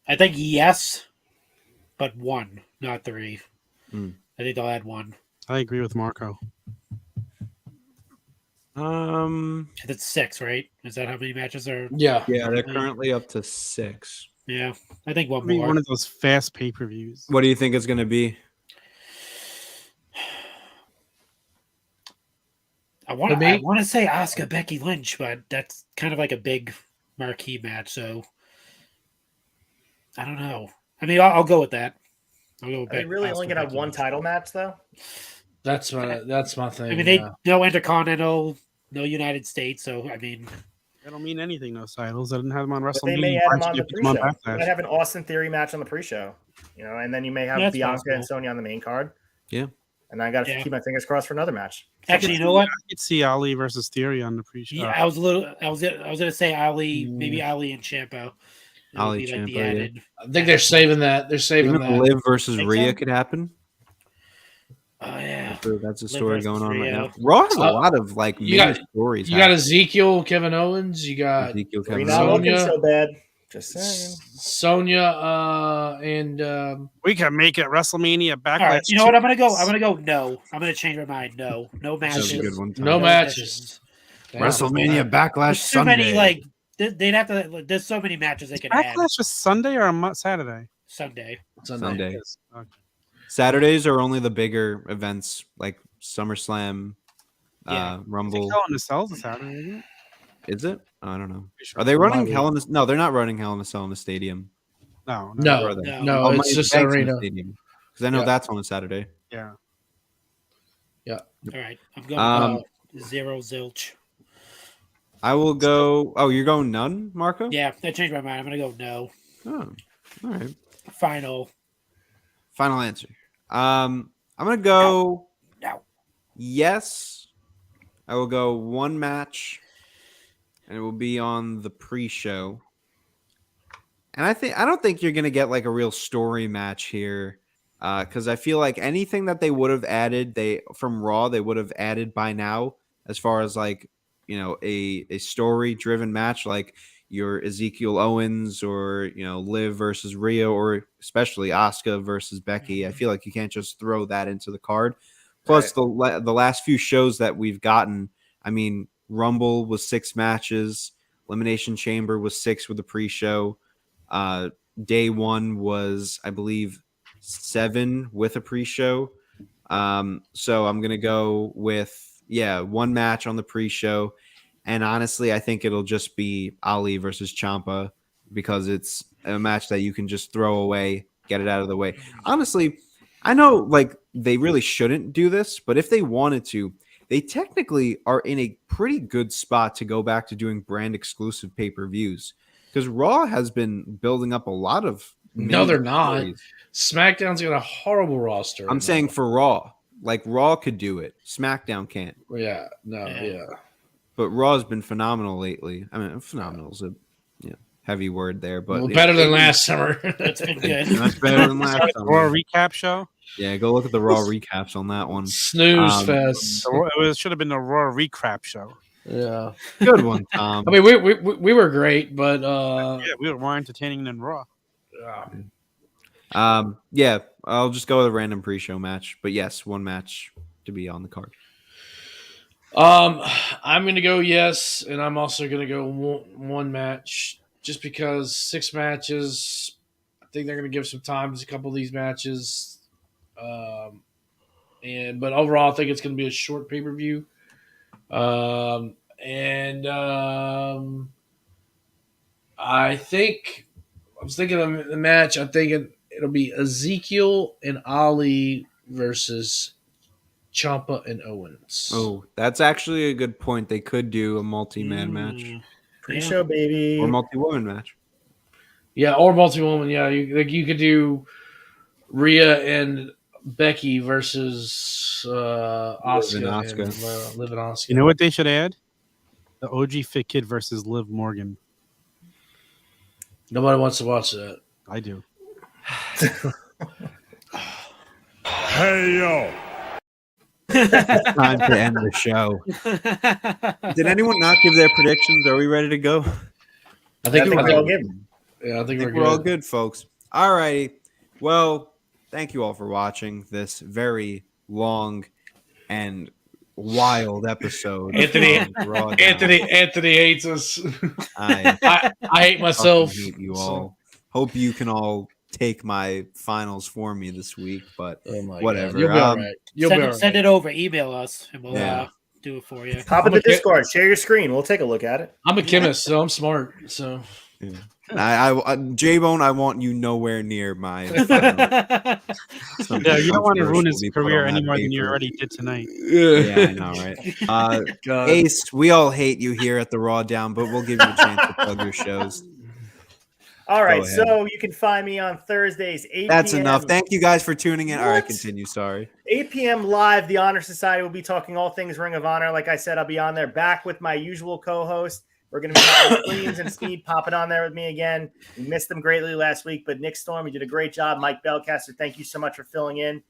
I think yes, but 1, not 3. I think they'll add 1. I agree with Marco. It's 6, right? Is that how many matches are? Yeah. Yeah, they're currently up to 6. Yeah, I think one Maybe more. one of those fast pay-per-views. What do you think it's going to be? I want to say Asuka Becky Lynch, but that's kind of like a big marquee match, so I don't know. I mean, I'll go with that. I'll go with Are they really only going to have 1 title match, though? That's my thing. I mean, they no Intercontinental, no United States. So I mean, They don't mean anything. Those titles. I didn't have them on But WrestleMania. they may add them Why on should the you put them on pre-show. You Backlash? might have an Austin Theory match on the pre-show, and then you may have That's Bianca possible. and Sonya on the main card. Yeah. And I got to Yeah. keep my fingers crossed for another match. actually, you know what? I could see Ali versus Theory on the pre-show. Yeah, I was gonna say Ali, maybe Ali and Ciampa. It would Ali, be like the Ciampa, yeah. added. I think they're saving that. They're saving Even if that. Liv versus Think Rhea so? could happen. Oh yeah. That's a Liv story versus going on right Rhea. now. Raw has a lot of like you mini got- stories. You got Ezekiel, Kevin Owens. You got Ezekiel, We're Kevin not Owens. looking Sonya. so bad. Just saying. Sonya, and We can make it WrestleMania Backlash. All right. You know what? I'm gonna go. No. I'm gonna change my mind. No That'd matches. be a good one. Tom. no matches. Damn. WrestleMania Backlash There's too many. Like they'd have to. There's so many matches they could add. Backlash is Sunday or Saturday? Sunday. Sunday. Yes. Okay. Saturdays are only the bigger events like SummerSlam, Yeah. Rumble. Hell in a Cell's a Saturday, isn't it? Is it? I don't know. Pretty sure Are they it's running Monday. Hell in a? No, they're not running Hell in a Cell in the stadium. No. No, Or are they? No. no, it's Money in just the Bank's in the arena. stadium because I know Yeah. that's on a Saturday. Yeah. All right. I'm going zero zilch. I will go. Oh, you're going none, Marco? Yeah, I changed my mind. I'm gonna go no. Oh, all right. Final. Final answer. I'm gonna go. No. Yes, I will go one match, and it will be on the pre-show. And I don't think you're gonna get like a real story match here, because I feel like anything that they would have added, from Raw, they would have added by now, as far as like a story-driven match, like your Ezekiel Owens or Liv versus Rhea, or especially Asuka versus Becky. I feel like you can't just throw that into the card. Plus, the last few shows that we've gotten, I mean, Rumble was 6 matches, Elimination Chamber was 6 with the pre-show. Day 1 was, I believe, 7 with a pre-show. So I'm gonna go with one match on the pre-show. And honestly, I think it'll just be Ali versus Ciampa because it's a match that you can just throw away, get it out of the way. Honestly, I know like they really shouldn't do this, but if they wanted to, they technically are in a pretty good spot to go back to doing brand exclusive pay-per-views because Raw has been building up a lot of. No, they're not. stories. SmackDown's got a horrible roster. I'm saying for Raw, like Raw could do it. SmackDown can't. Yeah, no, yeah. But Raw's been phenomenal lately. I mean, phenomenal is a heavy word there, but Well, better than last summer. It's been good. Much better than last time. Raw recap show. Yeah, go look at the Raw recaps on that one. Snooze fest. It should have been the Raw recap show. Yeah, good one, Tom. I mean, we were great, but Yeah, we were more entertaining than Raw. Yeah, I'll just go with a random pre-show match, but yes, one match to be on the card. I'm gonna go yes, and I'm also gonna go one match just because 6 matches. I think they're gonna give some time to a couple of these matches, but overall, I think it's gonna be a short pay-per-view. I was thinking of the match. I'm thinking it'll be Ezekiel and Ali versus Ciampa and Owens. Oh, that's actually a good point. They could do a multi-man match Pre-show, baby. or multi-woman match. Yeah, or multi-woman. Yeah, you could do Rhea and Becky versus Asuka and Liv and Asuka. You know what they should add? The OG Fit Kid versus Liv Morgan. Nobody wants to watch that. I do. Hey, yo. It's time to end the show. Did anyone not give their predictions? Are we ready to go? I think we're all good. Yeah, I think we're all good, folks. All righty. Well, thank you all for watching this very long and wild episode. Anthony hates us. I hate myself. Hate you all. Hope you can all take my finals for me this week, but whatever. God. You'll be all right. Send it over. Email us, and we'll do it for you. Hop in the Discord. Share your screen. We'll take a look at it. I'm a chemist, so I'm smart. So J-Bone, I want you nowhere near my. Yeah, you don't want to ruin his career any more than you already did tonight. Yeah, I know, right? Ace, we all hate you here at the Rawdown, but we'll give you a chance to plug your shows. All right, so you can find me on Thursdays, 8 That's p.m. enough. Thank you guys for tuning in. All right, continue. Sorry. 8 p.m. live, the Honor Society will be talking all things Ring of Honor. Like I said, I'll be on there back with my usual co-host. We're going to be having Screams and Speed popping on there with me again. We missed them greatly last week, but Nick Storm, you did a great job. Mike Belcaster, thank you so much for filling in.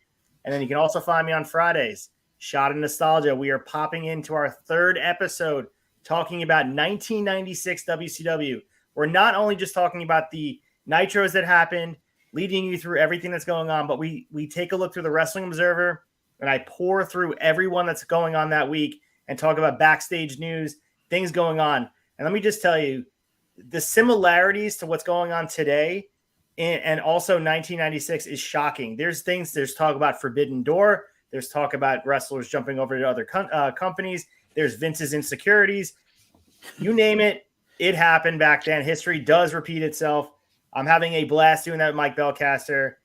And then you can also find me on Fridays, Shot of Nostalgia. We are popping into our third episode talking about 1996 WCW. We're not only just talking about the nitros that happened, leading you through everything that's going on, but we take a look through the Wrestling Observer, and I pour through everyone that's going on that week and talk about backstage news, things going on. And let me just tell you, the similarities to what's going on today and also 1996 is shocking. There's talk about Forbidden Door. There's talk about wrestlers jumping over to other companies. There's Vince's insecurities. You name it, it happened back then. History does repeat itself. I'm having a blast doing that with Mike Belcaster.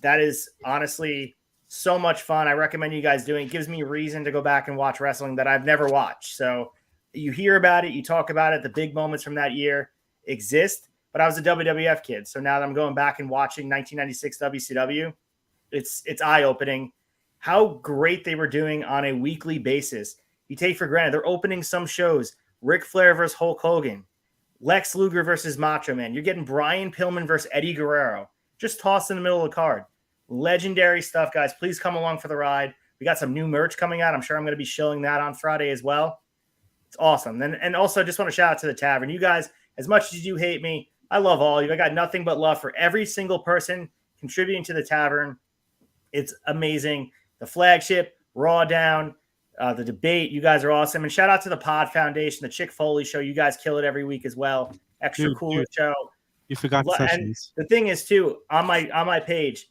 That is honestly so much fun. I recommend you guys doing it. It gives me reason to go back and watch wrestling that I've never watched. So you hear about it, you talk about it, the big moments from that year exist, but I was a WWF kid. So now that I'm going back and watching 1996 WCW, it's eye-opening how great they were doing on a weekly basis. You take for granted, they're opening some shows, Ric Flair versus Hulk Hogan, Lex Luger versus Macho Man. You're getting Brian Pillman versus Eddie Guerrero, just tossed in the middle of the card. Legendary stuff, guys. Please come along for the ride. We got some new merch coming out. I'm sure I'm going to be showing that on Friday as well. It's awesome. And also just want to shout out to the Tavern. You guys, as much as you hate me, I love all of you. I got nothing but love for every single person contributing to the Tavern. It's amazing. The flagship, Rawdown, the debate. You guys are awesome. And shout out to the Pod Foundation, the Chick Foley show. You guys kill it every week as well. Extra cool show. You forgot Sessions. And the thing is, too, on my page,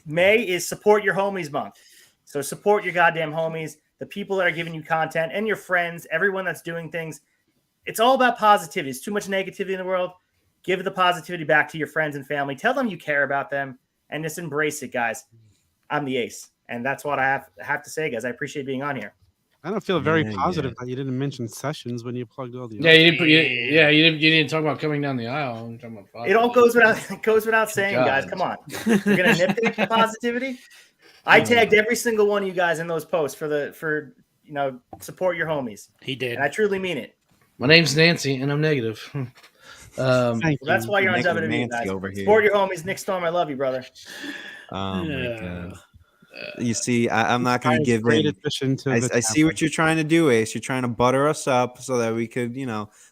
May is Support Your Homies Month. So support your goddamn homies, the people that are giving you content, and your friends, everyone that's doing things. It's all about positivity. There's too much negativity in the world. Give the positivity back to your friends and family. Tell them you care about them, and just embrace it, guys. I'm the Ace, and that's what I have to say, guys. I appreciate being on here. I don't feel very positive that you didn't mention Sessions when you plugged all the. You didn't talk about coming down the aisle. It all goes without saying, guys. Come on, you're gonna nitpick the positivity. I tagged every single one of you guys in those posts for support your homies. He did, and I truly mean it. My name's Nancy, and I'm negative. That's why you're on WWE, guys. Over here. Support your homies, Nick Storm. I love you, brother. Oh my god. You see, I'm not going to give in. I see what you're trying to do, Ace. You're trying to butter us up so that we could,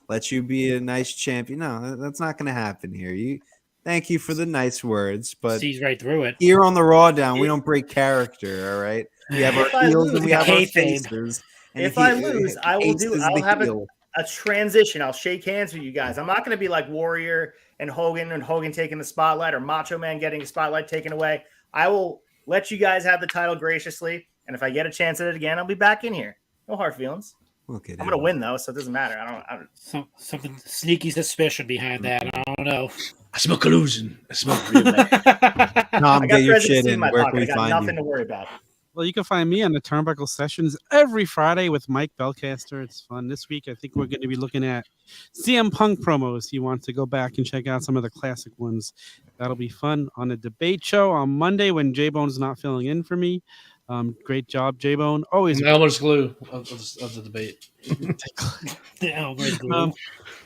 let you be a nice champion. No, that's not going to happen here. Thank you for the nice words, but sees right through it. Here on the Rawdown, we don't break character. All right, we have our heels and we have our faces. If I lose, I'll have a transition. I'll shake hands with you guys. I'm not going to be like Warrior and Hogan taking the spotlight, or Macho Man getting the spotlight taken away. I will let you guys have the title graciously, and if I get a chance at it again, I'll be back in here. No hard feelings. Okay, I'm gonna win though, so it doesn't matter. I don't. Something sneaky suspicion behind that. I don't know. I smell collusion. I smell real bad. Tom, get your shit in. Where can we I got find nothing you? to worry about. Well, you can find me on the Turnbuckle Sessions every Friday with Mike Belcaster. It's fun. This week, I think we're going to be looking at CM Punk promos. You want to go back and check out some of the classic ones. That'll be fun. On the debate show on Monday when J-Bone's not filling in for me. Great job, J-Bone. Always Elmer's glue of the debate. Elmer's glue.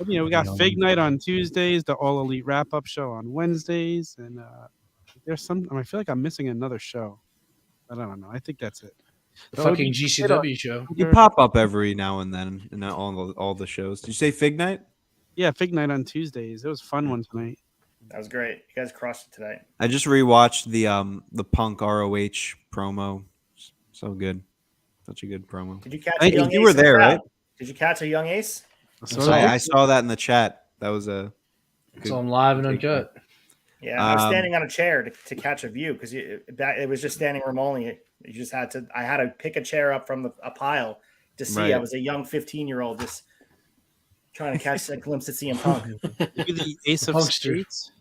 We got Fig Night on Tuesdays, the All Elite Wrap-Up show on Wednesdays, and there's some. I feel like I'm missing another show. I don't know. I think that's it. The fucking GCW show. You pop up every now and then in all the shows. Did you say Fig Night? Yeah, Fig Night on Tuesdays. It was a fun one tonight. That was great. You guys crushed it tonight. I just rewatched the Punk ROH promo. So good. Such a good promo. Did you catch a young Ace? You were there, right? Did you catch a young Ace? I saw that in the chat. That was a. So I'm live and uncut. Yeah, I was standing on a chair to catch a view because it was just standing room only. You just had to. I had to pick a chair up from a pile to see. Right. I was a young 15-year-old just Trying to catch that glimpse at CM Punk. Are you the ace of Punkster. spades?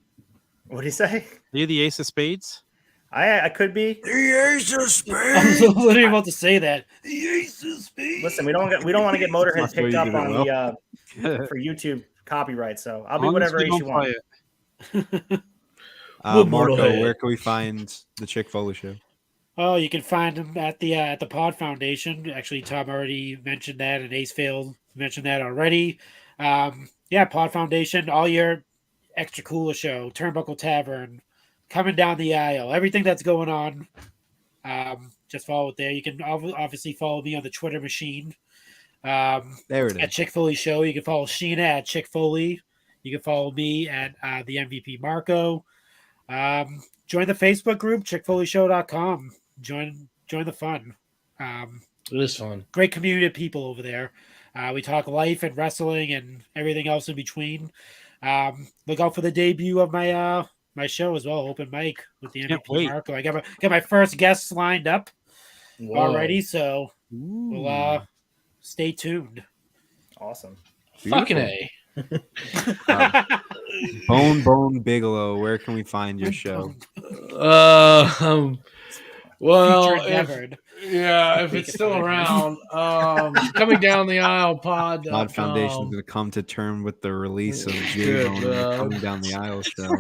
What do you say? Are you the ace of spades? I could be. I was literally about to say that. Listen, we don't want to get Motorhead That's where picked you up did it on well. the for YouTube copyright. So I'll be Long as whatever we age don't you want. play it. Marco, Motorhead. where can we find the Chick Foley Show? Oh, you can find him at the Pod Foundation. Actually, Tom already mentioned that, and ACEFIELD mentioned that already. Yeah, Pod Foundation, all your extra cooler show, Turnbuckle Tavern, coming down the aisle, everything that's going on. Just follow it there. You can obviously follow me on the Twitter machine. There it At is. Chick Foley Show. You can follow Sheena at Chick Foley. You can follow me at the MVP Marco. Join the Facebook group, chickfoleyshow.com. Join the fun. It is fun. Great community of people over there. We talk life and wrestling and everything else in between. Look out for the debut of my my show as well, open mic with the Can't MVP wait. Marco. I got my first guests lined up already, so Ooh. we'll stay tuned. Awesome. Fucking A. Bone Bigelow, where can we find your show? Well, Featured Nevered. if it's still around, coming down the aisle pod. Pod Foundation's going to come to term with the release of Jay Bone and the Coming Down the Aisle show.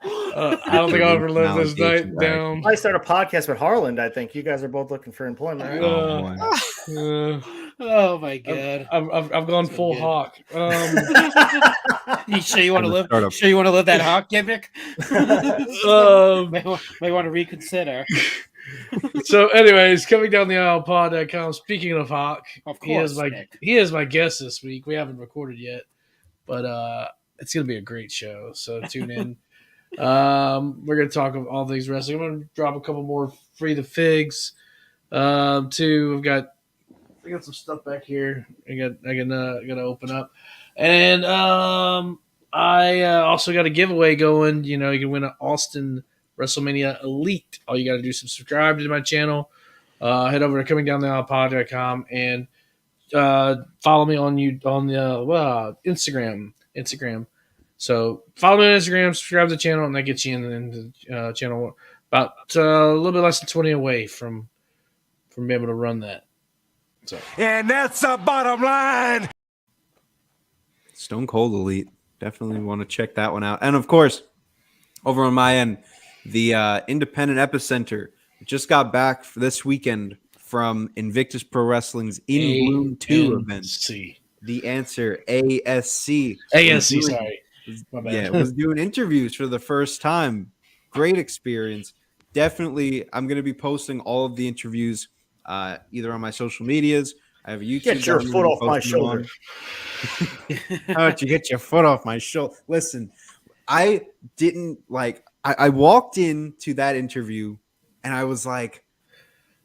I don't think I'll ever live this night down. I started a podcast with Harland. I think you guys are both looking for employment, right? Oh, boy. Oh my god! I've gone full good. hawk. You sure you want to live? Start up. Sure you want to live that hawk gimmick? May want to reconsider. So, anyways, coming down the aisle pod.com. Speaking of Hawk, Of he is course, my Nick. guest this week. We haven't recorded yet, but it's gonna be a great show. So tune in. We're gonna talk of all things wrestling. I'm gonna drop a couple more free the figs. Too. I got some stuff back here. I gotta open up, and I also got a giveaway going. You know, you can win an Austin WrestleMania Elite. All you got to do is subscribe to my channel. Head over to comingdowntheaislepod.com and follow me on the Instagram. So follow me on Instagram, subscribe to the channel, and that gets you in the channel. About a little bit less than 20 away from being able to run that. So. And that's the bottom line. Stone Cold Elite. Definitely want to check that one out. And of course, over on my end, the Independent Epicenter just got back for this weekend from Invictus Pro Wrestling's In Bloom 2 event. The Answer, ASC. ASC, sorry. My bad. Yeah, was doing interviews for the first time. Great experience. Definitely, I'm going to be posting all of the interviews either on my social medias. I have a YouTube. Get your foot off my shoulder. How about you get your foot off my shoulder? Listen, I didn't like. I walked into that interview and I was like,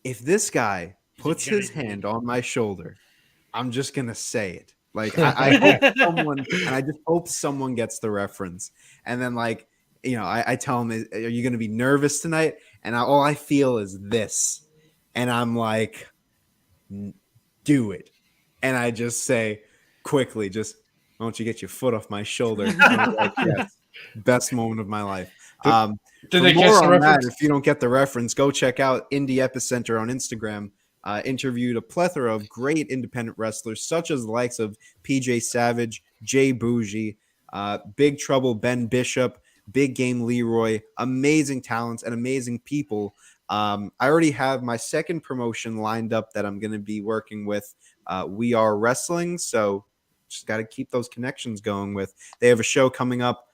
if this guy puts his hand on my shoulder, I'm just gonna say it. Like I hope someone, and I just hope someone gets the reference. And then like, you know, I tell him, are you gonna be nervous tonight? And all I feel is this. And I'm like, do it. And I just say quickly, just, why don't you get your foot off my shoulder? And I'm like, yes, best moment of my life. Did they for catch more the on reference? that, if you don't get the reference, go check out Indie Epicenter on Instagram. Interviewed a plethora of great independent wrestlers, such as the likes of PJ Savage, Jay Bougie, Big Trouble, Ben Bishop, Big Game Leroy, amazing talents and amazing people. I already have my second promotion lined up that I'm going to be working with. We Are Wrestling, so just got to keep those connections going with. They have a show coming up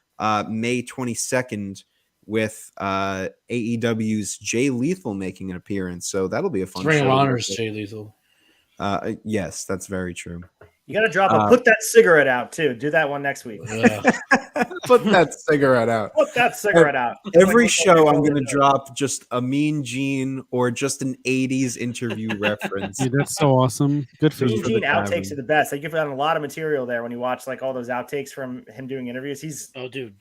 May 22nd with AEW's Jay Lethal making an appearance, so that'll be a fun Ring of show. Honor's Jay Lethal. Yes, that's very true. You got to drop a put that cigarette out too. Do that one next week. Put that cigarette out. Put that cigarette out. Every Like, show, I'm going to drop just a Mean Gene or just an 80s interview reference. Dude, that's so awesome. Good for Mean you. Gene outtakes are the best. They give out a lot of material there when you watch like all those outtakes from him doing interviews. He's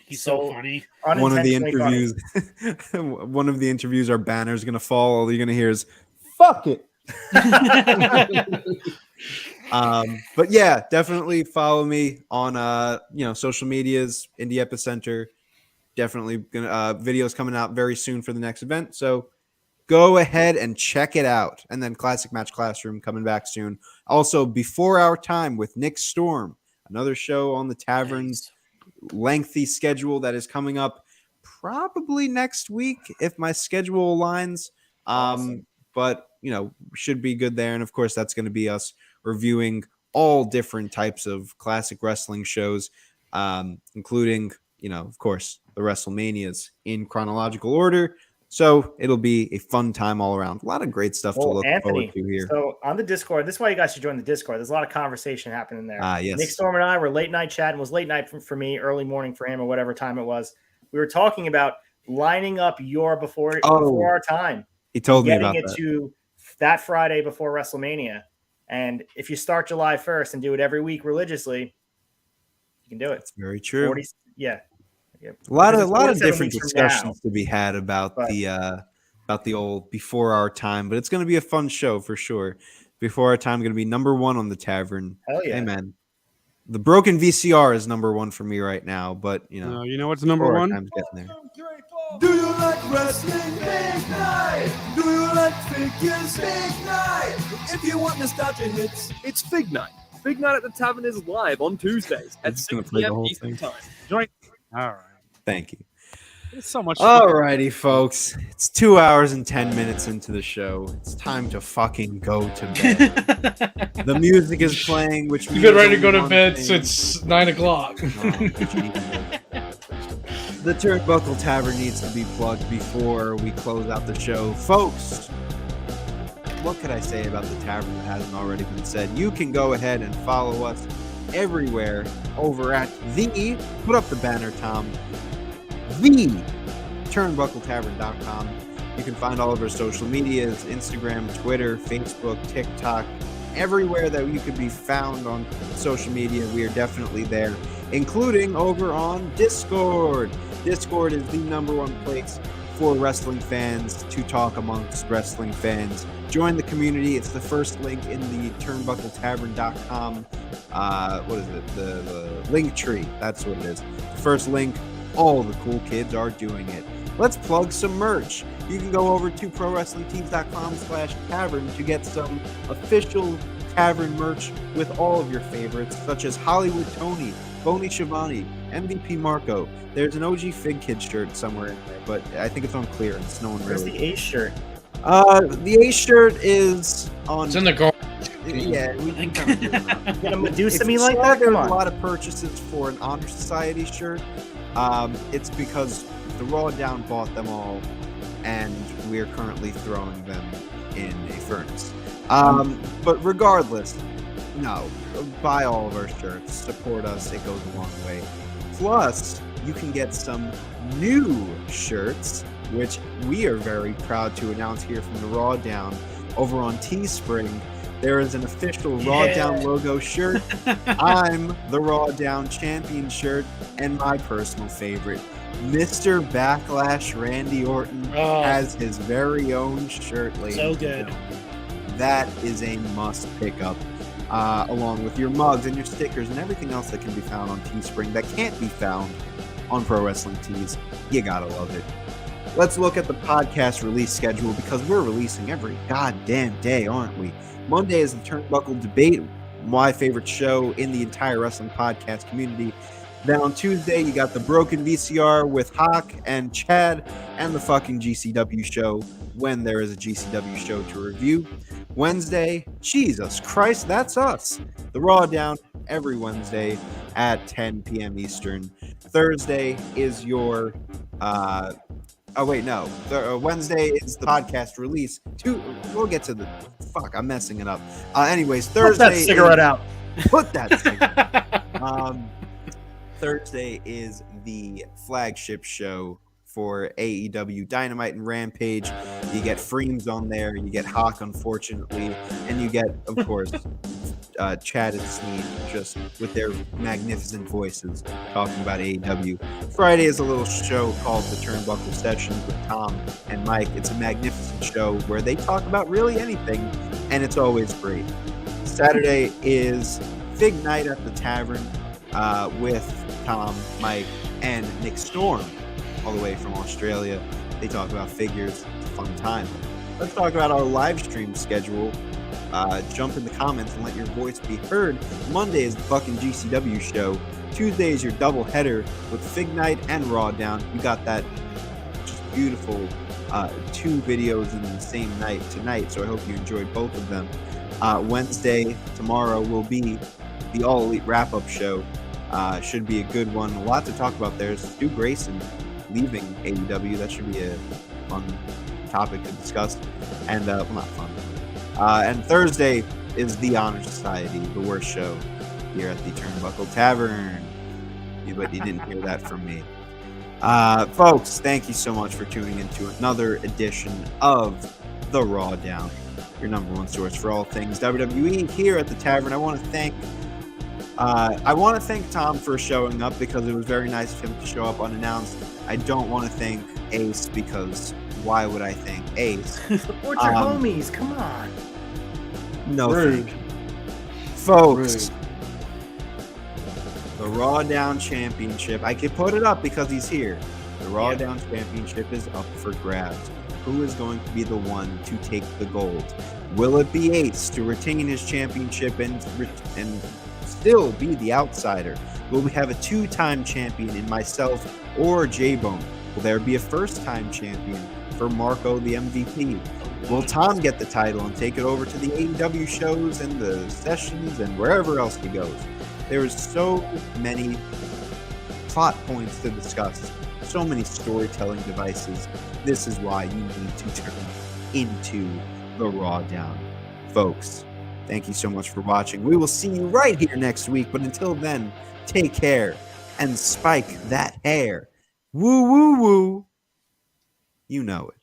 he's so funny. One of the unintentionally interviews, one of the interviews, our banner's going to fall. All you're going to hear is "fuck it." But yeah, definitely follow me on social medias, Indie Epicenter. Definitely gonna videos coming out very soon for the next event. So go ahead and check it out. And then Classic Match Classroom coming back soon. Also, Before Our Time with Nick Storm, another show on the Tavern's lengthy schedule that is coming up probably next week if my schedule aligns. Awesome. But should be good there. And of course, that's going to be us reviewing all different types of classic wrestling shows, including, of course, the WrestleManias in chronological order. So it'll be a fun time all around. A lot of great stuff to look forward to here. So on the Discord, this is why you guys should join the Discord. There's a lot of conversation happening there. Yes. Nick Storm and I were late night chatting. It was late night for me, early morning for him, or whatever time it was. We were talking about lining up your before our time. He told me about getting it to that Friday before WrestleMania. And if you start July 1st and do it every week religiously, you can do it. It's very true. Yeah. A lot of different discussions to be had about the old Before Our Time, but it's going to be a fun show for sure. Before Our Time going to be number 1 on the Tavern. Hell yeah. Amen. The broken VCR is number 1 for me right now, but you know what's number 1? Time's getting there. Do you like wrestling? Big night. Do you like figures? Big night. If you want nostalgia hits, it's Fig Night. Fig Night at the Tavern is live on Tuesdays at 6 p.m. Eastern Time. Join. All right. Thank you. It's so much. All righty, folks. It's 2 hours and 10 minutes into the show. It's time to fucking go to bed. The music is playing, which you've been ready to go to bed since 9 o'clock. The Turnbuckle Tavern needs to be plugged before we close out the show. Folks, what could I say about the tavern that hasn't already been said? You can go ahead and follow us everywhere over at put up the banner, Tom, turnbuckletavern.com. You can find all of our social medias, Instagram, Twitter, Facebook, TikTok, everywhere that you could be found on social media. We are definitely there, including over on Discord. Discord is the number 1 place for wrestling fans to talk amongst wrestling fans. Join the community. It's the first link in the turnbuckletavern.com. What is it? The link tree. That's what it is. The first link. All the cool kids are doing it. Let's plug some merch. You can go over to prowrestlingtees.com/tavern to get some official Tavern merch with all of your favorites, such as Hollywood Tony, Boney Shivani, MVP Marco. There's an OG Fig Kid shirt somewhere in there, but I think it's on clearance. No one Where's really. the Ace shirt? The Ace shirt is on. It's in the garbage. Yeah, we can kind of do it. Gonna Medusa me like that? Come on. A lot of purchases for an Honor Society shirt. It's because the Rawdown bought them all, and we're currently throwing them in a furnace. But regardless, no, buy all of our shirts, support us, it goes a long way. Plus, you can get some new shirts, which we are very proud to announce here from the Rawdown over on Teespring. There is an official Rawdown logo shirt. I'm the Rawdown champion shirt, and my personal favorite, Mr. Backlash Randy Orton has his very own shirt. So good. That is a must pick up, along with your mugs and your stickers and everything else that can be found on Teespring that can't be found on Pro Wrestling Tees. You gotta love it. Let's look at the podcast release schedule, because we're releasing every goddamn day, aren't we? Monday is the Turnbuckle Debate, my favorite show in the entire wrestling podcast community. Then on Tuesday, you got the Broken VCR with Hawk and Chad, and the fucking GCW show when there is a GCW show to review. Wednesday, Jesus Christ, that's us. The Rawdown every Wednesday at 10 p.m. Eastern. Thursday is your Wednesday is the podcast release. We'll get to the I'm messing it up. Anyways, Thursday. Put that cigarette out. Put that cigarette. Thursday is the flagship show for AEW Dynamite and Rampage. You get Freems on there, you get Hawk, unfortunately, and you get, of course, Chad and Sneed, just with their magnificent voices talking about AEW. Friday is a little show called the Turnbuckle Sessions with Tom and Mike. It's a magnificent show where they talk about really anything, and it's always great. Saturday is Fig Night at the Tavern with Tom, Mike, and Nick Storm, all the way from Australia. They talk about figures. It's a fun time. Let's talk about our live stream schedule. Jump in the comments and let your voice be heard. Monday is the fucking GCW show. Tuesday is your double header with Fig Night and Rawdown. You got that just beautiful 2 videos in the same night tonight, so I hope you enjoyed both of them. Wednesday, tomorrow, will be the All Elite wrap-up show. Should be a good one. A lot to talk about there. Stu Grayson leaving AEW. That should be a fun topic to discuss. And, well, not fun. And Thursday is the Honor Society, the worst show here at the Turnbuckle Tavern. But you didn't hear that from me. Folks, thank you so much for tuning into another edition of the Rawdown, your number one source for all things WWE here at the Tavern. I want to thank Tom for showing up because it was very nice of him to show up unannounced. I don't want to thank Ace because why would I thank Ace? Support your homies, come on. No, Rude. Folks. The Rawdown Championship. I could put it up because he's here. The Rawdown Championship is up for grabs. Who is going to be the one to take the gold? Will it be Ace to retain his championship and still be the outsider? Will we have a 2-time champion in myself or J-Bone? Will there be a first-time champion for Marco, the MVP? Will Tom get the title and take it over to the AEW shows and the sessions and wherever else he goes? There is so many plot points to discuss, so many storytelling devices. This is why you need to turn into the Rawdown. Folks, thank you so much for watching. We will see you right here next week, but until then, take care and spike that hair. Woo, woo, woo. You know it.